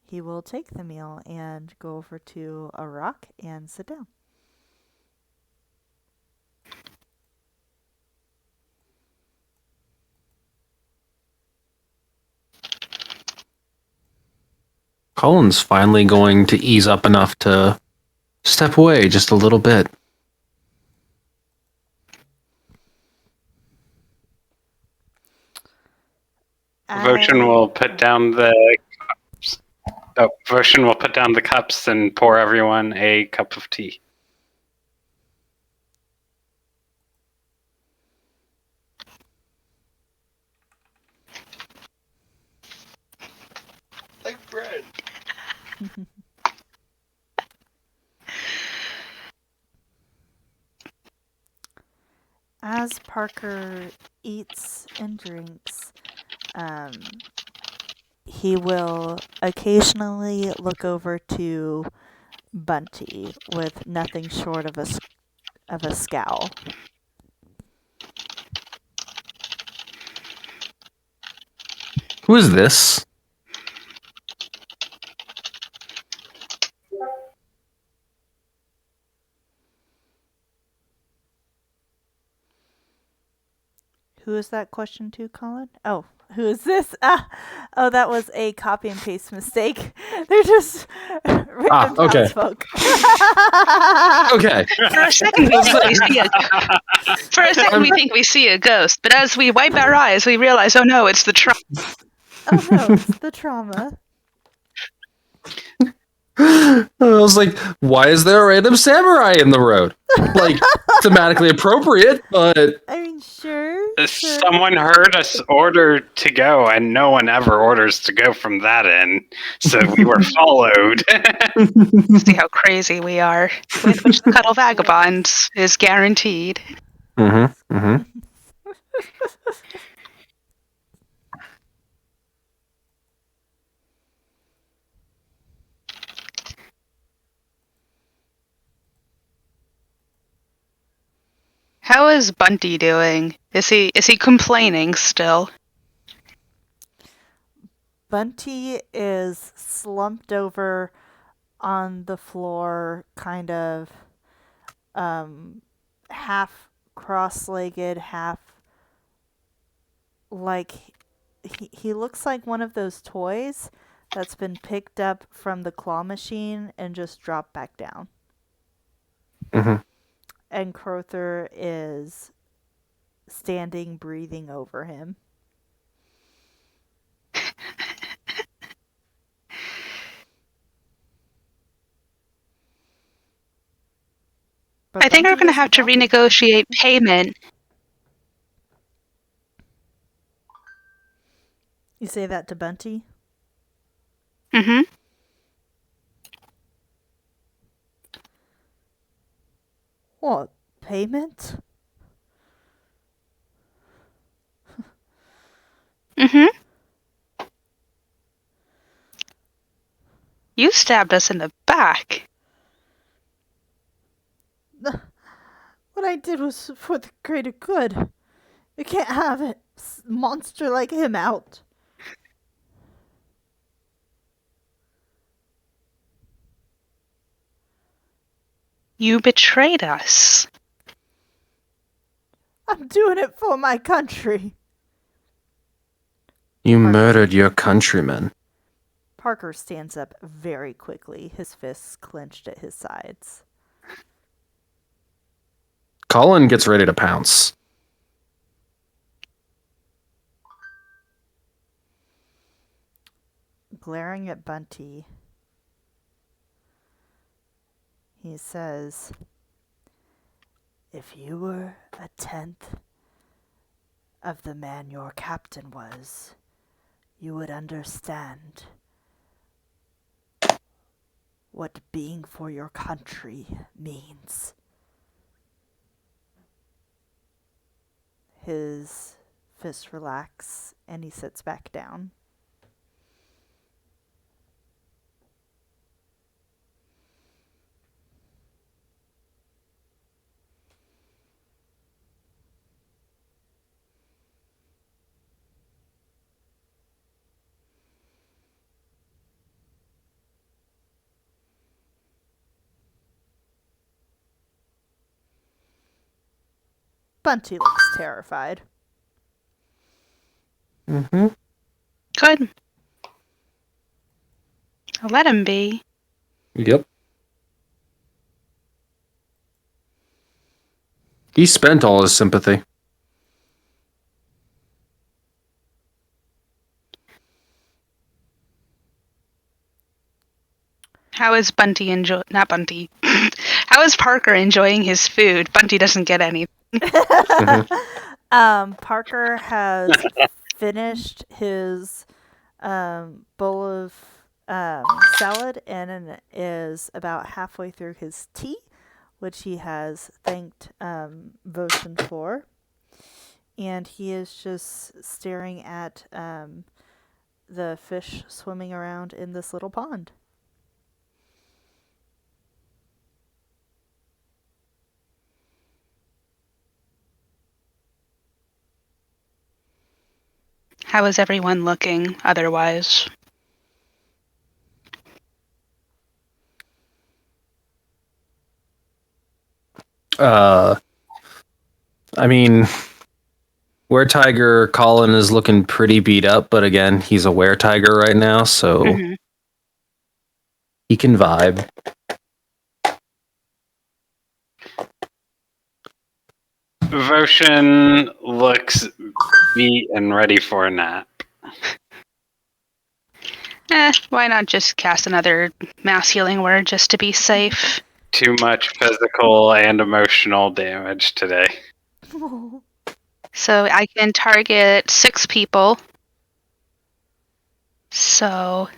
He will take the meal and go over to a rock and sit down. Colin's finally going to ease up enough to step away just a little bit. Votion will put down the cups. Oh, Votion will put down the cups and pour everyone a cup of tea. Like bread. As Parker eats and drinks, he will occasionally look over to Bunty with nothing short of a scowl. Who is this? Who is that question to, Colin? Oh, who is this? Oh, that was a copy and paste mistake. They're just random okay. townsfolk. Okay. For a second, we think we see a ghost, but as we wipe our eyes, we realize, oh no, it's the trauma. Oh no, it's the trauma. I was like, why is there a random samurai in the road? Like, thematically appropriate, but... I mean, sure. Someone heard us order to go, and no one ever orders to go from that inn, so we were followed. See how crazy we are. With which the Cuddle Vagabonds is guaranteed. Mm-hmm. Mm-hmm. How is Bunty doing? Is he complaining still? Bunty is slumped over on the floor, kind of half cross-legged, half like he looks like one of those toys that's been picked up from the claw machine and just dropped back down. Mm-hmm. And Crowther is standing, breathing over him. But I think we're Bunty going to isn't have to talking. renegotiate payment. You say that to Bunty? Mm-hmm. What? Payment? Mm-hmm. You stabbed us in the back. What I did was for the greater good. You can't have a monster like him out. You betrayed us. I'm doing it for my country. You Parker. murdered your countrymen. Parker stands up very quickly, his fists clenched at his sides. Colin gets ready to pounce. Glaring at Bunty, he says, "If you were a tenth of the man your captain was, you would understand what being for your country means." His fists relax and he sits back down. Bunty looks terrified. Mm-hmm. Good. Let him be. Yep. He spent all his sympathy. How is Bunty not Bunty. How is Parker enjoying his food? Bunty doesn't get any. Parker has finished his bowl of salad and is about halfway through his tea, which he has thanked Votion for. And he is just staring at the fish swimming around in this little pond. How is everyone looking otherwise? I mean, Were-Tiger Colin is looking pretty beat up, but again, he's a Were-Tiger right now, so Mm-hmm. he can vibe. Votion looks beat and ready for a nap. Why not just cast another mass healing word just to be safe? Too much physical and emotional damage today. So I can target 6 people. So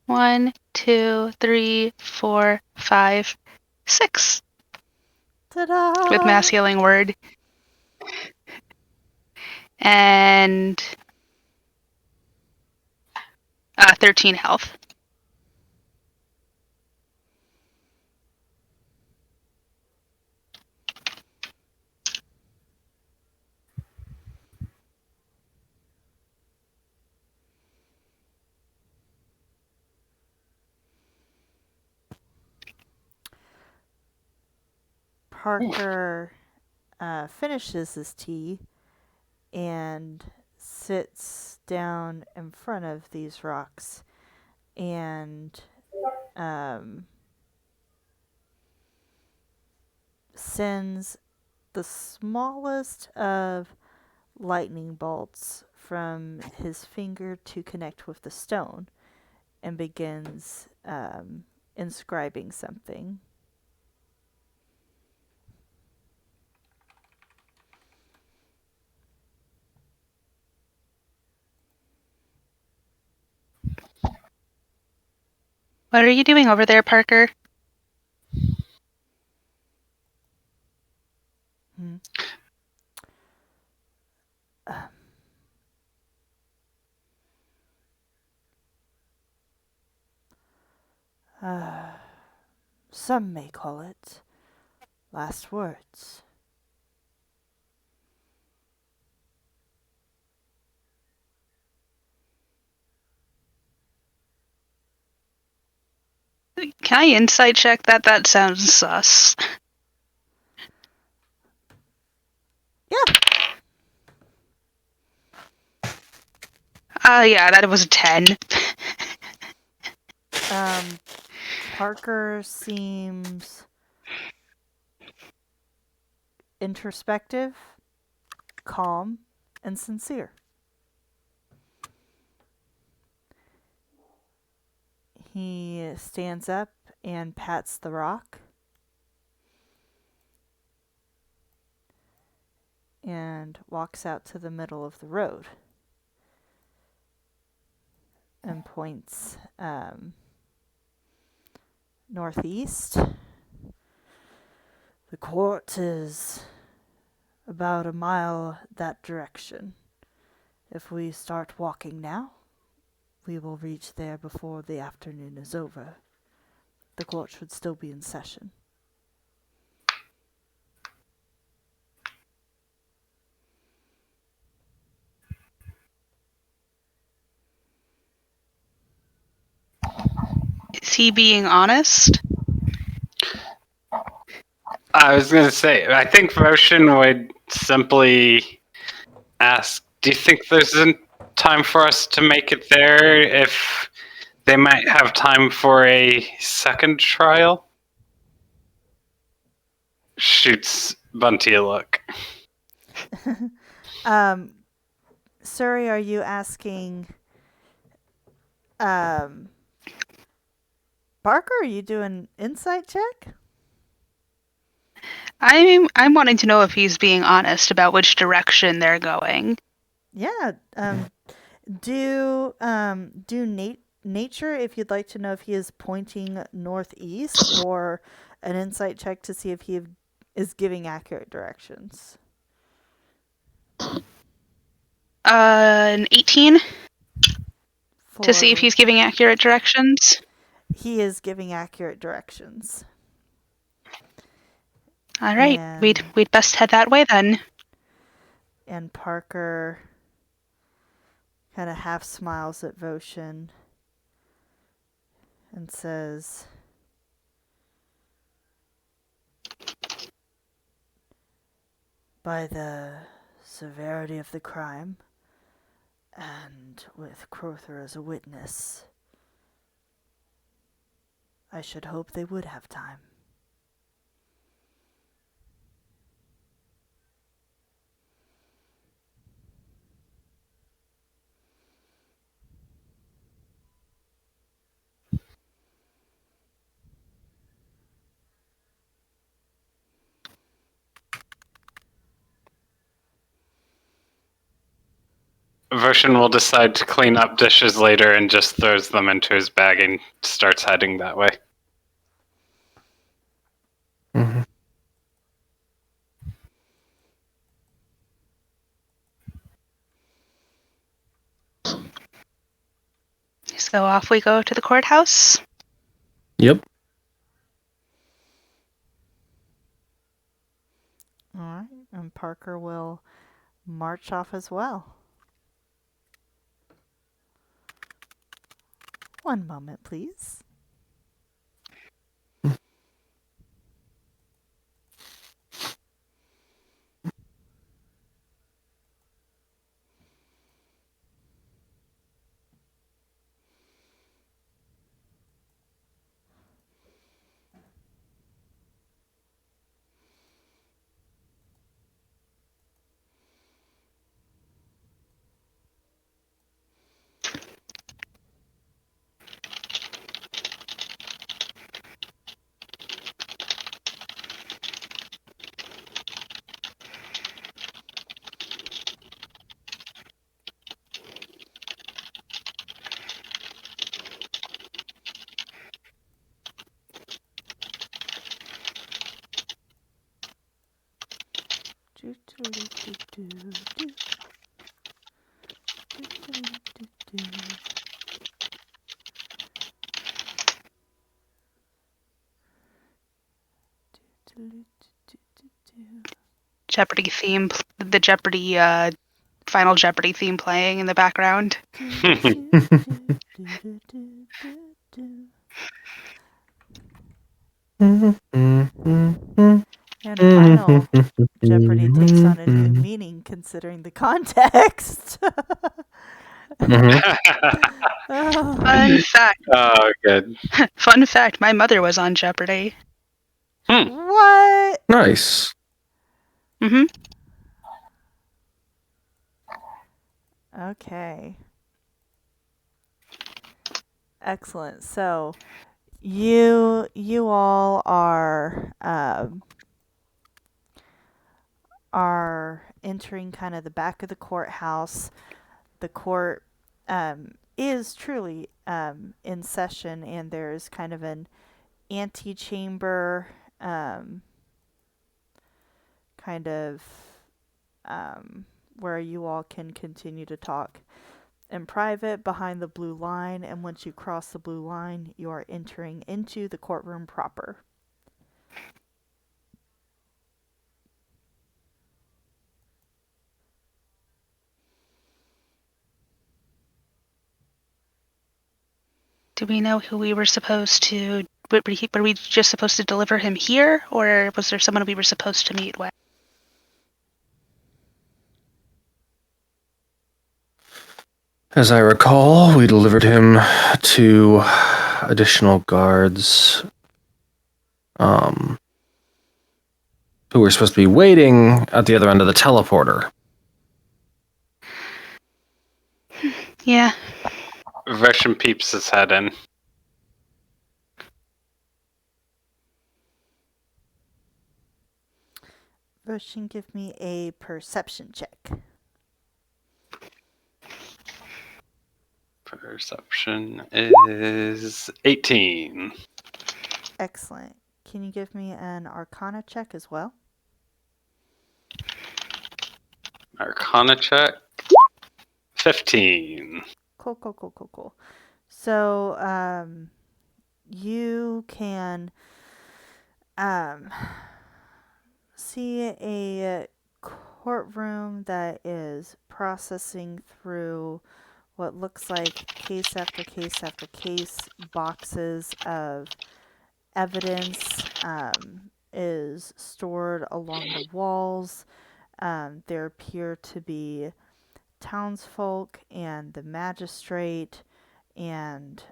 1, 2, 3, 4, 5, 6 Ta-da! with mass healing word. And 13 health. Parker finishes his tea and sits down in front of these rocks and sends the smallest of lightning bolts from his finger to connect with the stone and begins inscribing something. What are you doing over there, Parker? Hmm. Some may call it last words. Can I insight check that? That sounds sus. Yeah. Yeah, that was a 10. Parker seems introspective, calm, and sincere. He stands up and pats the rock and walks out to the middle of the road and points northeast. The court is about a mile that direction. If we start walking now, we will reach there before the afternoon is over. The court should still be in session. Is he being honest? I was going to say, I think Roshan would simply ask, do you think there's time for us to make it there if they might have time for a second trial? Shoots Bunty a look. Suri, are you asking Parker, are you doing insight check? I'm wanting to know if he's being honest about which direction they're going. Yeah. Do nature if you'd like to know if he is pointing northeast, or an insight check to see if he is giving accurate directions. An 18 to see if For he's giving accurate directions. he is giving accurate directions. All right, And we'd best head that way then. and Parker kind of half smiles at Voshin and says, by the severity of the crime, and with Crowther as a witness, I should hope they would have time. Roshan will decide to clean up dishes later and just throws them into his bag and starts heading that way. Mm-hmm. So off we go to the courthouse. Yep. All right, and Parker will march off as well. One moment, please. Jeopardy theme, the Jeopardy, Final Jeopardy theme playing in the background. And Final Jeopardy takes on a new meaning considering the context. Oh. Fun fact. Oh, good. Fun fact, my mother was on Jeopardy. What? Nice. Mm-hmm. Okay. Excellent. So you all are entering kind of the back of the courthouse. The court is truly in session, and there's kind of an antechamber kind of where you all can continue to talk in private behind the blue line, and once you cross the blue line, you are entering into the courtroom proper. Do we know who we were supposed to? Were we just supposed to deliver him here, or was there someone we were supposed to meet with? As I recall, we delivered him to additional guards who were supposed to be waiting at the other end of the teleporter. Yeah. Version peeps his head in. Roshin, give me a perception check. Perception is 18. Excellent. Can you give me an Arcana check as well? Arcana check. 15. Cool. So, you can see a courtroom that is processing through what looks like case after case after case. Boxes of evidence is stored along the walls. There appear to be townsfolk and the magistrate and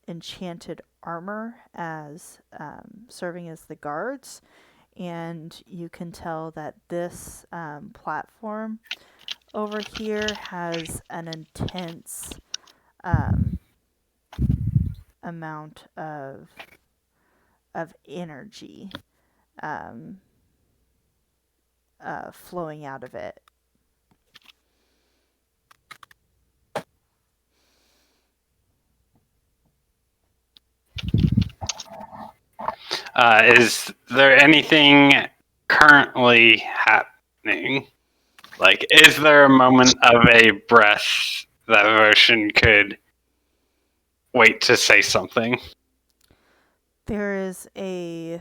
enchanted armor as serving as the guards, and you can tell that this platform over here has an intense amount of energy flowing out of it. Is there anything currently happening? Like, is there a moment of a breath that Version could wait to say something? There is a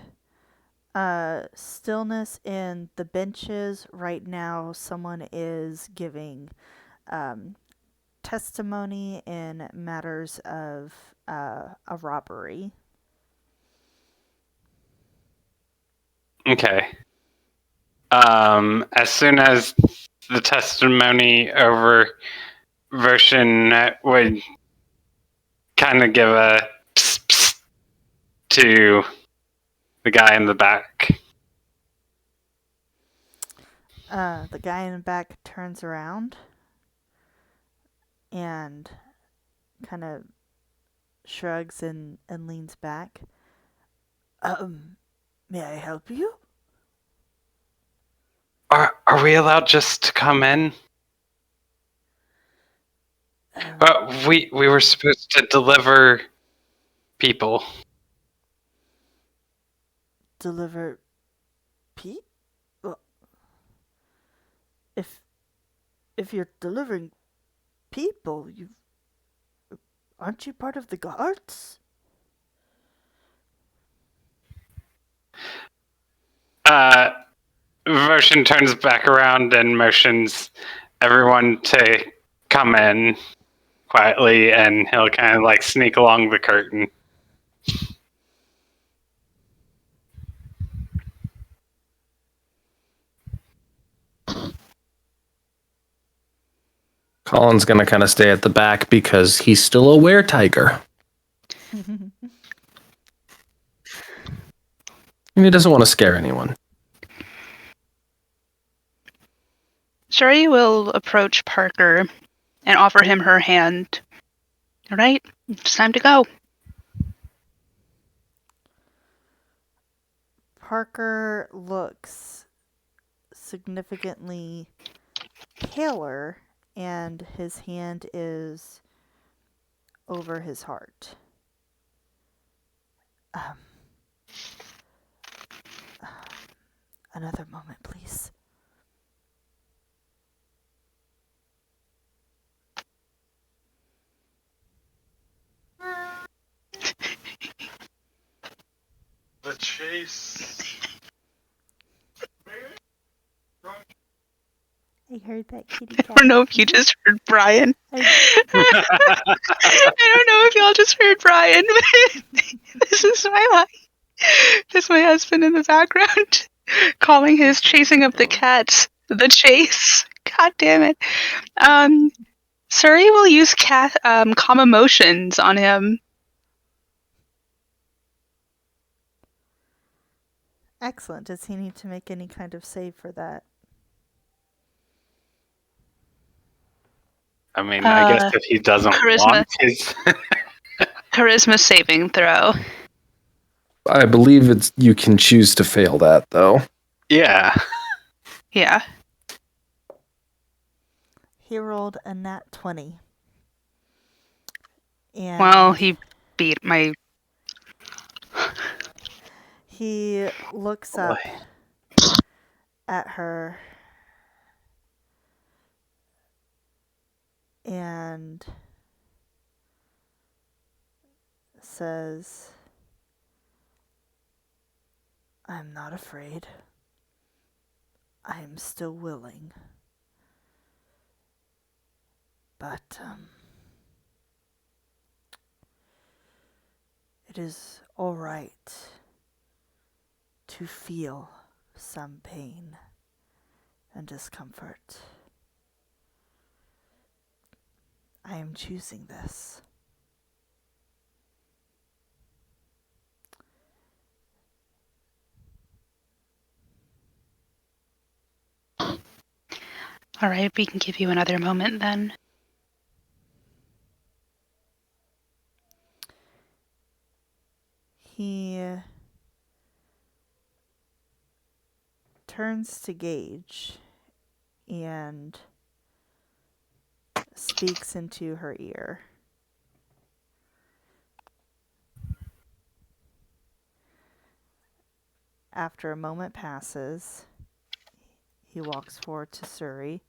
stillness in the benches right now. Someone is giving testimony in matters of a robbery. Okay. As soon as the testimony over, Version would kind of give a psst, psst to the guy in the back. The guy in the back turns around and kind of shrugs and leans back. May I help you? Are we allowed just to come in? We were supposed to deliver people. deliver well, if you're delivering people, you aren't you part of the guards? Motion turns back around and motions everyone to come in quietly, and he'll kind of like sneak along the curtain. Colin's gonna kind of stay at the back because he's still a were-tiger. And he doesn't want to scare anyone. Shuri will approach Parker and offer him her hand. All right, it's time to go. Parker looks significantly paler, and his hand is over his heart. Another moment, please. The chase. I heard that kitty I don't know if you just heard Brian. I don't know if y'all just heard Brian. This is my husband in the background calling his chasing of the cats the chase. God damn it. Suri will use calm emotions on him. Excellent. Does he need to make any kind of save for that? I mean, I guess if he doesn't want his... Charisma saving throw. I believe it's you can choose to fail that, though. Yeah. Yeah. He rolled a nat 20. And well, he beat my... He looks up at her and says, I'm not afraid. I am still willing. But, it is all right to feel some pain and discomfort. I am choosing this. All right, we can give you another moment then. He turns to Gage and speaks into her ear. After a moment passes, he walks forward to Suri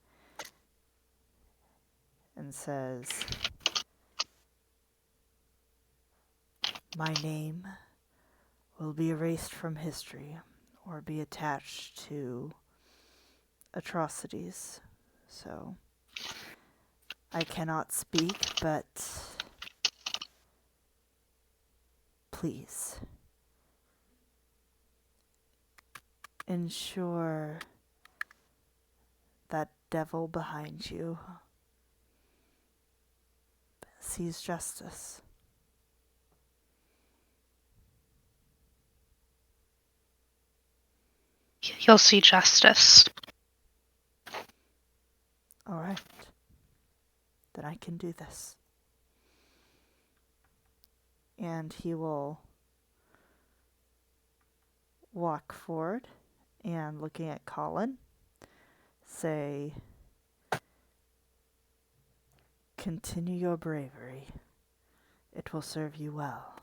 and says, my name will be erased from history or be attached to atrocities. So, I cannot speak, but please ensure that devil behind you sees justice. You'll see justice. All right. Then I can do this. And he will walk forward and, looking at Colin, say, continue your bravery. It will serve you well.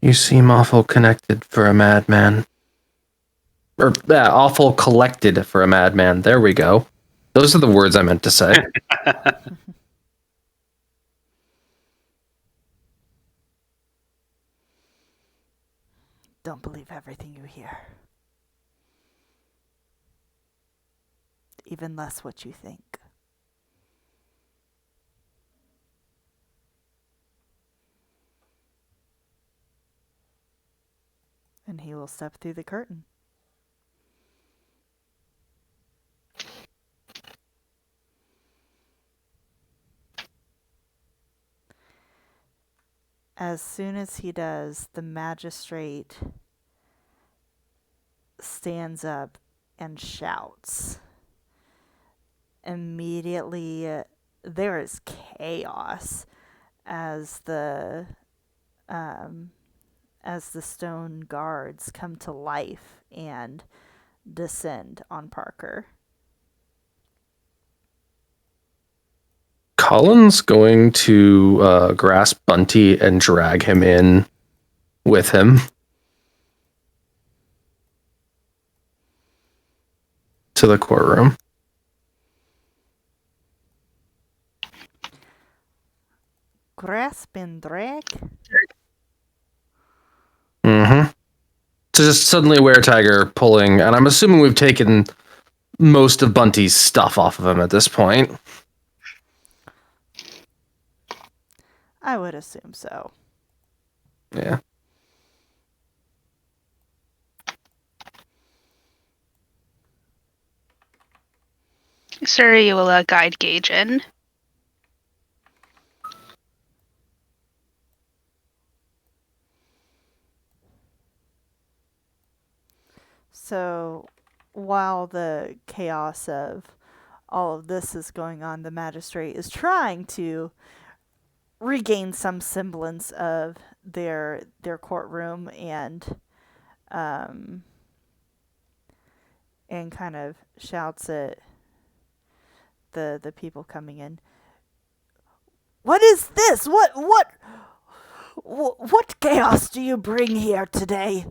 You seem awful connected for a madman. Or, awful collected for a madman. There we go. Those are the words I meant to say. Don't believe everything you hear. Even less what you think. And he will step through the curtain. As soon as he does, the magistrate stands up and shouts. Immediately, there is chaos as the stone guards come to life and descend on Parker. Colin's going to grasp Bunty and drag him in with him to the courtroom. Grasp and drag? Mm-hmm. So just suddenly Weretiger pulling, and I'm assuming we've taken most of Bunty's stuff off of him at this point. I would assume so. Yeah. Sir, you will guide Gage in. So, while the chaos of all of this is going on, the magistrate is trying to regain some semblance of their courtroom and kind of shouts at the people coming in. What is this? What chaos do you bring here today?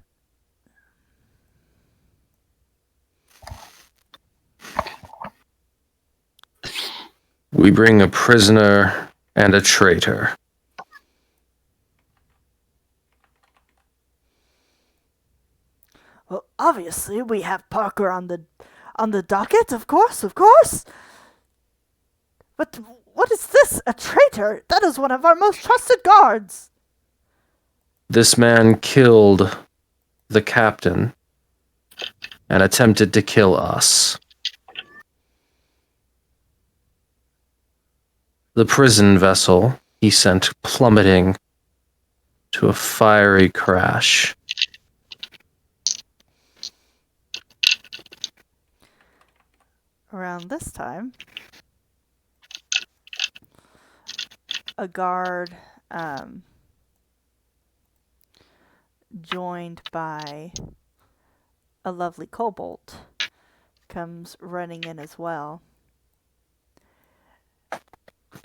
We bring a prisoner and a traitor. Well, obviously we have Parker on the docket, of course. But what is this? A traitor? That is one of our most trusted guards. This man killed the captain and attempted to kill us. The prison vessel he sent plummeting to a fiery crash. Around this time, a guard joined by a lovely kobold comes running in as well.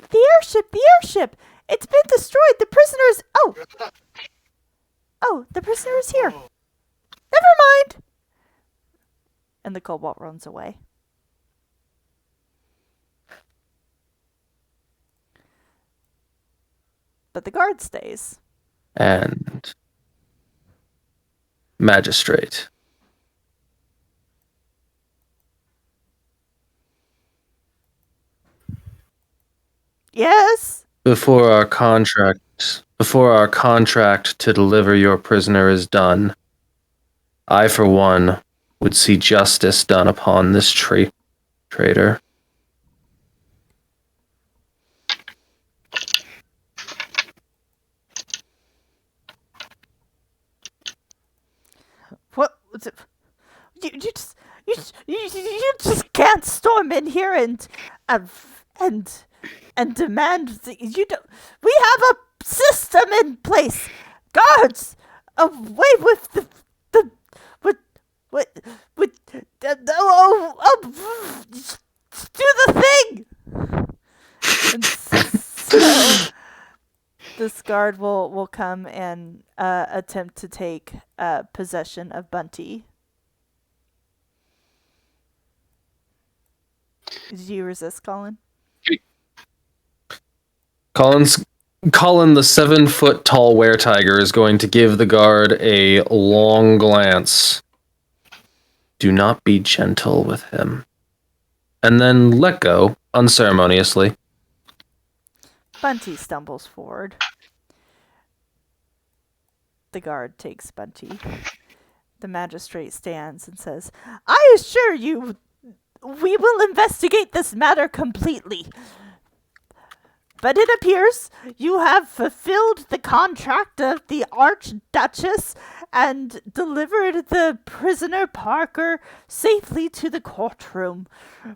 The airship! It's been destroyed! The prisoner is... Oh, the prisoner is here! Never mind! And the kobold runs away. But the guard stays. And magistrate. Yes? Before our contract to deliver your prisoner is done, I, for one, would see justice done upon this traitor. What? You just can't storm in here and demand that you don't. We have a system in place. Guards, away with the do the thing. And so this guard will come and attempt to take possession of Bunty. Did you resist, Colin? Colin, the 7-foot tall were-tiger, is going to give the guard a long glance. Do not be gentle with him. And then let go, unceremoniously. Bunty stumbles forward. The guard takes Bunty. The magistrate stands and says, I assure you, we will investigate this matter completely. But it appears you have fulfilled the contract of the Archduchess and delivered the prisoner Parker safely to the courtroom.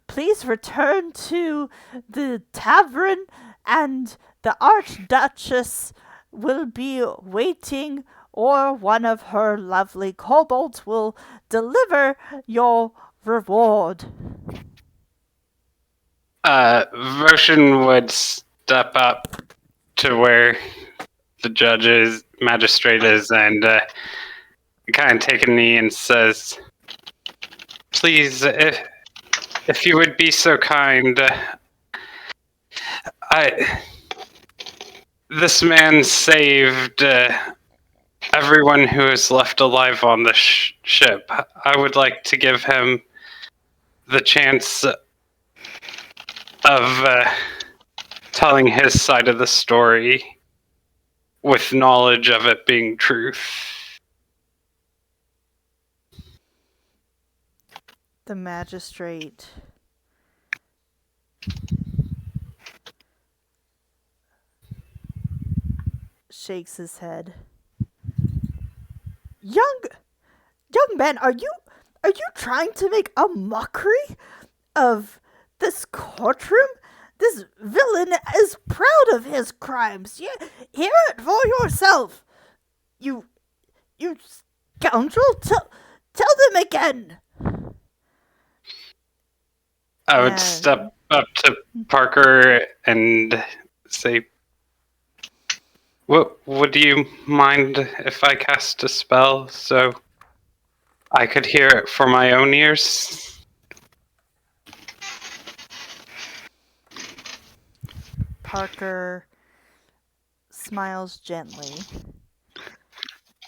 Please return to the tavern, and the Archduchess will be waiting, or one of her lovely kobolds will deliver your reward. Roshan would step up to where the magistrate is, and kind of take a knee and says, "Please, if you would be so kind, this man saved everyone who is left alive on the ship. I would like to give him the chance of telling his side of the story with knowledge of it being truth." The magistrate shakes his head. Young man, are you trying to make a mockery of this courtroom? This villain is proud of his crimes. Hear it for yourself. You scoundrel! Tell them again. I would step up to Parker and say, would you mind if I cast a spell so I could hear it for my own ears? Parker smiles gently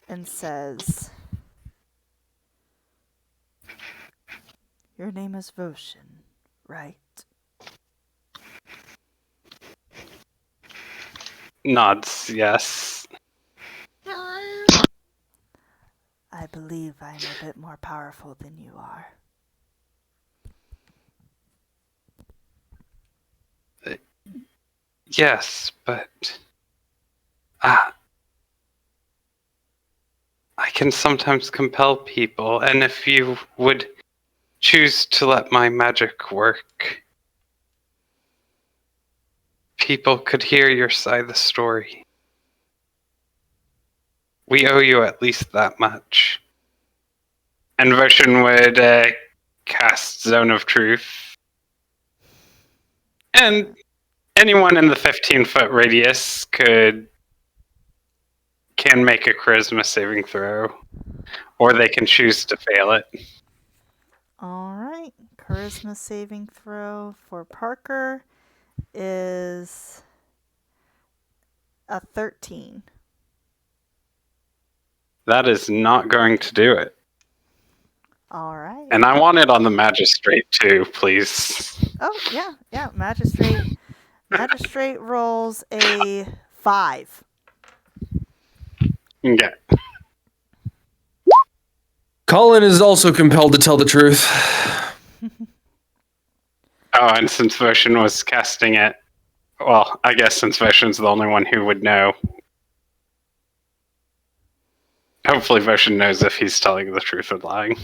and says, your name is Roshan, right? Nods, yes. I believe I'm a bit more powerful than you are. Yes, but I can sometimes compel people, and if you would choose to let my magic work, people could hear your side of the story. We owe you at least that much. And Roshan would cast Zone of Truth. And anyone in the 15-foot radius can make a charisma saving throw, or they can choose to fail it. All right. Charisma saving throw for Parker is a 13. That is not going to do it. All right. And I want it on the magistrate too, please. Oh, yeah. Magistrate rolls a 5. Okay. Colin is also compelled to tell the truth. Oh, and since Voshan was casting it, well, I guess since Voshan's the only one who would know, hopefully Voshan knows if he's telling the truth or lying.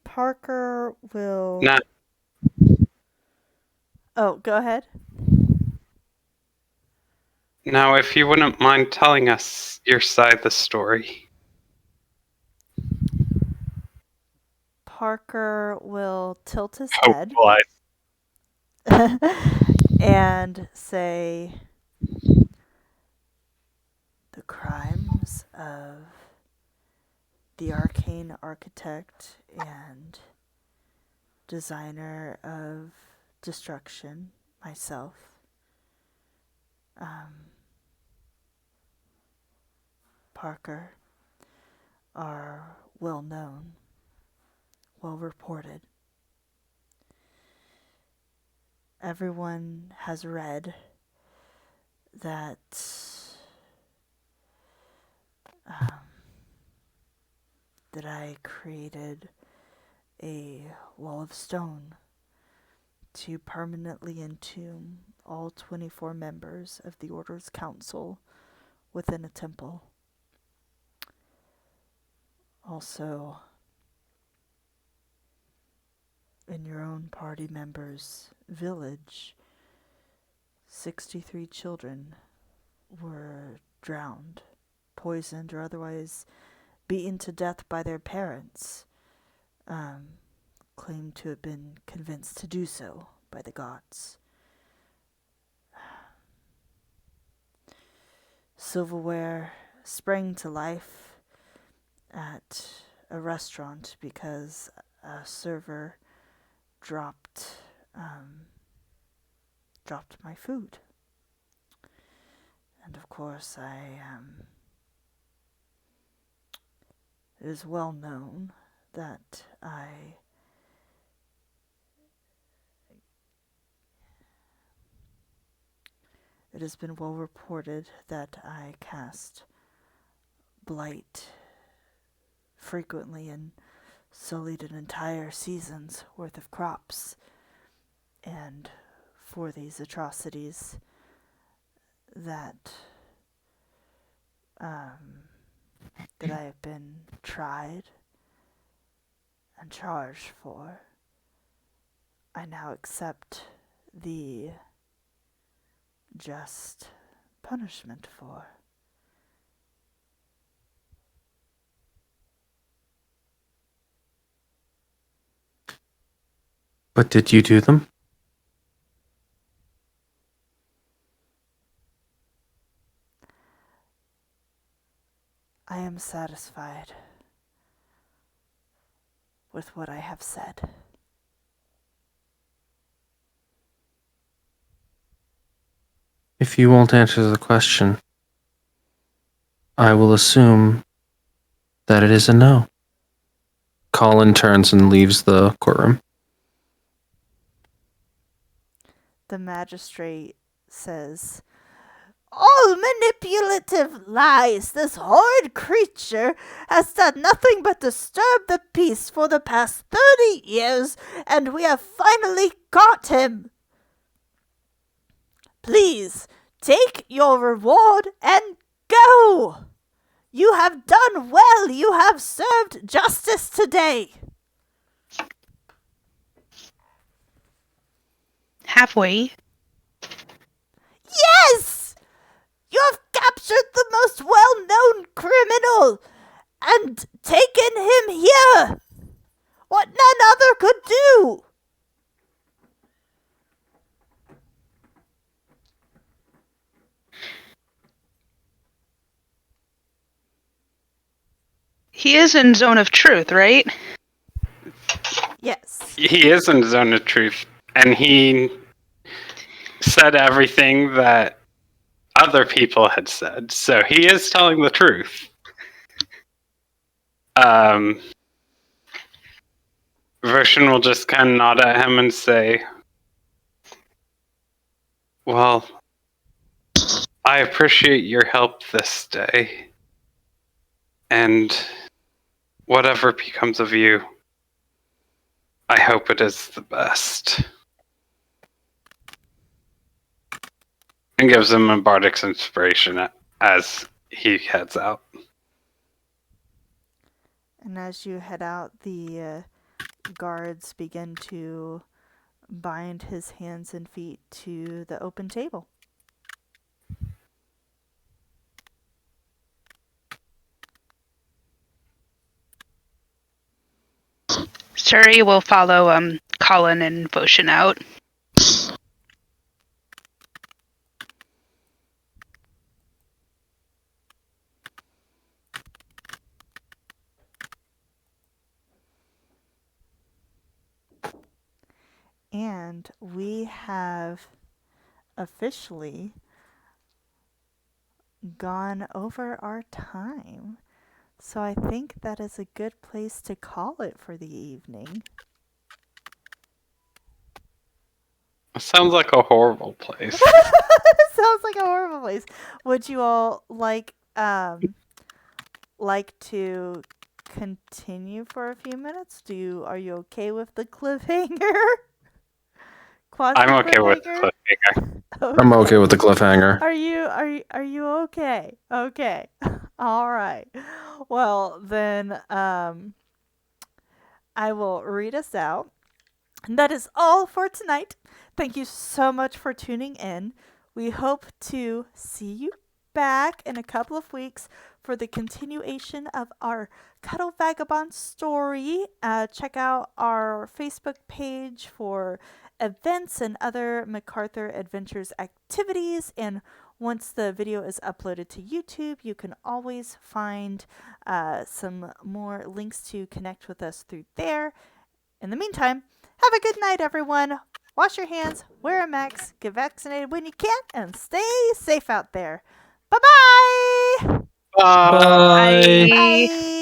Parker will... Nah. Oh, go ahead. Now, if you wouldn't mind telling us your side of the story. Parker will tilt his head Hopefully. and say, the crimes of the arcane architect and designer of destruction, myself. Parker, are well known, well reported. Everyone has read that that I created a wall of stone to permanently entomb all 24 members of the Order's Council within a temple. Also, in your own party member's village, 63 children were drowned, poisoned, or otherwise beaten to death by their parents, claimed to have been convinced to do so by the gods. Silverware sprang to life at a restaurant because a server dropped my food. And of course, it is well known that it has been well reported that I cast blight frequently and sullied an entire season's worth of crops. And for these atrocities that I have been tried and charged for, I now accept the just punishment for. But did you do them? I am satisfied with what I have said. If you won't answer the question, I will assume that it is a no. Colin turns and leaves the courtroom. The magistrate says, "All manipulative lies! This horrid creature has done nothing but disturb the peace for the past 30 years, and we have finally got him. Please, take your reward and go! You have done well. You have served justice today." Halfway. Yes! You have captured the most well-known criminal and taken him here. What none other could do. He is in Zone of Truth, right? Yes. He is in Zone of Truth, and he said everything that other people had said, so he is telling the truth. Roshan will just kind of nod at him and say, "Well, I appreciate your help this day, and whatever becomes of you, I hope it is the best." And gives him a bardic's inspiration as he heads out. And as you head out, the guards begin to bind his hands and feet to the open table. Suri will follow Colin and Voshan out. And we have officially gone over our time. So I think that is a good place to call it for the evening. Sounds like a horrible place. Sounds like a horrible place. Would you all like to continue for a few minutes? Are you okay with the cliffhanger? Quasi I'm okay with the cliffhanger? cliffhanger. I'm okay with the cliffhanger. Are you okay? Okay. All right. Well, then I will read us out. And that is all for tonight. Thank you so much for tuning in. We hope to see you back in a couple of weeks for the continuation of our Cuddle Vagabond story. Check out our Facebook page for events and other MacArthur Adventures activities. And once the video is uploaded to YouTube, you can always find some more links to connect with us through there. In the meantime, have a good night, everyone. Wash your hands, wear a mask, get vaccinated when you can, and stay safe out there. Bye-bye! Bye. Bye. Bye!